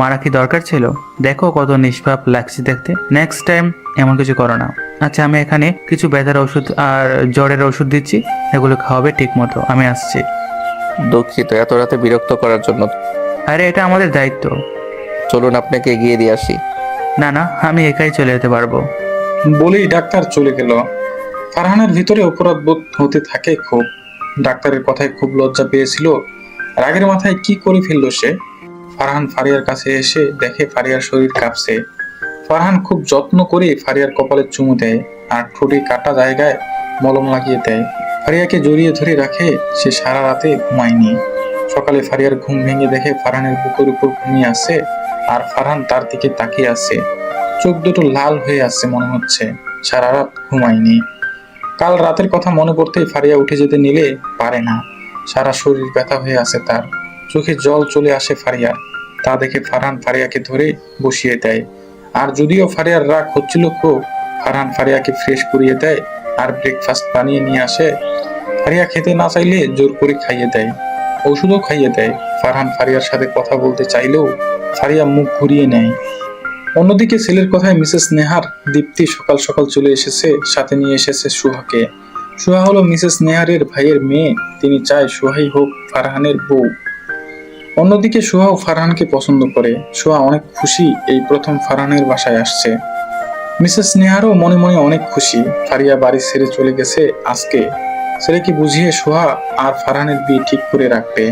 মারা কি দরকার ছিল? দেখো কত নিষ্পাপ লাগছে দেখতে। নেক্সট টাইম এমন কিছু করো না। আচ্ছা, আমি এখানে কিছু ব্যথার ওষুধ আর জ্বরের ওষুধ দিচ্ছি, এগুলো খাওয়াবে ঠিক মতো। আমি আসছি।
দুঃখিত এত রাতে বিরক্ত করার জন্য।
আরে এটা আমাদের দায়িত্ব।
চলুন আপনাকে এগিয়ে দিয়ে আসি।
না না, আমি একাই চলে যেতে পারবো।
বলেই ডাক্তার চলে গেল। ফারহানের ভিতরে অপরাধ বোধ হতে থাকে খুব। ডাক্তারের কথায় খুব লজ্জা পেয়েছিল। রাগের মাথায় কি করে ফেললো সে। ফারহান ফারিয়ার কাছে এসে দেখে ফারিয়ার শরীর কাঁপছে। ফারহান খুব যত্ন করে ফারিয়ার কপালে চুমু দেয় আর ঠোঁটে কাটা জায়গায় মলম লাগিয়ে দেয়। ফারিয়াকে জড়িয়ে ধরে রাখে। সে সারা রাতে ঘুমায়নি। সকালে ফারিয়ার ঘুম ভেঙে দেখে ফারহানের বুকের উপর ঘুমিয়ে আছে আর ফারহান তার দিকে তাকিয়ে আছে। চোখ দুটো লাল হয়ে আছে, মনে হচ্ছে সারা রাত ঘুমায়নি। কাল রাতের কথা মনে পড়তেই ফারিয়া উঠে যেতে নিলে পারে না। সারা শরীর ব্যথা হয়ে আছে তার। চোখে জল চলে আসে ফারিয়ার। তা দেখে ফারহান ফারিয়াকে ধরে বসিয়ে দেয়। আর যদিও ফারিয়ার রাগ হচ্ছিল খুব, ফারহান ফারিয়াকে ফ্রেশ করিয়ে দেয় আর ব্রেকফাস্ট বানিয়ে নিয়ে আসে। ফারিয়া খেতে না চাইলে জোর করে খাইয়ে দেয়, ওষুধও খাইয়ে দেয়। ফারহান ফারিয়ার সাথে কথা বলতে চাইলেও ফারিয়া মুখ ঘুরিয়ে নেয়। অন্যদিকে ছেলের কথায় মিসেস নেহার দীপ্তি সকাল সকাল চলে এসেছে, সাথে নিয়ে এসেছে সুহাকে। সুহা হলো মিসেস নেহারের ভাইয়ের মেয়ে, তিনি চায় সুহাই হোক ফারহানের বউ। অন্যদিকে সুহাও ফারহানকে পছন্দ করে। সুহা অনেক খুশি এই প্রথম ফারহানের বাসায় আসছে। মিসেস নেহারও মনে মনে অনেক খুশি, ফারিয়া বাড়ি ছেড়ে চলে গেছে আজকে। ছেলেকে বুঝিয়ে সুহা আর ফারহানের বিয়ে ঠিক করে রাখবে।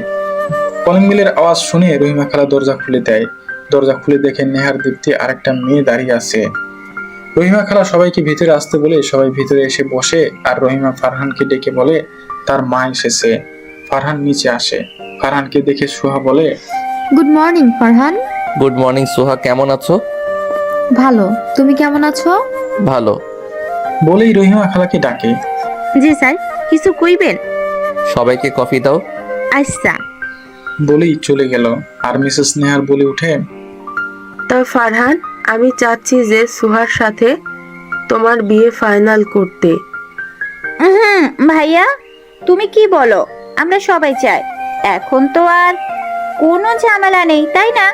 কলিং বেলের আওয়াজ শুনে রহিমা খালা দরজা খুলে দেয়। দরজা খুলে দেখে নেহার দীপ্তি আরেকটা মেয়ে দাঁড়িয়ে আছে। রহিমা খালা সবাইকে ভিতরে আসতে বলে সবাই ভিতরে এসে বসে, আর রহিমা ফারহানকে ডেকে বলে তার মা এসেছে। ফারহান নিচে আসে। ফারহানকে দেখে সুহা বলে,
good morning Farhan.
Good morning Soha, কেমন আছো?
ভালো, তুমি কেমন আছো?
ভালো।
বলেই রহিমা খালাকে ডাকে।
জি স্যার, কিছু কইবেন?
সবাইকে কফি দাও।
আচ্ছা।
বলেই চলে গেল। আর মিসেস নেহার বলে উঠে,
তা ফারহান, আমি চাচ্ছি যে সুহার সাথে তোমার বিয়ে ফাইনাল করতে।
ভাইয়া, তুমি কি বলো? আমরা সবাই চাই। এখন তো আর কোনো ঝামেলা নেই, তাই না?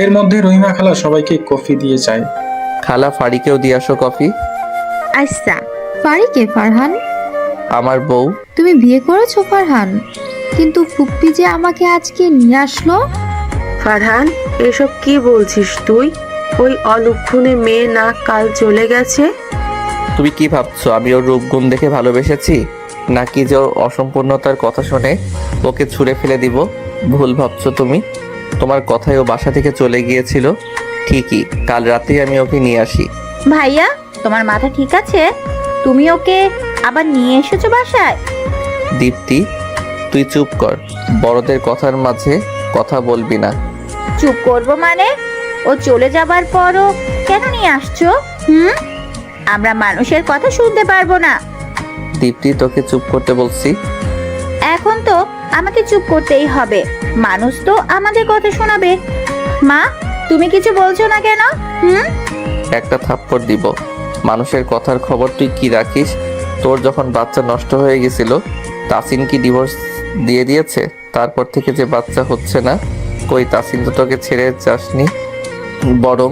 এর মধ্যে রহিমা খালা সবাইকে কফি দিয়ে যায়।
খালা ফাড়িকেও দিয়ে আসো কফি।
আচ্ছা।
ফারিকে ফারহান?
আমার বউ।
তুমি বিয়ে করেছো ফারহান? কিন্তু ফুপ্পি যে আমাকে আজকে নিয়ে আসলো।
ফারহান, এসব কি বলছিস তুই? ওই অলক্ষণে মেয়ে না কাল চলে গেছে।
তুমি কি ভাবছো আমি ওর রূপগুণ দেখে ভালোবেসেছি, নাকি যে ওর অসম্পূর্ণতার কথা শুনে ওকে ছুঁড়ে ফেলে দিব? ভুল ভাবছো তুমি। তোমার কথায় ও বাসা থেকে চলে গিয়েছিল ঠিকই, কাল রাতেই আমি ওকে নিয়ে আসি।
ভাইয়া, তোমার মাথা ঠিক আছে? তুমি ওকে আবার নিয়ে এসেছো বাসায়?
দীপ্তি, তুই চুপ কর, বড়দের কথার মাঝে কথা বলবি না।
চুপ করবো মানে? ও চলে যাবার পরও কেন নিয়ে আসছো? আমরা মানুষের কথা শুনতে পারবো না।
দীপ্তি, তোকে চুপ করতে বলছি।
এখন তো আমাকে চুপ করতেই হবে, মানুষ তো আমাদের কথা শোনাবে। মা, তুমি কিছু বলছো না কেন?
একটা থাপ্পড় দিব। মানুষের কথার খবর তুই কি রাখিস? তোর যখন বাচ্চা নষ্ট হয়ে গেছিল, তাসিন কি ডিভোর্স দিয়ে দিয়েছে? তারপর থেকে যে বাচ্চা হচ্ছে না, কই তাসিন তো তোকে ছেড়ে যাসনি, বরং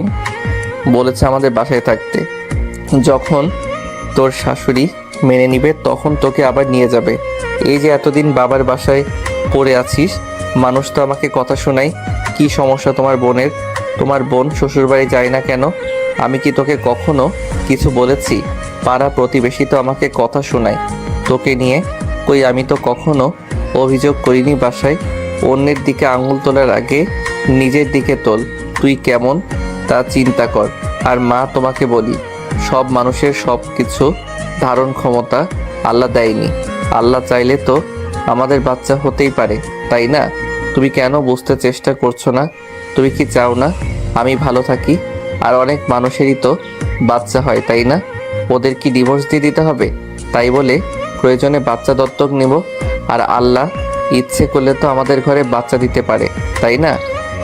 বলেছে আমাদের বাসায় থাকতে। যখন তোর শাশুড়ি মেনে নিবে তখন তোকে আবার নিয়ে যাবে। এই যে এতদিন বাবার বাসায় পড়ে আছিস, মানুষ তো আমাকে কথা শোনায়। কি সমস্যা তোমার বোনের? তোমার বোন শ্বশুরবাড়ি যায় না কেন? আমি কি তোকে কখনো কিছু বলেছি? পাড়া প্রতিবেশী তো আমাকে কথা শোনায় তোকে নিয়ে। কই আমি তো কখনো অভিযোগ করিনি বাসায়। অন্যের দিকে আঙুল তোলার আগে নিজের দিকে তোল। তুই কেমন তা চিন্তা কর। আর মা, তোমাকে বলি, সব মানুষের সব কিছু ধারণ ক্ষমতা আল্লাহ দেয়নি। আল্লাহ চাইলে তো আমাদের বাচ্চা হতেই পারে, তাই না? তুমি কেন বুঝতে চেষ্টা করছো না? তুমি কি চাও না আমি ভালো থাকি? আর অনেক মানুষেরই তো বাচ্চা হয়, তাই না? ওদের কি ডিভোর্স দিয়ে দিতে হবে? তাই বলে প্রয়োজনে বাচ্চা দত্তক নেব? আর আল্লাহ ইচ্ছে করলে তো আমাদের ঘরে বাচ্চা দিতে পারে, তাই না?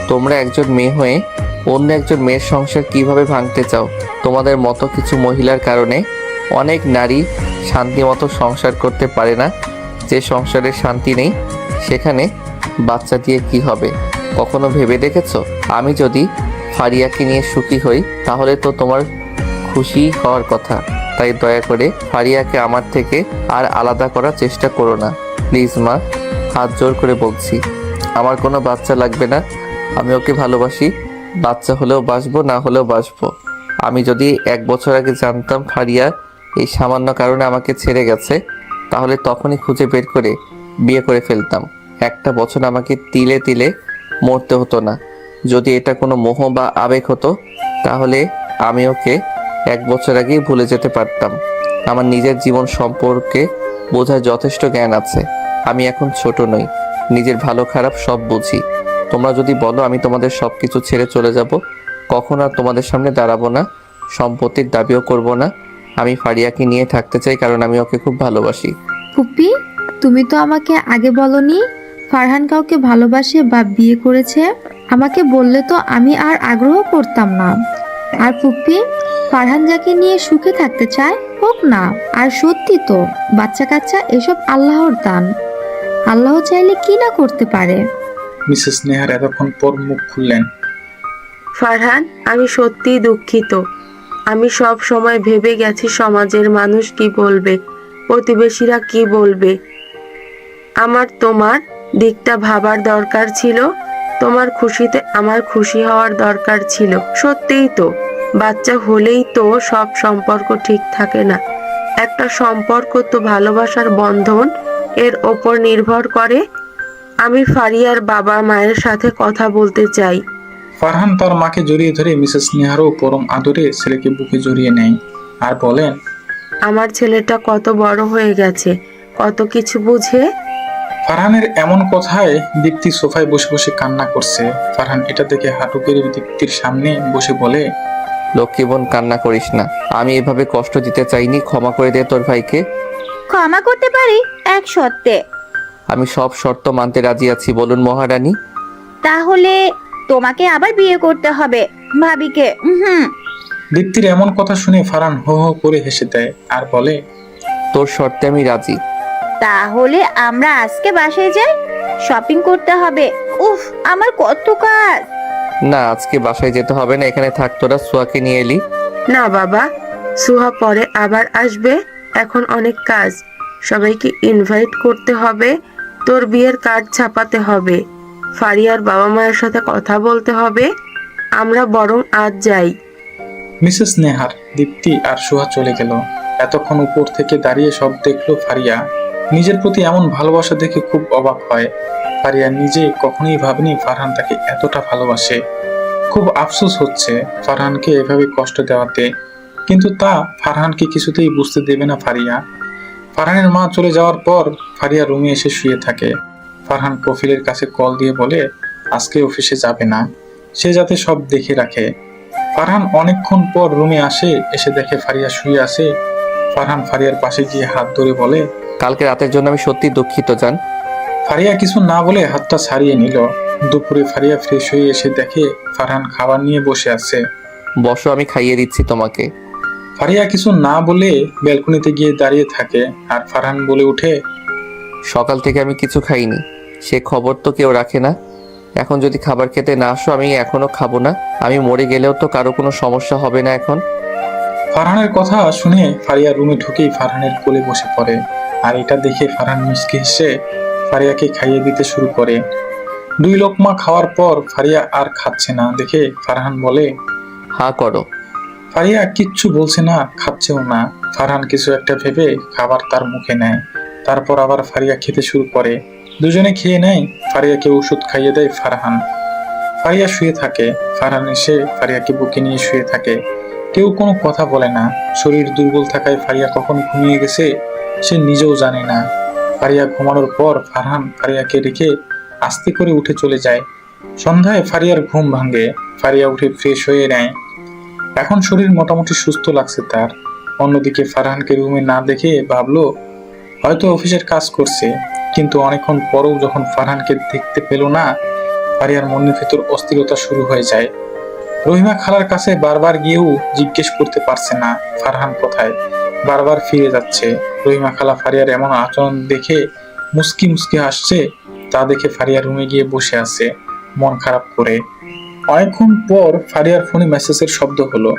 তোমরা একজন মেয়ে হয়ে অন্য একজন মেয়ের সংসার কিভাবে ভাঙতে চাও? তোমাদের মতো কিছু মহিলার কারণে অনেক নারী শান্তিমতো সংসার করতে পারে না। যে সংসারে শান্তি নেই সেখানে বাচ্চা দিয়ে কি হবে? কখনো ভেবে দেখেছো? আমি যদি ফারিয়াকে নিয়ে সুখী হই তাহলে তো তোমার খুশি হওয়ার কথা। তাই দয়া করে ফারিয়াকে আমার থেকে আর আলাদা করার চেষ্টা করো না প্লিজ মা, হাত জোর করে বলছি। আমার কোনো বাচ্চা লাগবে না, আমি ওকে ভালোবাসি। বাচ্চা হলেও বাসবো, না হলেও বাসবো। আমি যদি 1 বছর আগে জানতাম ফারিয়া এই সামান্য কারণে আমাকে ছেড়ে গেছে, তাহলে তখনই খুঁজে বের করে বিয়ে করে ফেলতাম। 1টা বছর আমাকে তিলে তিলে মরতে হতো না। যদি এটা কোনো মোহ বা আবেগ হতো তাহলে আমি ওকে 1 বছর আগেই ভুলে যেতে পারতাম। আমার নিজের জীবন সম্পর্কে বোঝার যথেষ্ট জ্ঞান আছে। আমি এখন ছোট নই, নিজের ভালো খারাপ সব বুঝি। তোমরা যদি বলো আমি তোমাদের সব কিছু ছেড়ে চলে যাব, কখন আর তোমাদের সামনে দাঁড়াবো না, সম্পত্তির দাবিও করব না। আমি ফারিয়াকে নিয়ে থাকতে চাই কারণ আমি ওকে খুব ভালোবাসি।
ফুপ্পি, তুমি তো আমাকে আগে বলনি ফারহান কাউকে ভালোবাসে বা বিয়ে করেছে। আমাকে বললে তো আমি আর আগ্রহ করতাম না। আর ফুপ্পি, ফারহান যাকে নিয়ে সুখে থাকতে চায় হোক না। আর সত্যি তো, বাচ্চা কাচ্চা এসব আল্লাহর দান, আল্লাহ চাইলে কি না করতে পারে।
মিসেস নেহার এতক্ষণ পর মুখ খুললেন।
ফারহান, আমি সত্যিই দুঃখিত। আমি সব সময় ভেবে গেছি সমাজের মানুষ কি বলবে, প্রতিবেশীরা কি বলবে। আমার তোমার দিকটা ভাবার দরকার ছিল। তোমার খুশিতে আমার খুশি হওয়ার দরকার ছিল। সত্যিই তো, বাচ্চা হলেই তো সব সম্পর্ক ঠিক থাকে না। একটা সম্পর্ক তো ভালোবাসার বন্ধন, এর ওপর নির্ভর করে। আমি ফারিয়ার বাবা মায়ের সাথে কথা বলতে চাই।
ফারহান তার মাকে জড়িয়ে ধরে মিসেস নেহারও পরম আদরে ছেলেকে বুকে জড়িয়ে নেয় আর বলেন,
আমার ছেলেটা কত বড় হয়ে গেছে, কত কিছু বুঝে।
ফারহানের এমন কথায় দীপ্তি সোফায় বসে বসে কান্না করছে। ফারহান এটা দেখে হাঁটু গেড়ে দীপ্তির সামনে বসে বলে,
লক্ষ্মী বোন, কান্না করিস না। আমি এভাবে কষ্ট দিতে চাইনি, ক্ষমা করে দে তোর ভাইকে।
ক্ষমা করতে পারি এক শর্তে।
আমি সব শর্ত মানতে রাজি আছি, বলুন মহারানী।
তাহলে তোমাকে আবার বিয়ে করতে হবে ভাবিকে।
দীপ্তির এমন কথা শুনে ফারহান হো হো করে হেসে দেয় আর বলে,
তোর শর্তে আমি রাজি।
তাহলে আমরা আজকে বাসায় যাই, শপিং করতে হবে। উফ, আমার কত কাজ।
না, আজকে বাসায় যেতে হবে না, এখানে থাক। তোরা সোয়াকে নিয়ে এলি।
না বাবা, সুহা পরে আবার আসবে, এখন অনেক কাজ। সবাইকে ইনভাইট করতে হবে, তোর বিয়ের কার্ড ছাপাতে হবে, ফারিয়ার বাবা মায়ের সাথে কথা বলতে হবে। আমরা বরং আজ যাই।
মিসেস নেহার, দীপ্তি আর সুহা চলে গেল। এতক্ষণ উপর থেকে দাঁড়িয়ে সব দেখলো ফারিয়া। নিজের প্রতি এমন ভালোবাসা দেখে খুব অবাক হয়। ফারিয়া নিজে কখনোই ভাবেনি ফারহান তাকে এতটা ভালোবাসে। খুব আফসোস হচ্ছে ফারহানকে এভাবে কষ্ট দেওয়াতে, কিন্তু তা ফারহানকে কিছুতেই বুঝতে দেবে না ফারিয়া। ফারহানের মা চলে যাওয়ার পর ফারিয়া রুমে এসে শুয়ে থাকে। ফারহান কফিলের কাছে কল দিয়ে বলে আজকে অফিসে যাবে না, সে যাতে সব দেখে রাখে। ফারহান অনেকক্ষণ পর রুমে আসে, এসে দেখে ফারিয়া শুয়ে আছে। ফারহান ফারিয়ার পাশে গিয়ে হাত ধরে বলে,
কালকে রাতের জন্য আমি সত্যি দুঃখিত জান।
ফারিয়া কিছু না বলে হাতটা ছাড়িয়ে নিল। দুপুরে ফারিয়া ফ্রেশ হয়ে এসে দেখে ফারহান খাবার নিয়ে বসে আছে।
বসো, আমি খাইয়ে দিচ্ছি তোমাকে।
ফারিয়া কিছু না বলে ব্যালকনিতে গিয়ে দাঁড়িয়ে থাকে আর ফারহান বলে উঠে,
সকাল থেকে আমি কিছু খাইনি, সে খবর তো কেউ রাখে না। এখন যদি খাবার খেতে না আসো, আমি এখনো খাবো না। আমি মরে গেলেও তো কারো কোনো সমস্যা হবে না এখন।
ফারহানের কথা শুনে ফারিয়া রুমে ঢুকেই ফারহানের কোলে বসে পড়ে। আর এটা দেখে ফারহান মুচকি হেসে ফারিয়াকে খাইয়ে দিতে শুরু করে। 2 লোকমা খাওয়ার পর ফারিয়া আর খাচ্ছে না দেখে ফারহান বলে,
হা করো।
ফারিয়া কিচ্ছু বলছে না, খাচ্ছেও না। ফারহান কিছু একটা ভেবে খাবার তার মুখে নেয়, তারপর আবার ফারিয়া খেতে শুরু করে। দুজনে খেয়ে নেয়। ফারিয়াকে ওষুধ খাইয়ে দেয় ফারহান। ফারিয়া শুয়ে থাকে। ফারহান এসে ফারিয়াকে বুকে নিয়ে শুয়ে থাকে। কেউ কোনো কথা বলে না। শরীর দুর্বল থাকায় ফারিয়া কখন ঘুমিয়ে গেছে সে নিজেও জানে না। ফারিয়া ঘুমানোর পর ফারহান ফারিয়াকে রেখে আস্তে করে উঠে চলে যায়। সন্ধ্যায় ফারিয়ার ঘুম ভাঙে। ফারিয়া উঠে ফ্রেশ হয়ে নেয়। এখন শরীর মোটামুটি সুস্থ লাগছে তার। অন্যদিকে ফারহানকে রুমে না দেখে ভাবলো হয়তো অফিসের কাজ করছে, কিন্তু অনেকক্ষণ পরেও যখন ফারহানকে দেখতে পেল না, ফারিয়ার মনের ভেতর অস্থিরতা শুরু হয়ে যায়। রহিমা খালার কাছে বারবার গিয়েও জিজ্ঞেস করতে পারছে না ফারহান কোথায়, বারবার ফিরে যাচ্ছে। রহিমা খালা ফারিয়ার এমন আচরণ দেখে মুস্কি মুস্কি হাসছে। তা দেখে ফারিয়া রুমে গিয়ে বসে আছে মন খারাপ করে। অনেকক্ষণ পর ফারিয়ার ফোনে মেসেজের শব্দ হলো।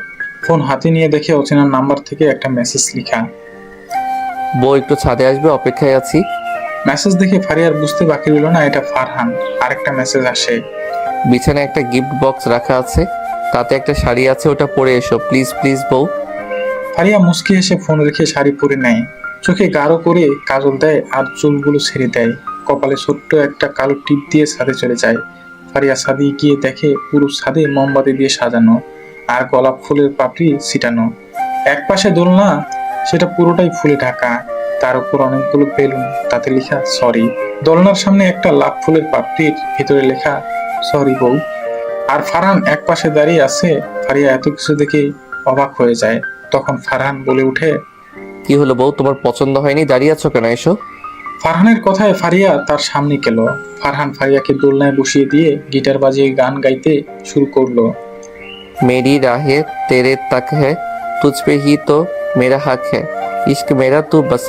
ফোন হাতে নিয়ে দেখে অচেনা নাম্বার থেকে একটা মেসেজ লেখা।
বউ একটু ছাদে আসবে, অপেক্ষায় আছি।
মেসেজ দেখে ফারিয়ার বুঝতে বাকি রইল না এটা ফারহান। আরেকটা মেসেজ আসে,
বিছানায় একটা গিফট বক্স রাখা আছে, তাতে একটা শাড়ি আছে, ওটা পরে এসো প্লিজ প্লিজ বউ।
ফারিয়া মুস্কি হেসে ফোন রেখে শাড়ি পরে নেয়। চোখে গাঢ় করে কাজল দেয় আর চুলগুলো ছেড়ে দেয়। কপালে ছোট্ট একটা কালো টিপ দিয়ে ছাদে চলে যায়। ফারিয়া ছাদে গিয়ে দেখে পুরো ছাদে মোমবাতি দিয়ে সাজানো আর গোলাপ ফুলের পাপড়ি ছিটানো। এক পাশে দোলনা, সেটা পুরোটাই ফুলে ঢাকা। তার উপর অনেকগুলো বেলুন, তাতে লেখা সরি। দোলনার সামনে একটা লাভ ফুলের পাপড়ির ভিতরে লেখা সরি বউ। আর ফারহান এক পাশে দাঁড়িয়ে আছে। ফারিয়া এত কিছু দেখে অবাক হয়ে যায়। তখন ফারহান বলে উঠে,
কি হলো বউ, তোমার পছন্দ হয়নি? দাঁড়িয়ে আছো কেন, এসো।
ফারহানের কথায় ফারিয়া তার সামনে গেল। ফারহান ফারিয়াকে দোলনায় বসিয়ে দিয়ে গিটার বাজিয়ে গান গাইতে শুরু করলো।
मेरी राहें तेरे तक है, तुझ पे ही तो मेरा हक है, इश्क मेरा तू बस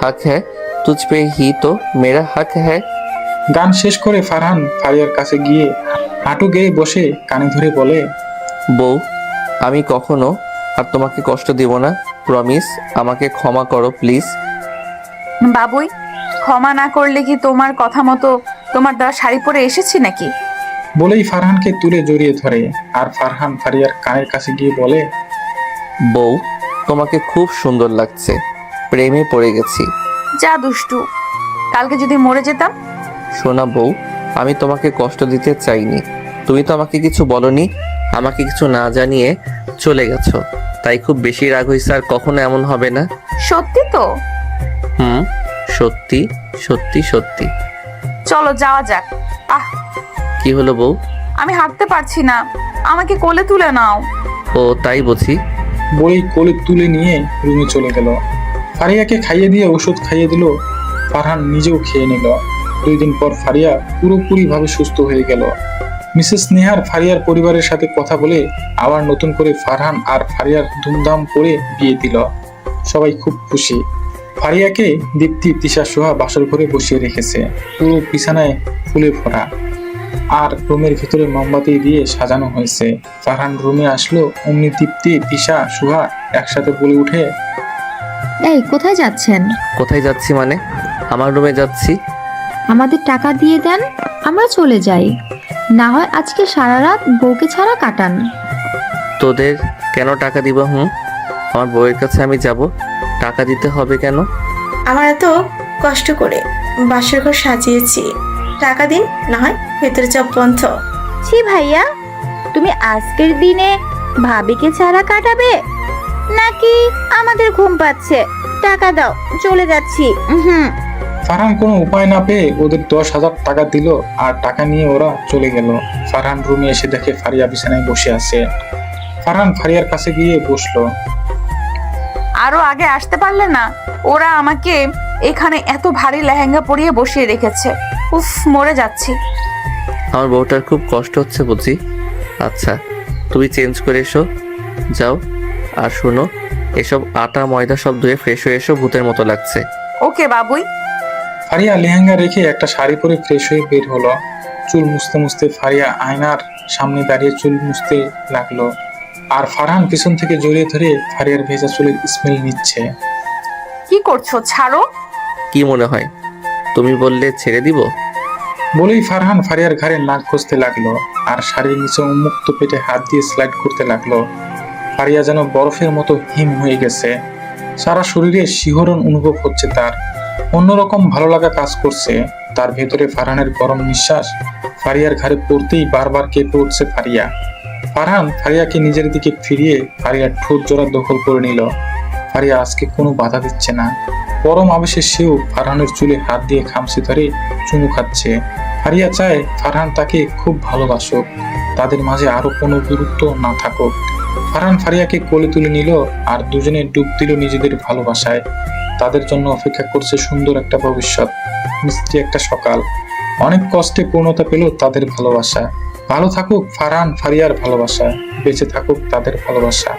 हक है, तुझ पे ही तो मेरा हक है।
গান শেষ করে ফারহান ফারিয়ার কাছে গিয়ে হাঁটু গেড়ে বসে কানে ধরে বলে,
বউ, আমি কখনো আর তোমাকে কষ্ট দিব না, প্রমিস। আমাকে ক্ষমা করো প্লিজ।
বাবুই, ক্ষমা না করলে কি তোমার কথা মতো তোমার দেওয়া শাড়ি পরে এসেছি নাকি?
বলেই ফারহানকে তুলে জড়িয়ে ধরে। আর ফারহান ফারিয়ার কানের কাছে গিয়ে বলে,
বউ, তোমাকে খুব সুন্দর লাগছে, প্রেমে পড়ে গেছি।
যা দুষ্টু, কালকে যদি মরে যেতাম।
শোনা বউ, আমি তোমাকে কষ্ট দিতে চাইনি। তুমি তো আমাকে কিছু বলনি, আমাকে কিছু না জানিয়ে চলে গেছো, তাই খুব বেশি রাগ হয়েছে। আর কখনো এমন হবে না।
সত্যি তো?
সত্যি সত্যি সত্যি।
চলো যাওয়া যাক। আহ,
কি হলো বউ?
আমি হাঁটতে পারছি না, আমাকে কোলে তুলে নাও।
ও তাই বুঝি।
বলেই কোলে তুলে নিয়ে রুমে চলে গেল। ফারিয়াকে খাইয়ে দিয়ে ওষুধ খাইয়ে দিল। ফারহান নিজেও খেয়ে নিল। 2 দিন পর ফারিয়া পুরোপুরিভাবে সুস্থ হয়ে গেল। মিসেস নেহার ফারিয়ার পরিবারের সাথে কথা বলে আবার নতুন করে ফারহান আর ফারিয়ার ধুমধাম করে বিয়ে দিল। সবাই খুব খুশি। ফারিয়াকে দীপ্তি, তিশা, সোহা বাসর ঘরে বসিয়ে রেখেছে। পুরো বিছানায় ফুলে ভরা আর রুমের ভিতরে মোমবাতি দিয়ে সাজানো হয়েছে। ফারহান রুমে আসলো, অমনি দীপ্তি, তিশা, সোহা একসাথে বলে উঠে,
এই কোথায় যাচ্ছেন?
কোথায় যাচ্ছি মানে? আমার রুমে যাচ্ছি।
আমাদের টাকা দিয়ে দেন, আমরা চলে যাই। না হয় আজকে সারা রাত বউকে ছাড়া কাটান।
তোদের কেন টাকা দিব? আমার বউয়ের কাছে আমি যাব, টাকা দিতে হবে কেন?
আমার এত কষ্ট করে বাসর ঘর সাজিয়েছি, টাকা দিন, না হয় ভেতরে চাপ বন্ধ।
ছি ভাইয়া, তুমি আজকের দিনে ভাবিকে ছাড়া কাটাবে নাকি? আমাদের ঘুম পাচ্ছে, টাকা দাও, চলে যাচ্ছি।
ফারহান কোনো উপায় না পেয়ে ওদের 10,000 টাকা দিল আর টাকা নিয়ে ওরা চলে গেল। ফারহান রুমে এসে দেখে ফারিয়া বিছানায় বসে আছে। ফারহান ফারিয়ার কাছে গিয়ে বসলো।
আরো আগে আসতে পারলে না? ওরা আমাকে এখানে এত ভারী লেহেঙ্গা পরিয়ে বসিয়ে রেখেছে। উফ, মরে যাচ্ছি।
আমার বউটার খুব কষ্ট হচ্ছে বুঝি। আচ্ছা, তুমি চেঞ্জ করে এসো, যাও। আর শোনো, এসব আটা ময়দা সব ধুয়ে ফ্রেশ হয়ে এসো, ভূতের মতো লাগছে।
ওকে বাবুই।
ফারিয়া লেহেঙ্গা রেখে একটা শাড়ি পরে ফ্রেশ হয়ে বের হলো। চুল মুছতে মুছতে ফারিয়া আয়নার সামনে দাঁড়িয়ে চুল মুছতে লাগলো। আর ফারহান পিছন থেকে জড়িয়ে ধরে ফারিয়ার ভেজা চুলের স্মেল নিচ্ছে।
কি করছো? ছাড়ো।
কি মনে হয় তুমি বললে ছেড়ে দিব?
বলেই ফারহান ফারিয়ার ঘাড়ে নাক ঘষতে লাগলো আর শাড়ির নিচে উন্মুক্ত পেটে হাত দিয়ে স্লাইড করতে লাগলো। ফারিয়া যেন বরফের মতো হিম হয়ে গেছে। সারা শরীরে শিহরণ অনুভব হচ্ছে তার। অন্যরকম ভালো লাগা কাজ করছে তার ভেতরে। ফারহানের গরম নিঃশ্বাস ফারিয়ার ঘাড়ে পড়তেই বারবার কেঁপে উঠছে ফারিয়া। ফারহান ফারিয়াকে নিজের দিকে ফিরিয়ে ফারিয়ার ঠোঁট জোড়া দখল করে নিল। ফারিয়া আজকে কোনো বাধা দিচ্ছে না। পরম আবেশে সেও ফারহানের চুলে হাত দিয়ে খামচে ধরে চুমু খাচ্ছে। ফারিয়া চায় ফারহান তাকে খুব ভালোবাসুক, তাদের মাঝে আরো কোনো দূরত্ব না থাকুক। ফারহান ফারিয়াকে কোলে তুলে নিল আর দুজনে ডুব দিল নিজেদের ভালোবাসায়। তাদের জন্য অপেক্ষা করছে সুন্দর একটা ভবিষ্যৎ, মিষ্টি একটা সকাল। অনেক কষ্টে পূর্ণতা পেল তাদের ভালোবাসা। ভালো থাকুক ফারহান ফারিয়ার ভালোবাসা, বেঁচে থাকুক তাদের ভালোবাসা।